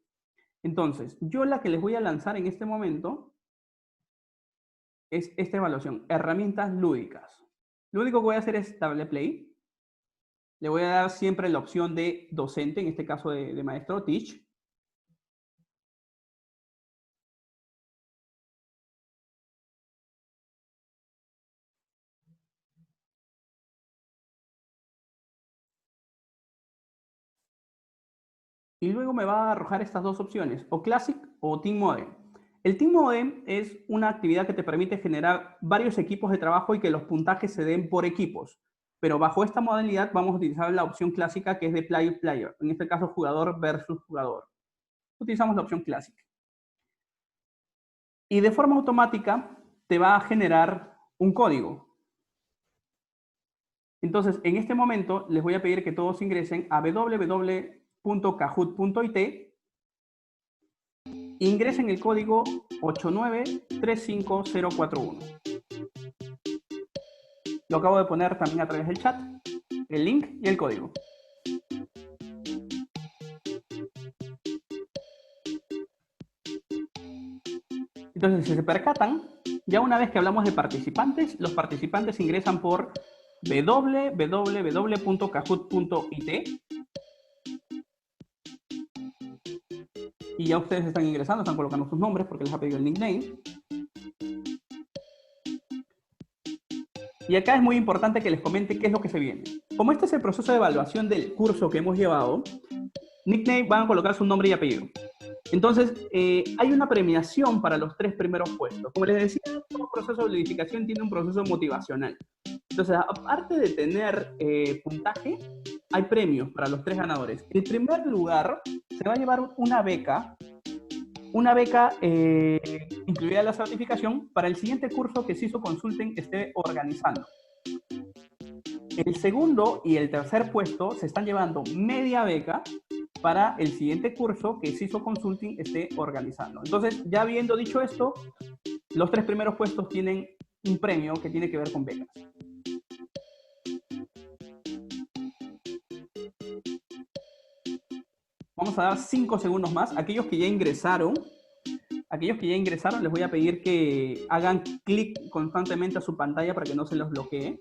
Entonces, yo la que les voy a lanzar en este momento es esta evaluación, herramientas lúdicas. Lo único que voy a hacer es darle play. Le voy a dar siempre la opción de docente, en este caso de maestro, teach. Y luego me va a arrojar estas dos opciones, o Classic o Team Modem. El Team Modem es una actividad que te permite generar varios equipos de trabajo y que los puntajes se den por equipos. Pero bajo esta modalidad vamos a utilizar la opción clásica que es de player-player, en este caso jugador versus jugador. Utilizamos la opción clásica. Y de forma automática te va a generar un código. Entonces, en este momento les voy a pedir que todos ingresen a www.kahoot.it. Ingresen el código 8935041. Lo acabo de poner también a través del chat, el link y el código. Entonces, si se percatan, ya una vez que hablamos de participantes, los participantes ingresan por www.kahoot.it y ya ustedes están ingresando, están colocando sus nombres porque les ha pedido el nickname. Y acá es muy importante que les comente qué es lo que se viene. Como este es el proceso de evaluación del curso que hemos llevado, nickname van a colocar su nombre y apellido. Entonces, hay una premiación para los 3 primeros puestos. Como les decía, todo proceso de verificación tiene un proceso motivacional. Entonces, aparte de tener puntaje, hay premios para los 3 ganadores. El primer lugar se va a llevar una beca incluida la certificación para el siguiente curso que CISO Consulting esté organizando. El segundo y el tercer puesto se están llevando media beca para el siguiente curso que CISO Consulting esté organizando. Entonces, ya habiendo dicho esto, los 3 primeros puestos tienen un premio que tiene que ver con becas. Vamos a dar 5 segundos más. Aquellos que ya ingresaron, les voy a pedir que hagan clic constantemente a su pantalla para que no se los bloquee.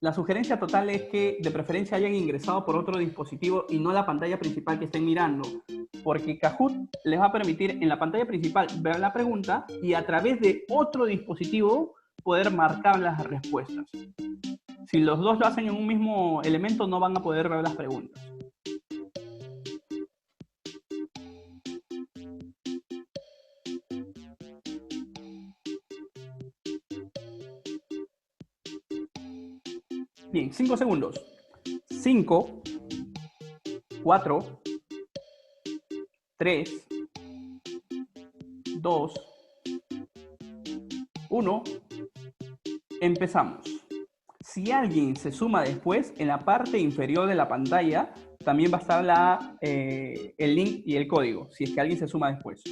La sugerencia total es que de preferencia hayan ingresado por otro dispositivo y no la pantalla principal que estén mirando, porque Kahoot les va a permitir en la pantalla principal ver la pregunta y a través de otro dispositivo poder marcar las respuestas. Si los dos lo hacen en un mismo elemento, no van a poder ver las preguntas. Bien, 5 segundos. 5, 4, 3, 2, 1. Empezamos. Si alguien se suma después, en la parte inferior de la pantalla también va a estar el link y el código, si es que alguien se suma después.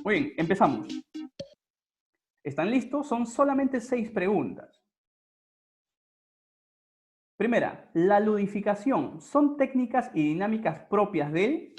Muy bien, empezamos. ¿Están listos? Son solamente 6 preguntas. Primera, la ludificación. ¿Son técnicas y dinámicas propias de...?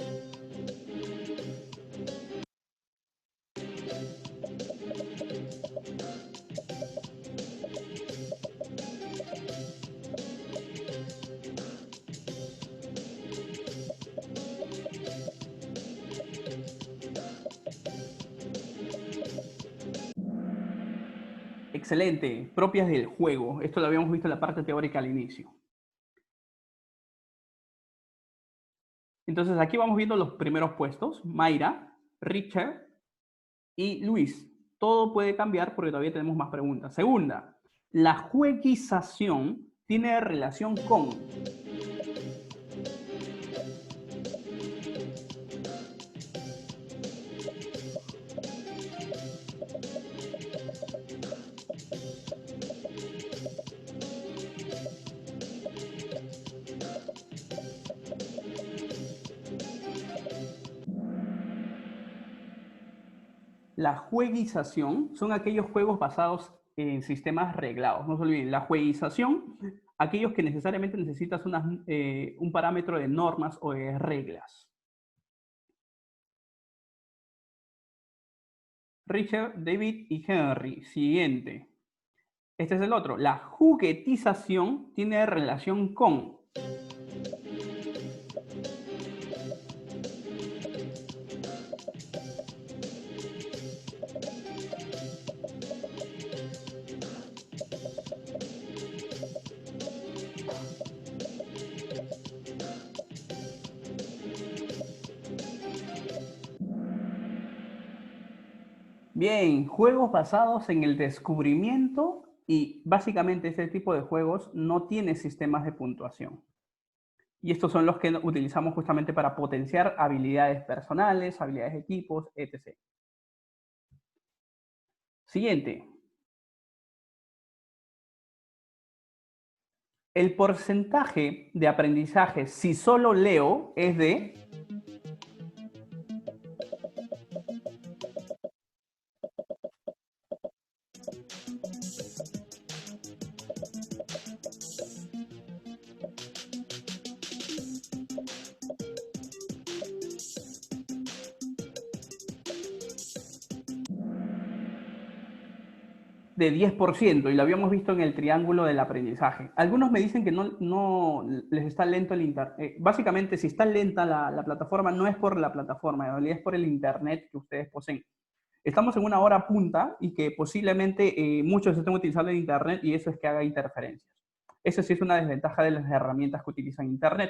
Excelente, propias del juego. Esto lo habíamos visto en la parte teórica al inicio. Entonces aquí vamos viendo los primeros puestos. Mayra, Richard y Luis. Todo puede cambiar porque todavía tenemos más preguntas. Segunda, la jueguización tiene relación con... La jueguización son aquellos juegos basados en sistemas reglados. No se olviden, la jueguización, aquellos que necesariamente necesitas un parámetro de normas o de reglas. Richard, David y Henry. Siguiente. Este es el otro. La juguetización tiene relación con... Bien, juegos basados en el descubrimiento y básicamente este tipo de juegos no tiene sistemas de puntuación. Y estos son los que utilizamos justamente para potenciar habilidades personales, habilidades de equipos, etc. Siguiente. El porcentaje de aprendizaje si solo leo es de... de 10%, y lo habíamos visto en el triángulo del aprendizaje. Algunos me dicen que no les está lento el internet. Básicamente, si está lenta la plataforma, no es por la plataforma, en realidad es por el internet que ustedes poseen. Estamos en una hora punta y que posiblemente muchos estén utilizando el internet y eso es que haga interferencias. Eso sí es una desventaja de las herramientas que utilizan internet.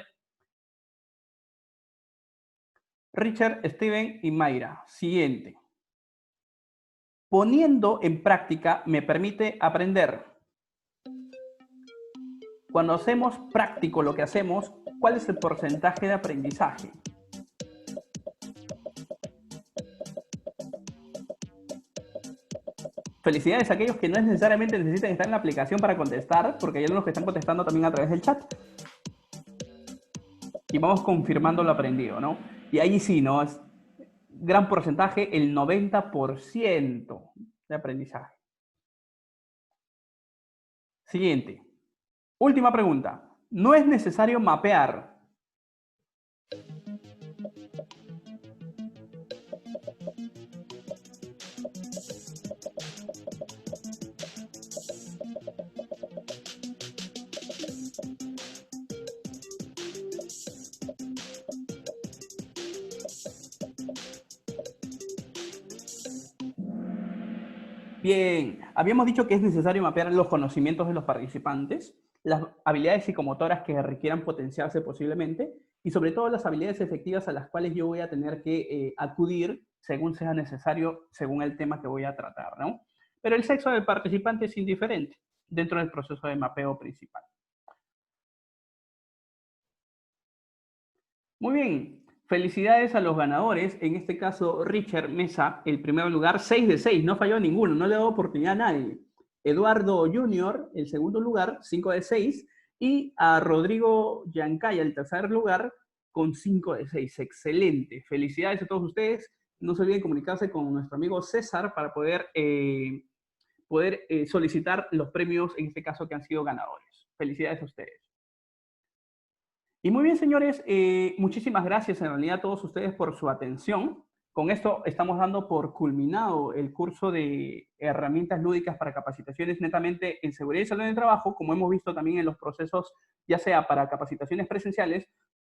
Richard, Steven y Mayra. Siguiente. Poniendo en práctica me permite aprender. Cuando hacemos práctico lo que hacemos, ¿cuál es el porcentaje de aprendizaje? Felicidades a aquellos que no necesariamente necesitan estar en la aplicación para contestar, porque hay algunos que están contestando también a través del chat. Y vamos confirmando lo aprendido, ¿no? Y ahí sí, ¿no? Es gran porcentaje, el 90% de aprendizaje. Siguiente. Última pregunta. No es necesario mapear. Bien, habíamos dicho que es necesario mapear los conocimientos de los participantes, las habilidades psicomotoras que requieran potenciarse posiblemente y sobre todo las habilidades efectivas a las cuales yo voy a tener que acudir según sea necesario, según el tema que voy a tratar, ¿no? Pero el sexo del participante es indiferente dentro del proceso de mapeo principal. Muy bien, felicidades a los ganadores. En este caso, Richard Mesa, el primer lugar, 6 de 6, no falló ninguno, no le dio oportunidad a nadie. Eduardo Junior, el segundo lugar, 5 de 6. Y a Rodrigo Yancaya, el tercer lugar, con 5 de 6. Excelente. Felicidades a todos ustedes. No se olviden comunicarse con nuestro amigo César para poder solicitar los premios, en este caso, que han sido ganadores. Felicidades a ustedes. Y muy bien, señores, muchísimas gracias en realidad a todos ustedes por su atención. Con esto estamos dando por culminado el curso de herramientas lúdicas para capacitaciones netamente en seguridad y salud en el trabajo, como hemos visto también en los procesos, ya sea para capacitaciones presenciales